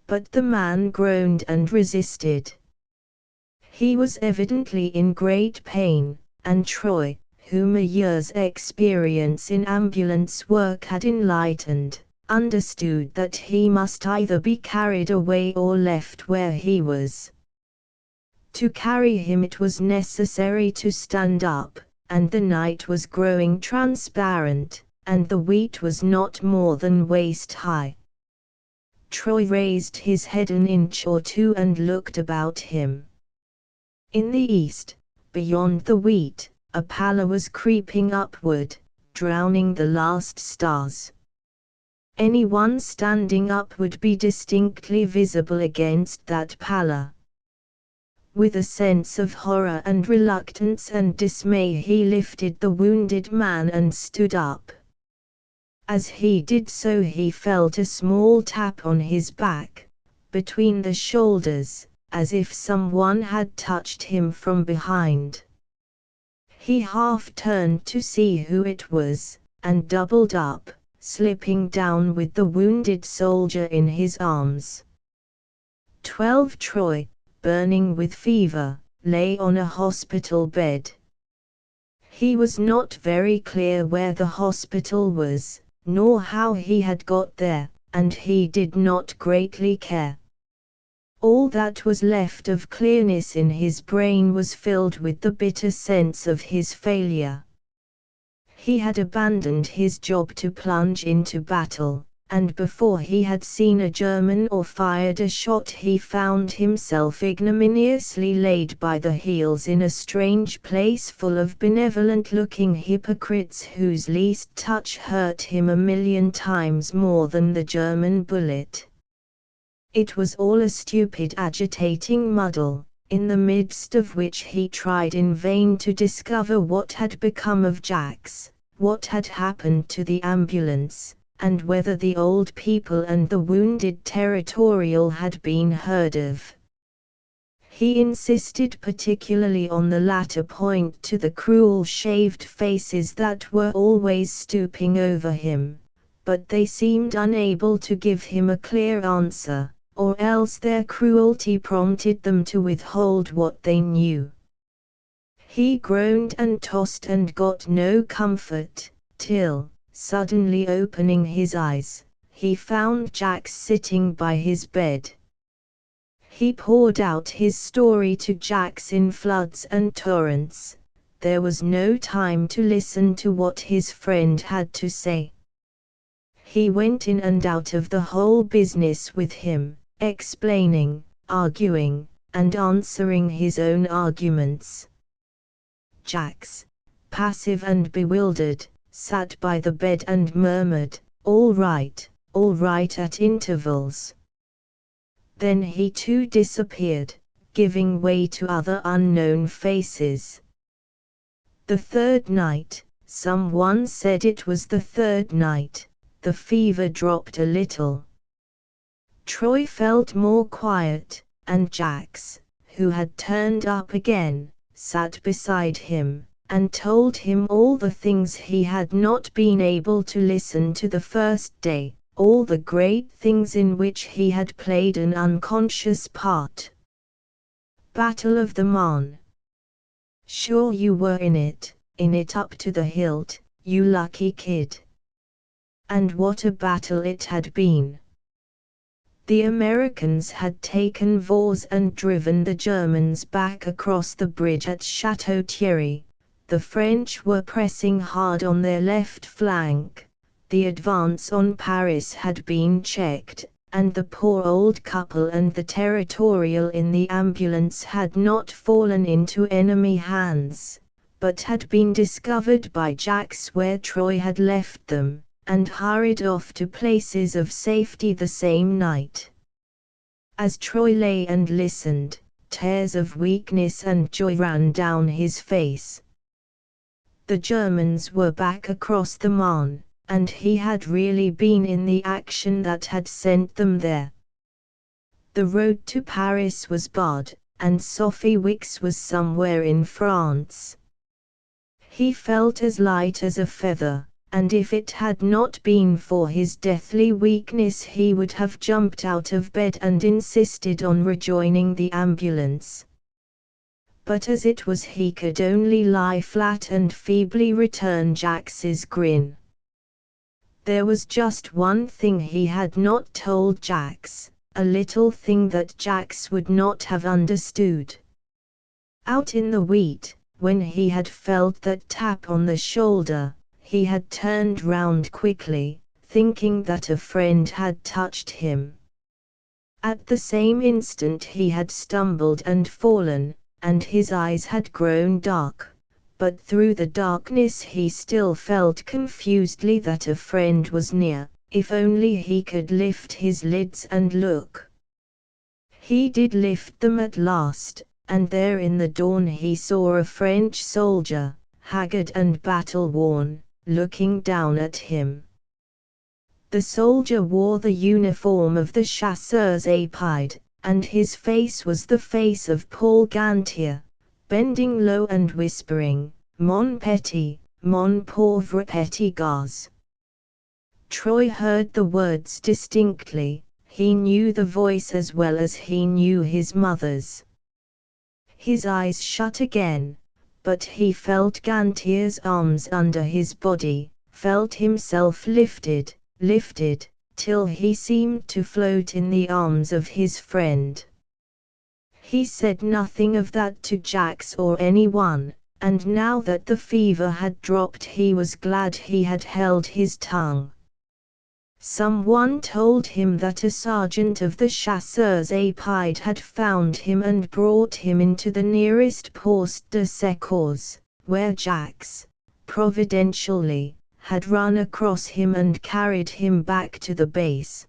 But the man groaned and resisted. He was evidently in great pain, and Troy, whom a year's experience in ambulance work had enlightened, understood that he must either be carried away or left where he was. To carry him it was necessary to stand up, and the night was growing transparent, and the wheat was not more than waist high. Troy raised his head an inch or two and looked about him. In the east, beyond the wheat, a pallor was creeping upward, drowning the last stars. Anyone standing up would be distinctly visible against that pallor. With a sense of horror and reluctance and dismay he lifted the wounded man and stood up. As he did so he felt a small tap on his back, between the shoulders, as if someone had touched him from behind. He half turned to see who it was, and doubled up, slipping down with the wounded soldier in his arms. 12 Troy, burning with fever, lay on a hospital bed. He was not very clear where the hospital was, nor how he had got there, and he did not greatly care. All that was left of clearness in his brain was filled with the bitter sense of his failure. He had abandoned his job to plunge into battle, and before he had seen a German or fired a shot he found himself ignominiously laid by the heels in a strange place full of benevolent-looking hypocrites whose least touch hurt him 1,000,000 times more than the German bullet. It was all a stupid agitating muddle, in the midst of which he tried in vain to discover what had become of Jax, what had happened to the ambulance, and whether the old people and the wounded territorial had been heard of. He insisted particularly on the latter point to the cruel shaved faces that were always stooping over him, but they seemed unable to give him a clear answer, or else their cruelty prompted them to withhold what they knew. He groaned and tossed and got no comfort, till, suddenly opening his eyes, he found Jacks sitting by his bed. He poured out his story to Jacks in floods and torrents. There was no time to listen to what his friend had to say. He went in and out of the whole business with him, explaining, arguing, and answering his own arguments. Jacks, passive and bewildered, sat by the bed and murmured, all right," at intervals. Then he too disappeared, giving way to other unknown faces. The third night, someone said it was the third night, the fever dropped a little. Troy felt more quiet, and Jacks, who had turned up again, sat beside him, and told him all the things he had not been able to listen to the first day, all the great things in which he had played an unconscious part. Battle of the Marne. Sure you were in it up to the hilt, you lucky kid. And what a battle it had been. The Americans had taken Vaux and driven the Germans back across the bridge at Château-Thierry. The French were pressing hard on their left flank. The advance on Paris had been checked, and the poor old couple and the territorial in the ambulance had not fallen into enemy hands, but had been discovered by Jacks where Troy had left them, and hurried off to places of safety the same night. As Troy lay and listened, tears of weakness and joy ran down his face. The Germans were back across the Marne, and he had really been in the action that had sent them there. The road to Paris was barred, and Sophie Wicks was somewhere in France. He felt as light as a feather, and if it had not been for his deathly weakness he would have jumped out of bed and insisted on rejoining the ambulance. But as it was he could only lie flat and feebly return Jacks's grin. There was just one thing he had not told Jacks, a little thing that Jacks would not have understood. Out in the wheat, when he had felt that tap on the shoulder, he had turned round quickly, thinking that a friend had touched him. At the same instant he had stumbled and fallen, and his eyes had grown dark. But through the darkness he still felt confusedly that a friend was near, if only he could lift his lids and look. He did lift them at last, and there in the dawn he saw a French soldier, haggard and battle-worn, looking down at him. The soldier wore the uniform of the chasseurs à pied, and his face was the face of Paul Gantier, bending low and whispering, "Mon petit, mon pauvre petit gars." Troy heard the words distinctly, he knew the voice as well as he knew his mother's. His eyes shut again, but he felt Gantier's arms under his body, felt himself lifted, till he seemed to float in the arms of his friend. He said nothing of that to Jacks or anyone, and now that the fever had dropped he was glad he had held his tongue. Someone told him that a sergeant of the chasseurs à pied had found him and brought him into the nearest poste de secours, where Jacks, providentially, had run across him and carried him back to the base.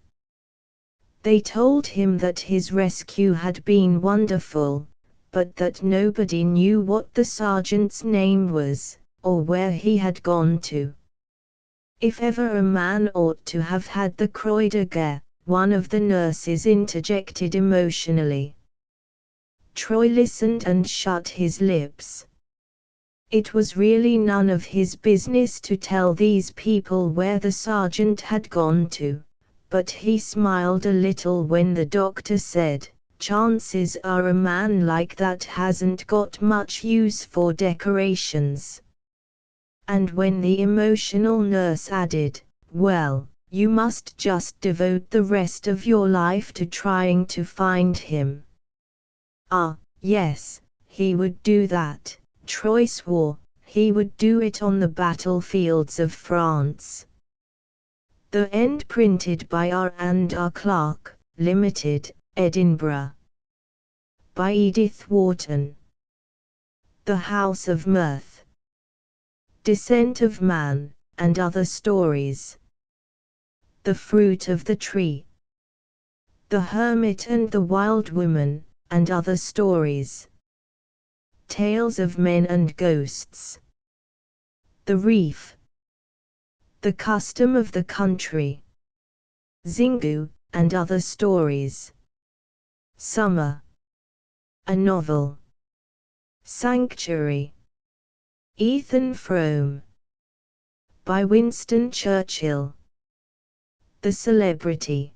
They told him that his rescue had been wonderful, but that nobody knew what the sergeant's name was, or where he had gone to. If ever a man ought to have had the Croix de Guerre, one of the nurses interjected emotionally. Troy listened and shut his lips. It was really none of his business to tell these people where the sergeant had gone to, but he smiled a little when the doctor said, "Chances are a man like that hasn't got much use for decorations." And when the emotional nurse added, "Well, you must just devote the rest of your life to trying to find him." Ah, yes, he would do that. Troy swore he would do it on the battlefields of France. The end printed by R&R Clark, Limited, Edinburgh. By Edith Wharton. The House of Mirth. Descent of Man, and Other Stories. The Fruit of the Tree. The Hermit and the Wild Woman, and Other Stories. Tales of Men and Ghosts. The Reef. The Custom of the Country. Zingu, and Other Stories. Summer. A Novel. Sanctuary. Ethan Frome. By Winston Churchill. The Celebrity.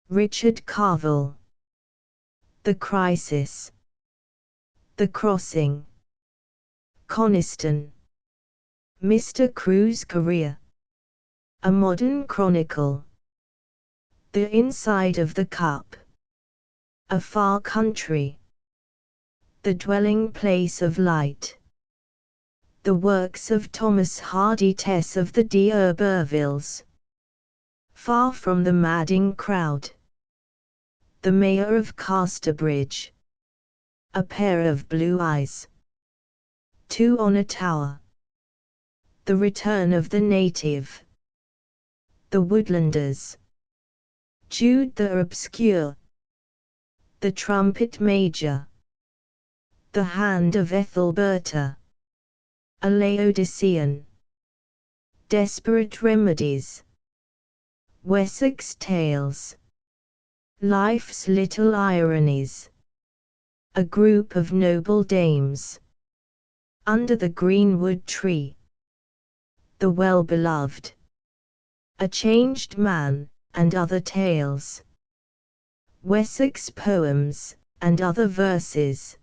Richard Carville. The Crisis. The Crossing. Coniston. Mr. Crew's Career. A Modern Chronicle. The Inside of the Cup. A Far Country. The Dwelling Place of Light. The Works of Thomas Hardy Tess of the D'Urbervilles. Far from the Madding Crowd. The Mayor of Casterbridge. A Pair of Blue Eyes. Two on a Tower. The Return of the Native. The Woodlanders. Jude the Obscure. The Trumpet Major. The Hand of Ethelberta. A Laodicean. Desperate Remedies. Wessex Tales. Life's Little Ironies. A Group of Noble Dames. Under the Greenwood Tree. The Well-Beloved. A Changed Man, and Other Tales. Wessex Poems, and Other Verses.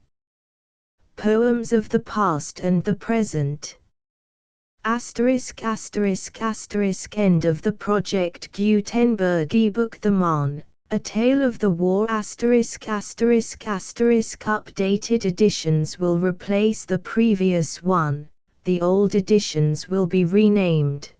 Poems of the Past and the Present. Asterisk asterisk asterisk end of the Project Gutenberg ebook The Marne, A Tale of the War asterisk asterisk asterisk updated editions will replace the previous one, the old editions will be renamed.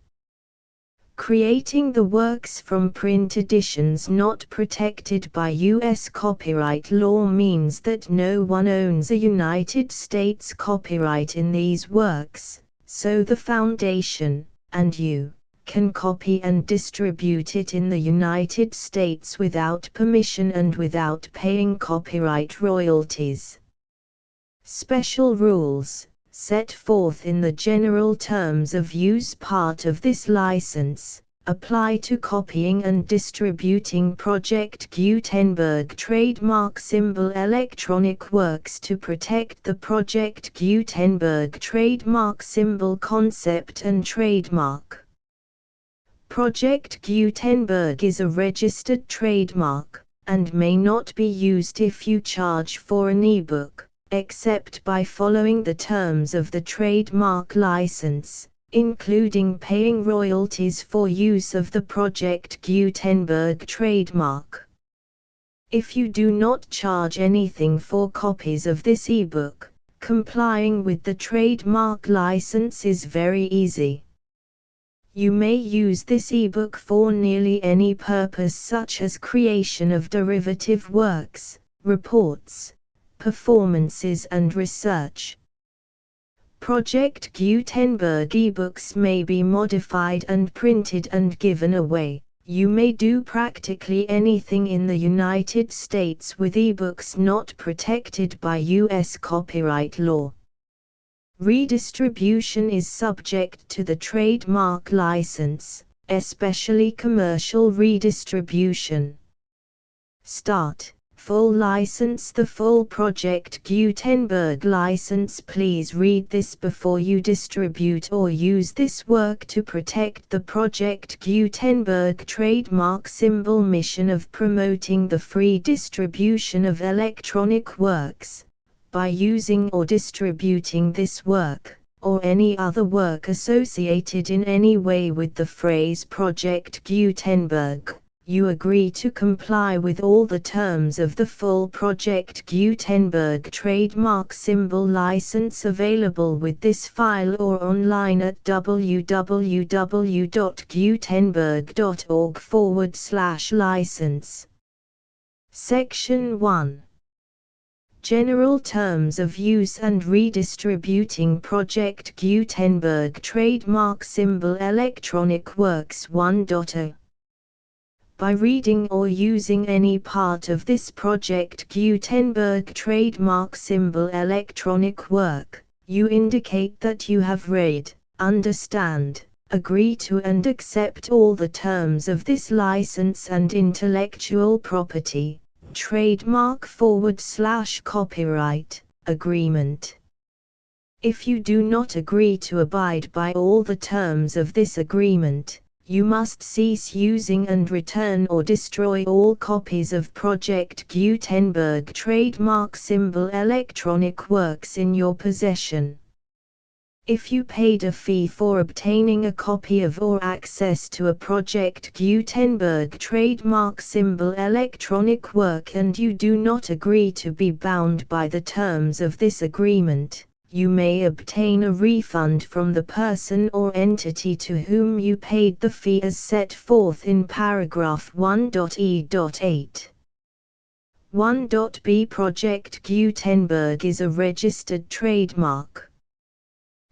Creating the works from print editions not protected by U.S. copyright law means that no one owns a United States copyright in these works, so the Foundation, and you, can copy and distribute it in the United States without permission and without paying copyright royalties. Special rules, set forth in the general terms of use part of this license, apply to copying and distributing Project Gutenberg trademark symbol electronic works to protect the Project Gutenberg trademark symbol concept and trademark. Project Gutenberg is a registered trademark, and may not be used if you charge for an ebook, except by following the terms of the trademark license, including paying royalties for use of the Project Gutenberg trademark. If you do not charge anything for copies of this ebook, complying with the trademark license is very easy. You may use this ebook for nearly any purpose such as creation of derivative works, reports, performances and research. Project Gutenberg ebooks may be modified and printed and given away. You may do practically anything in the United States with ebooks not protected by U.S. copyright law. Redistribution is subject to the trademark license, especially commercial redistribution. Start. full license, the full Project Gutenberg license. Please read this before you distribute or use this work to protect the Project Gutenberg trademark symbol mission of promoting the free distribution of electronic works. By using or distributing this work, or any other work associated in any way with the phrase Project Gutenberg, you agree to comply with all the terms of the full Project Gutenberg trademark symbol license available with this file or online at www.gutenberg.org/license. Section 1. General Terms of Use and Redistributing Project Gutenberg Trademark Symbol Electronic Works 1.0. By reading or using any part of this Project Gutenberg trademark symbol electronic work, you indicate that you have read, understand, agree to and accept all the terms of this license and intellectual property, trademark/copyright, agreement. If you do not agree to abide by all the terms of this agreement, you must cease using and return or destroy all copies of Project Gutenberg trademark symbol electronic works in your possession. If you paid a fee for obtaining a copy of or access to a Project Gutenberg trademark symbol electronic work and you do not agree to be bound by the terms of this agreement, you may obtain a refund from the person or entity to whom you paid the fee as set forth in paragraph 1.e.8. 1.b Project Gutenberg is a registered trademark.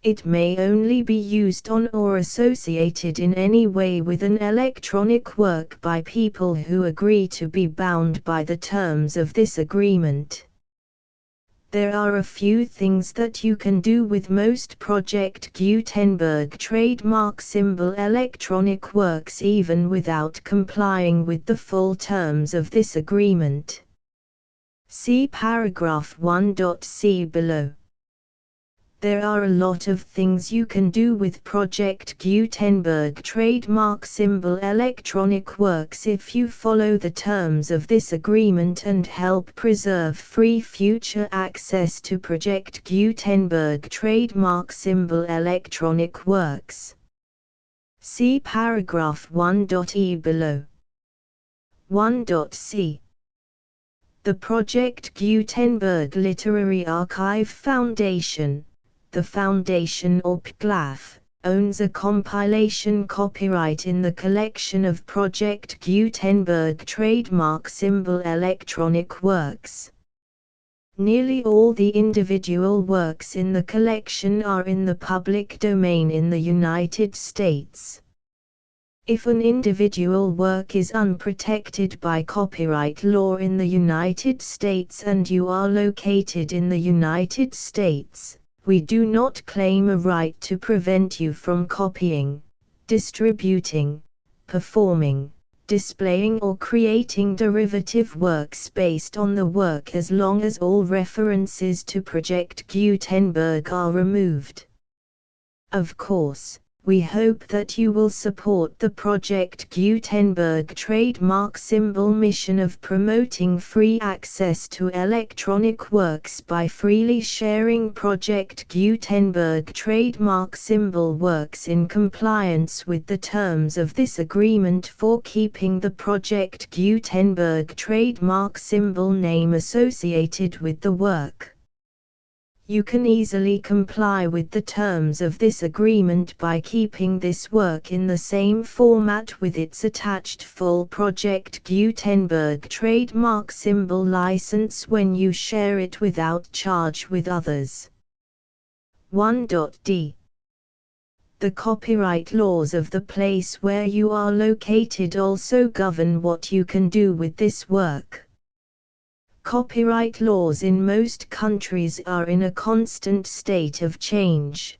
It may only be used on or associated in any way with an electronic work by people who agree to be bound by the terms of this agreement. There are a few things that you can do with most Project Gutenberg trademark symbol electronic works even without complying with the full terms of this agreement. See paragraph 1.c below. There are a lot of things you can do with Project Gutenberg trademark symbol electronic works if you follow the terms of this agreement and help preserve free future access to Project Gutenberg trademark symbol electronic works. See paragraph 1.e below. 1.c. The Project Gutenberg Literary Archive Foundation, the Foundation or PGLAF, owns a compilation copyright in the collection of Project Gutenberg trademark symbol electronic works. Nearly all the individual works in the collection are in the public domain in the United States. If an individual work is unprotected by copyright law in the United States and you are located in the United States, we do not claim a right to prevent you from copying, distributing, performing, displaying or creating derivative works based on the work as long as all references to Project Gutenberg are removed. Of course, we hope that you will support the Project Gutenberg trademark symbol mission of promoting free access to electronic works by freely sharing Project Gutenberg trademark symbol works in compliance with the terms of this agreement for keeping the Project Gutenberg trademark symbol name associated with the work. You can easily comply with the terms of this agreement by keeping this work in the same format with its attached full Project Gutenberg trademark symbol license when you share it without charge with others. 1.d. The copyright laws of the place where you are located also govern what you can do with this work. Copyright laws in most countries are in a constant state of change.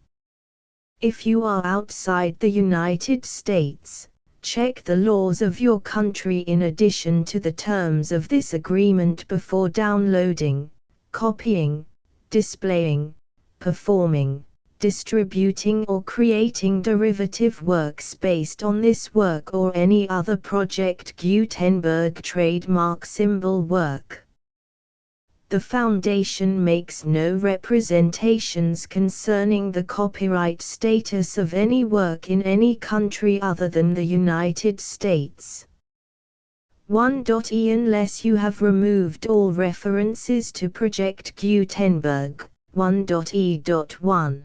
If you are outside the United States, Check the laws of your country in addition to the terms of this agreement before downloading, copying, displaying, performing, distributing or creating derivative works based on this work or any other Project Gutenberg trademark symbol work. The Foundation makes no representations concerning the copyright status of any work in any country other than the United States. 1.e Unless you have removed all references to Project Gutenberg, 1.e.1.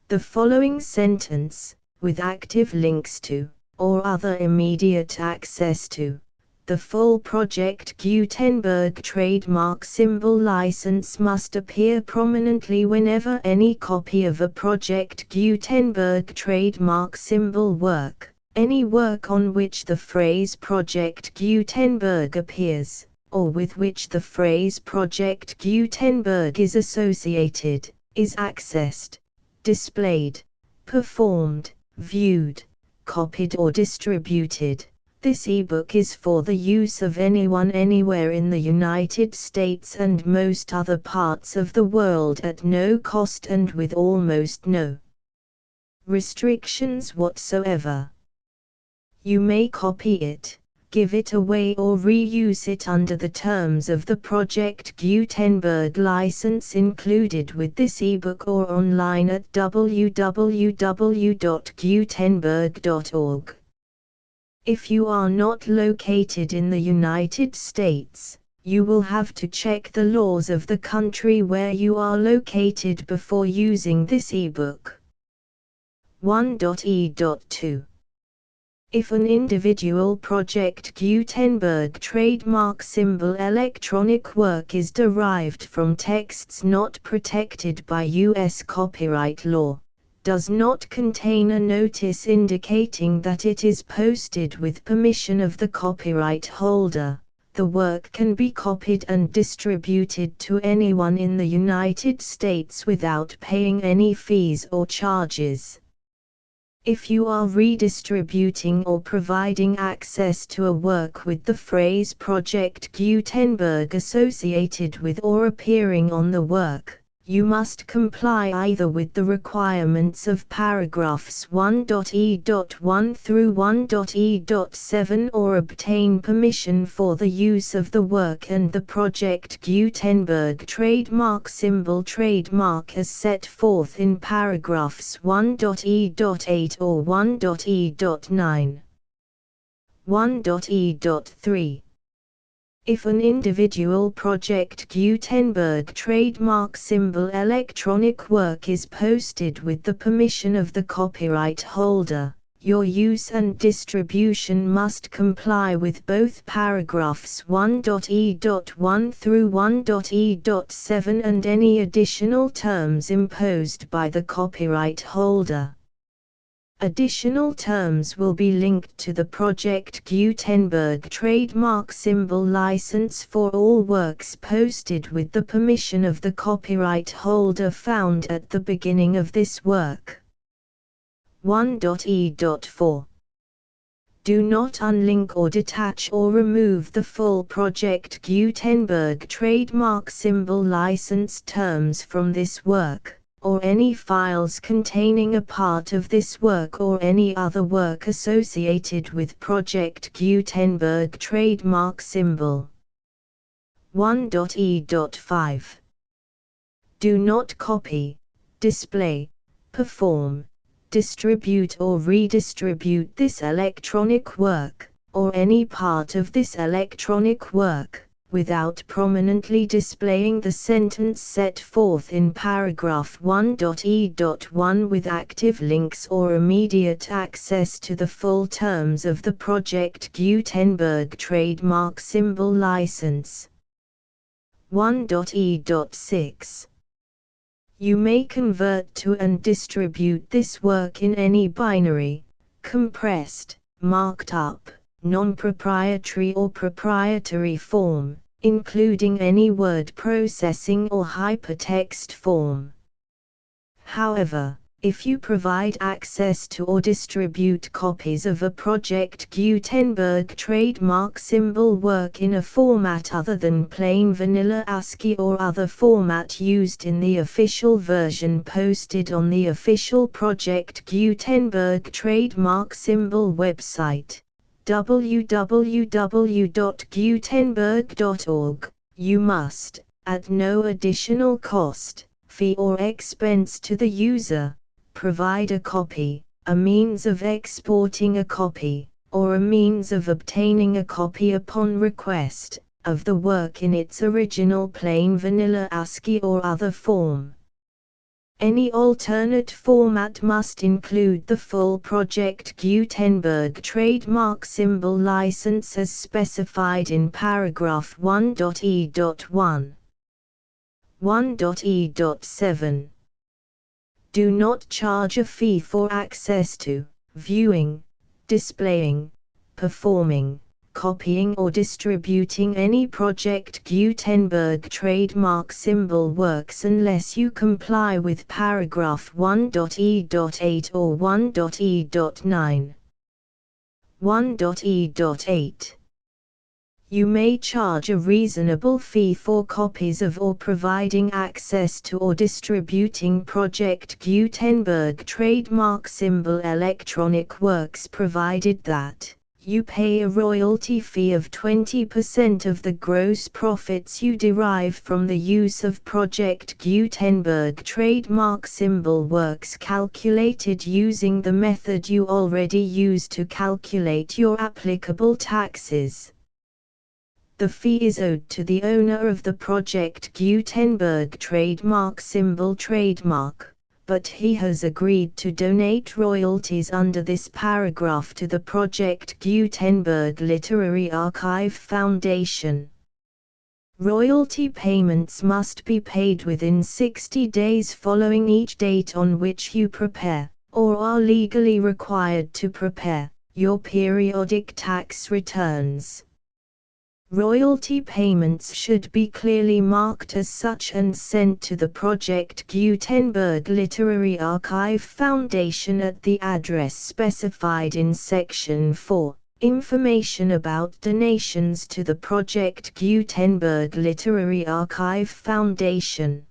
The following sentence, with active links to, or other immediate access to, the full Project Gutenberg trademark symbol license must appear prominently whenever any copy of a Project Gutenberg trademark symbol work, any work on which the phrase Project Gutenberg appears, or with which the phrase Project Gutenberg is associated, is accessed, displayed, performed, viewed, copied or distributed. This ebook is for the use of anyone anywhere in the United States and most other parts of the world at no cost and with almost no restrictions whatsoever. You may copy it, give it away or reuse it under the terms of the Project Gutenberg license included with this ebook or online at www.gutenberg.org. If you are not located in the United States, you will have to check the laws of the country where you are located before using this ebook. 1.e.2. If an individual Project Gutenberg trademark symbol electronic work is derived from texts not protected by U.S. copyright law, does not contain a notice indicating that it is posted with permission of the copyright holder, the work can be copied and distributed to anyone in the United States without paying any fees or charges. If you are redistributing or providing access to a work with the phrase Project Gutenberg associated with or appearing on the work, you must comply either with the requirements of paragraphs 1.e.1 through 1.e.7 or obtain permission for the use of the work and the Project Gutenberg trademark symbol trademark as set forth in paragraphs 1.e.8 or 1.e.9. 1.e.3. If an individual Project Gutenberg trademark symbol electronic work is posted with the permission of the copyright holder, your use and distribution must comply with both paragraphs 1.e.1 through 1.e.7 and any additional terms imposed by the copyright holder. Additional terms will be linked to the Project Gutenberg trademark symbol license for all works posted with the permission of the copyright holder found at the beginning of this work. 1.e.4. Do not unlink or detach or remove the full Project Gutenberg trademark symbol license terms from this work, or any files containing a part of this work or any other work associated with Project Gutenberg trademark symbol. 1.e.5. Do not copy, display, perform, distribute or redistribute this electronic work, or any part of this electronic work, without prominently displaying the sentence set forth in paragraph 1.e.1 with active links or immediate access to the full terms of the Project Gutenberg trademark symbol license. 1.e.6. You may convert to and distribute this work in any binary, compressed, marked up, non-proprietary or proprietary form, including any word processing or hypertext form. However, If you provide access to or distribute copies of a Project Gutenberg trademark symbol work in a format other than plain vanilla ASCII or other format used in the official version posted on the official Project Gutenberg trademark symbol website, www.gutenberg.org, you must, at no additional cost, fee or expense to the user, provide a copy, a means of exporting a copy, or a means of obtaining a copy upon request, of the work in its original plain vanilla ASCII or other form. Any alternate format must include the full Project Gutenberg trademark symbol license as specified in paragraph 1.e.1. 1.e.7. Do not charge a fee for access to, viewing, displaying, performing, copying or distributing any Project Gutenberg trademark symbol works unless you comply with paragraph 1.e.8 or 1.e.9. 1.e.8. You may charge a reasonable fee for copies of or providing access to or distributing Project Gutenberg trademark symbol electronic works provided that you pay a royalty fee of 20% of the gross profits you derive from the use of Project Gutenberg trademark symbol works calculated using the method you already use to calculate your applicable taxes. The fee is owed to the owner of the Project Gutenberg trademark symbol trademark, but he has agreed to donate royalties under this paragraph to the Project Gutenberg Literary Archive Foundation. Royalty payments must be paid within 60 days following each date on which you prepare, or are legally required to prepare, your periodic tax returns. Royalty payments should be clearly marked as such and sent to the Project Gutenberg Literary Archive Foundation at the address specified in Section 4, Information about donations to the Project Gutenberg Literary Archive Foundation.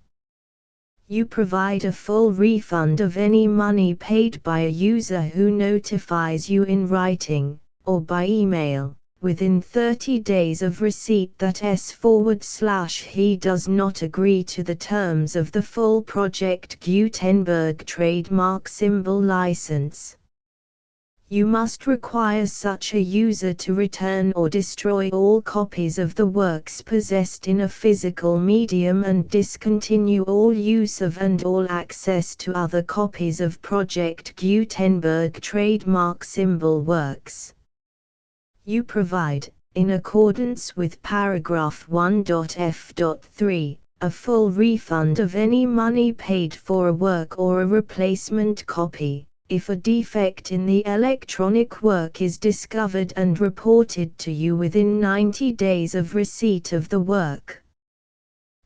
You provide a full refund of any money paid by a user who notifies you in writing, or by email, within 30 days of receipt that he does not agree to the terms of the full Project Gutenberg trademark symbol license. You must require such a user to return or destroy all copies of the works possessed in a physical medium and discontinue all use of and all access to other copies of Project Gutenberg trademark symbol works. You provide, in accordance with paragraph 1.f.3, a full refund of any money paid for a work or a replacement copy, if a defect in the electronic work is discovered and reported to you within 90 days of receipt of the work.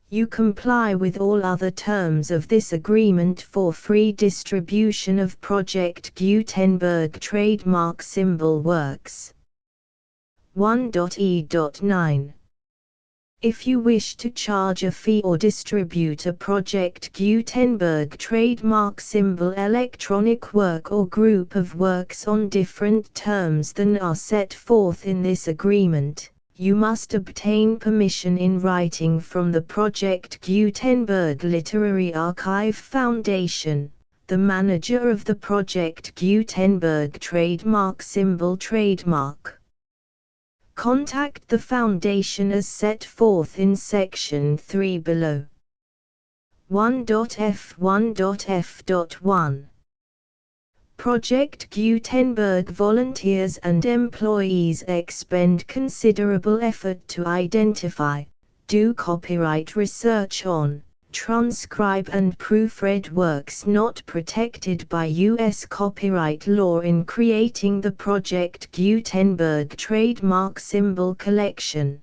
You comply with all other terms of this agreement for free distribution of Project Gutenberg trademark symbol works. 1.e.9. If you wish to charge a fee or distribute a Project Gutenberg trademark symbol electronic work or group of works on different terms than are set forth in this agreement, you must obtain permission in writing from the Project Gutenberg Literary Archive Foundation, the manager of the Project Gutenberg trademark symbol trademark. Contact the Foundation as set forth in Section 3 below. 1.f1.f.1. Project Gutenberg volunteers and employees expend considerable effort to identify, do copyright research on, transcribe and proofread works not protected by U.S. copyright law in creating the Project Gutenberg trademark symbol collection.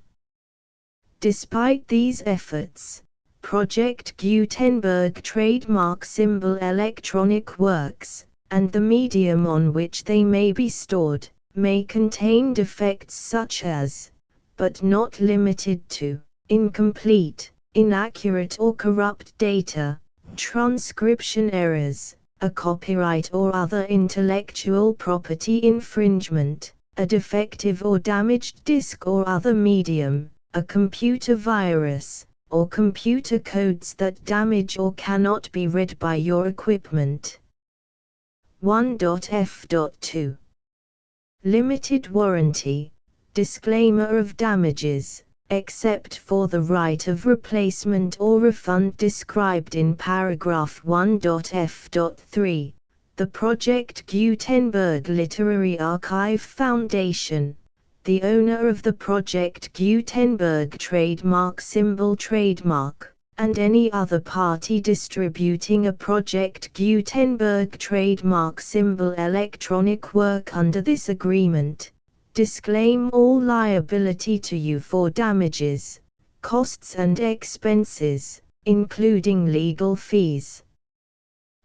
Despite these efforts, Project Gutenberg trademark symbol electronic works, and the medium on which they may be stored, may contain defects such as, but not limited to, incomplete, inaccurate or corrupt data, transcription errors, a copyright or other intellectual property infringement, a defective or damaged disk or other medium, a computer virus, or computer codes that damage or cannot be read by your equipment. 1.f.2 Limited warranty. Disclaimer of damages, except for the right of replacement or refund described in paragraph 1.f.3. The Project Gutenberg Literary Archive Foundation, the owner of the Project Gutenberg trademark symbol trademark, and any other party distributing a Project Gutenberg trademark symbol electronic work under this agreement, disclaim all liability to you for damages, costs and expenses, including legal fees.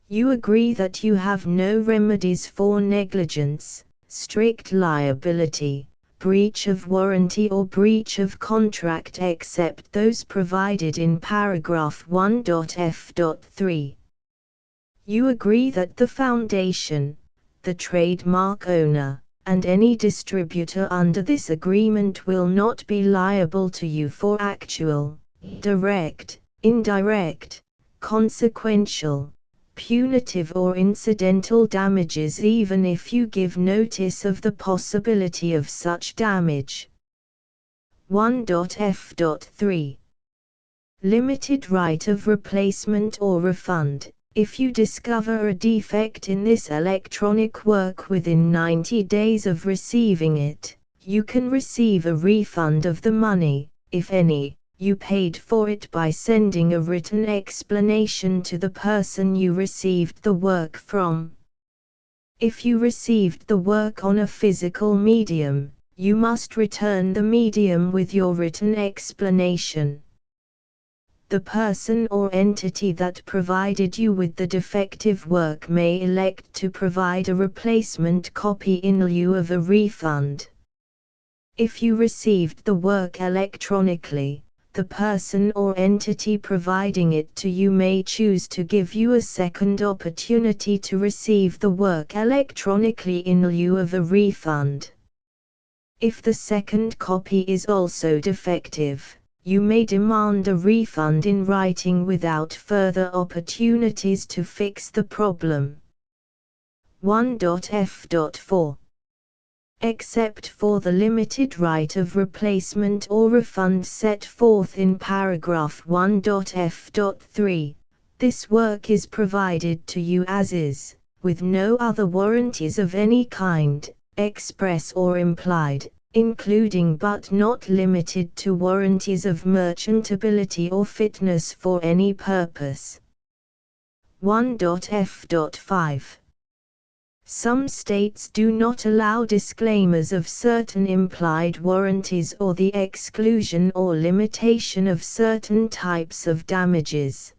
You agree that you have no remedies for negligence, strict liability, breach of warranty or breach of contract except those provided in paragraph 1.f.3. You agree that the Foundation, the trademark owner, and any distributor under this agreement will not be liable to you for actual, direct, indirect, consequential, punitive or incidental damages even if you give notice of the possibility of such damage. 1.f.3 Limited right of replacement or refund. If you discover a defect in this electronic work within 90 days of receiving it, you can receive a refund of the money, if any, you paid for it by sending a written explanation to the person you received the work from. If you received the work on a physical medium, you must return the medium with your written explanation. The person or entity that provided you with the defective work may elect to provide a replacement copy in lieu of a refund. If you received the work electronically, the person or entity providing it to you may choose to give you a second opportunity to receive the work electronically in lieu of a refund. If the second copy is also defective, you may demand a refund in writing without further opportunities to fix the problem. 1.f.4 Except for the limited right of replacement or refund set forth in paragraph 1.f.3, this work is provided to you as is, with no other warranties of any kind, express or implied, including but not limited to warranties of merchantability or fitness for any purpose. 1.f.5 Some states do not allow disclaimers of certain implied warranties or the exclusion or limitation of certain types of damages.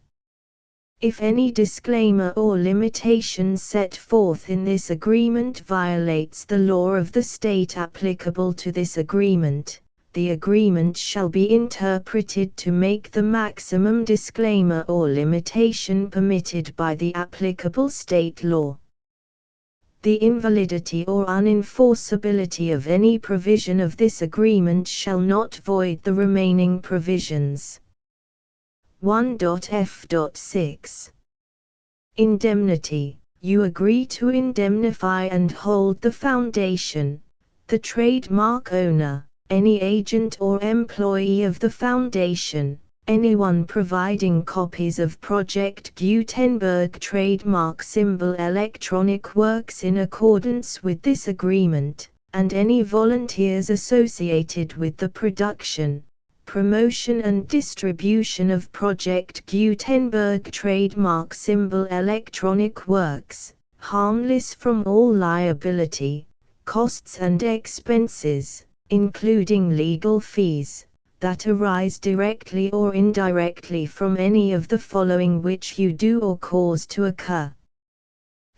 If any disclaimer or limitation set forth in this agreement violates the law of the state applicable to this agreement, the agreement shall be interpreted to make the maximum disclaimer or limitation permitted by the applicable state law. The invalidity or unenforceability of any provision of this agreement shall not void the remaining provisions. 1.f.6 Indemnity. You agree to indemnify and hold the Foundation, the trademark owner, any agent or employee of the Foundation, anyone providing copies of Project Gutenberg trademark symbol electronic works in accordance with this agreement, and any volunteers associated with the production, promotion and distribution of Project Gutenberg trademark symbol electronic works, harmless from all liability, costs and expenses, including legal fees, that arise directly or indirectly from any of the following which you do or cause to occur.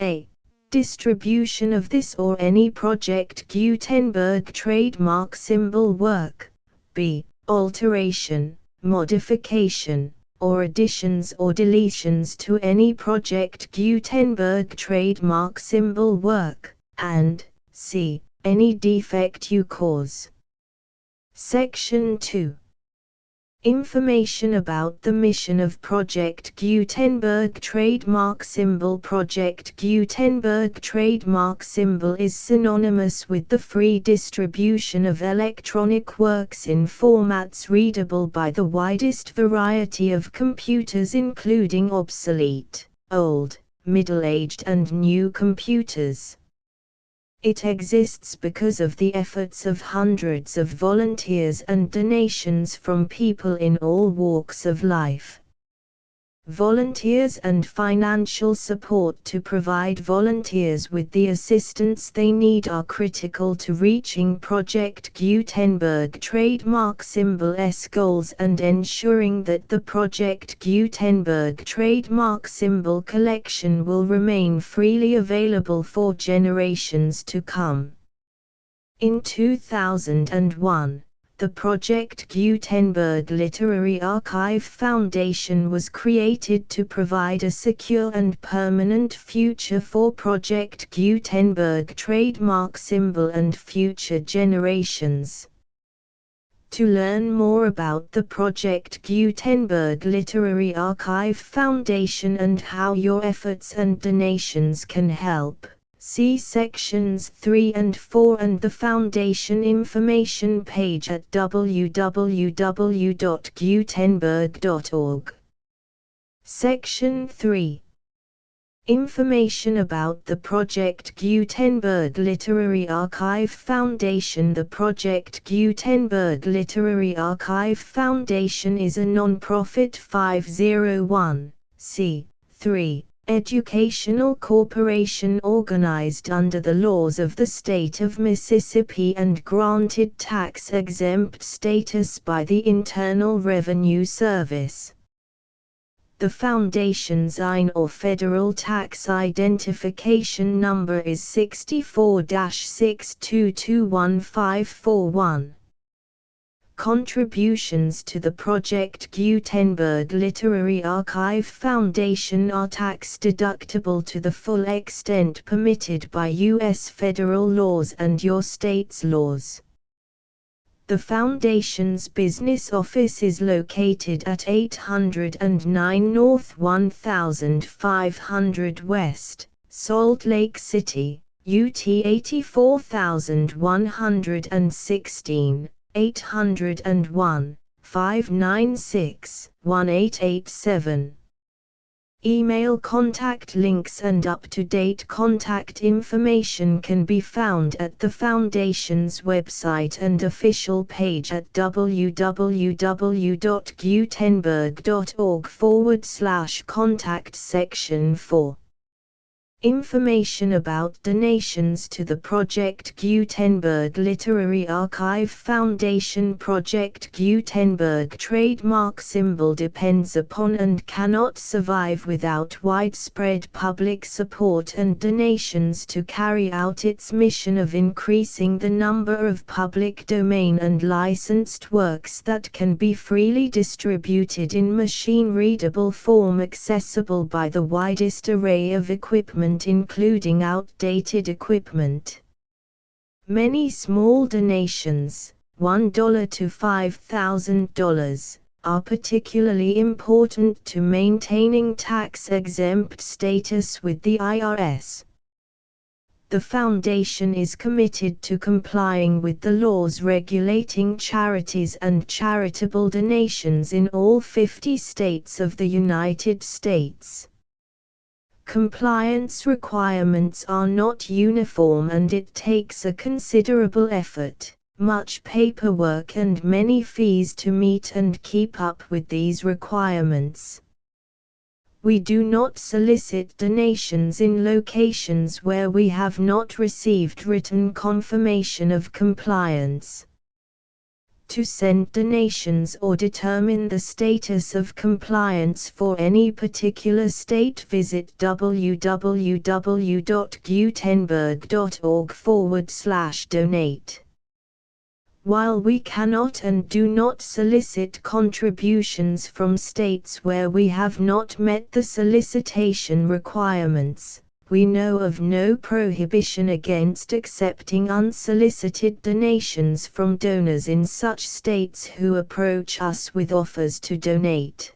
A. Distribution of this or any Project Gutenberg trademark symbol work. B. Alteration, modification, or additions or deletions to any Project Gutenberg trademark symbol work, and C. Any defect you cause. Section 2. Information about the mission of Project Gutenberg trademark symbol. Project Gutenberg trademark symbol is synonymous with the free distribution of electronic works in formats readable by the widest variety of computers, including obsolete, old, middle-aged and new computers. It exists because of the efforts of hundreds of volunteers and donations from people in all walks of life. Volunteers and financial support to provide volunteers with the assistance they need are critical to reaching Project Gutenberg trademark symbol's goals and ensuring that the Project Gutenberg trademark symbol collection will remain freely available for generations to come. In 2001, the Project Gutenberg Literary Archive Foundation was created to provide a secure and permanent future for Project Gutenberg trademark symbol and future generations. To learn more about the Project Gutenberg Literary Archive Foundation and how your efforts and donations can help, see sections 3 and 4 and the Foundation information page at www.gutenberg.org. Section 3. Information about the Project Gutenberg Literary Archive Foundation. The Project Gutenberg Literary Archive Foundation is a non-profit 501(c)(3) educational corporation organized under the laws of the state of Mississippi and granted tax-exempt status by the Internal Revenue Service. The Foundation's IN or Federal Tax Identification Number is 64-6221541. Contributions to the Project Gutenberg Literary Archive Foundation are tax-deductible to the full extent permitted by U.S. federal laws and your state's laws. The Foundation's business office is located at 809 North 1500 West, Salt Lake City, UT 84116. 801-596-1887. Email contact links and up-to-date contact information can be found at the Foundation's website and official page at www.gutenberg.org/contact section 4. Information about donations to the Project Gutenberg Literary Archive Foundation. Project Gutenberg trademark symbol depends upon and cannot survive without widespread public support and donations to carry out its mission of increasing the number of public domain and licensed works that can be freely distributed in machine-readable form accessible by the widest array of equipment, including outdated equipment. Many small donations, $1 to $5,000, are particularly important to maintaining tax-exempt status with the IRS. The Foundation is committed to complying with the laws regulating charities and charitable donations in all 50 states of the United States. Compliance requirements are not uniform and it takes a considerable effort, much paperwork and many fees to meet and keep up with these requirements. We do not solicit donations in locations where we have not received written confirmation of compliance. To send donations or determine the status of compliance for any particular state, visit www.gutenberg.org/donate. While we cannot and do not solicit contributions from states where we have not met the solicitation requirements, we know of no prohibition against accepting unsolicited donations from donors in such states who approach us with offers to donate.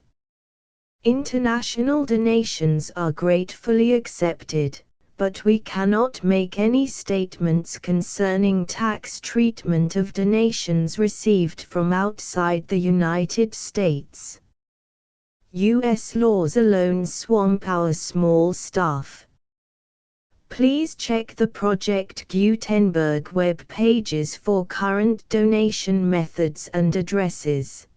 International donations are gratefully accepted, but we cannot make any statements concerning tax treatment of donations received from outside the United States. U.S. laws alone swamp our small staff. Please check the Project Gutenberg web pages for current donation methods and addresses.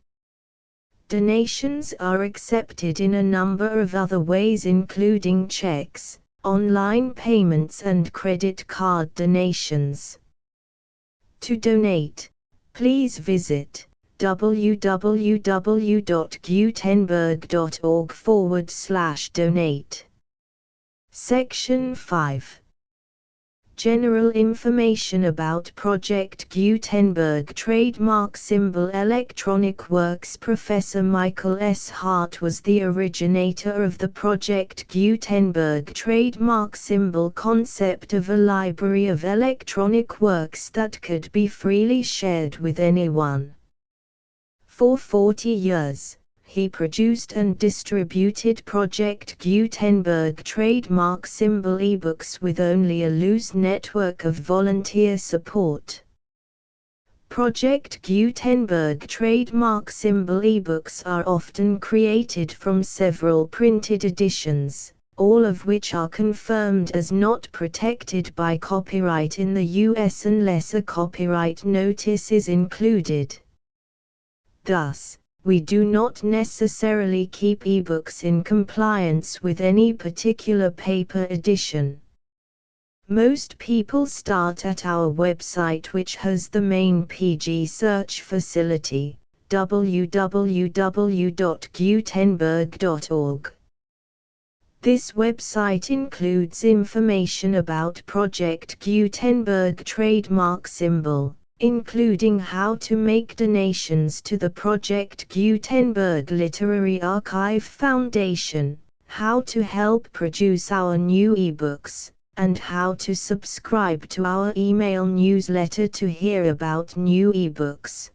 Donations are accepted in a number of other ways, including checks, online payments and credit card donations. To donate, please visit www.gutenberg.org/donate. Section 5. General information about Project Gutenberg Trademark Symbol Electronic Works. Professor Michael S. Hart was the originator of the Project Gutenberg trademark symbol concept of a library of electronic works that could be freely shared with anyone. For 40 years, he produced and distributed Project Gutenberg trademark symbol ebooks with only a loose network of volunteer support. Project Gutenberg trademark symbol ebooks are often created from several printed editions, all of which are confirmed as not protected by copyright in the US unless a copyright notice is included. Thus, we do not necessarily keep ebooks in compliance with any particular paper edition. Most people start at our website, which has the main PG search facility, www.gutenberg.org. This website includes information about Project Gutenberg trademark symbol, including how to make donations to the Project Gutenberg Literary Archive Foundation, how to help produce our new ebooks, and how to subscribe to our email newsletter to hear about new ebooks.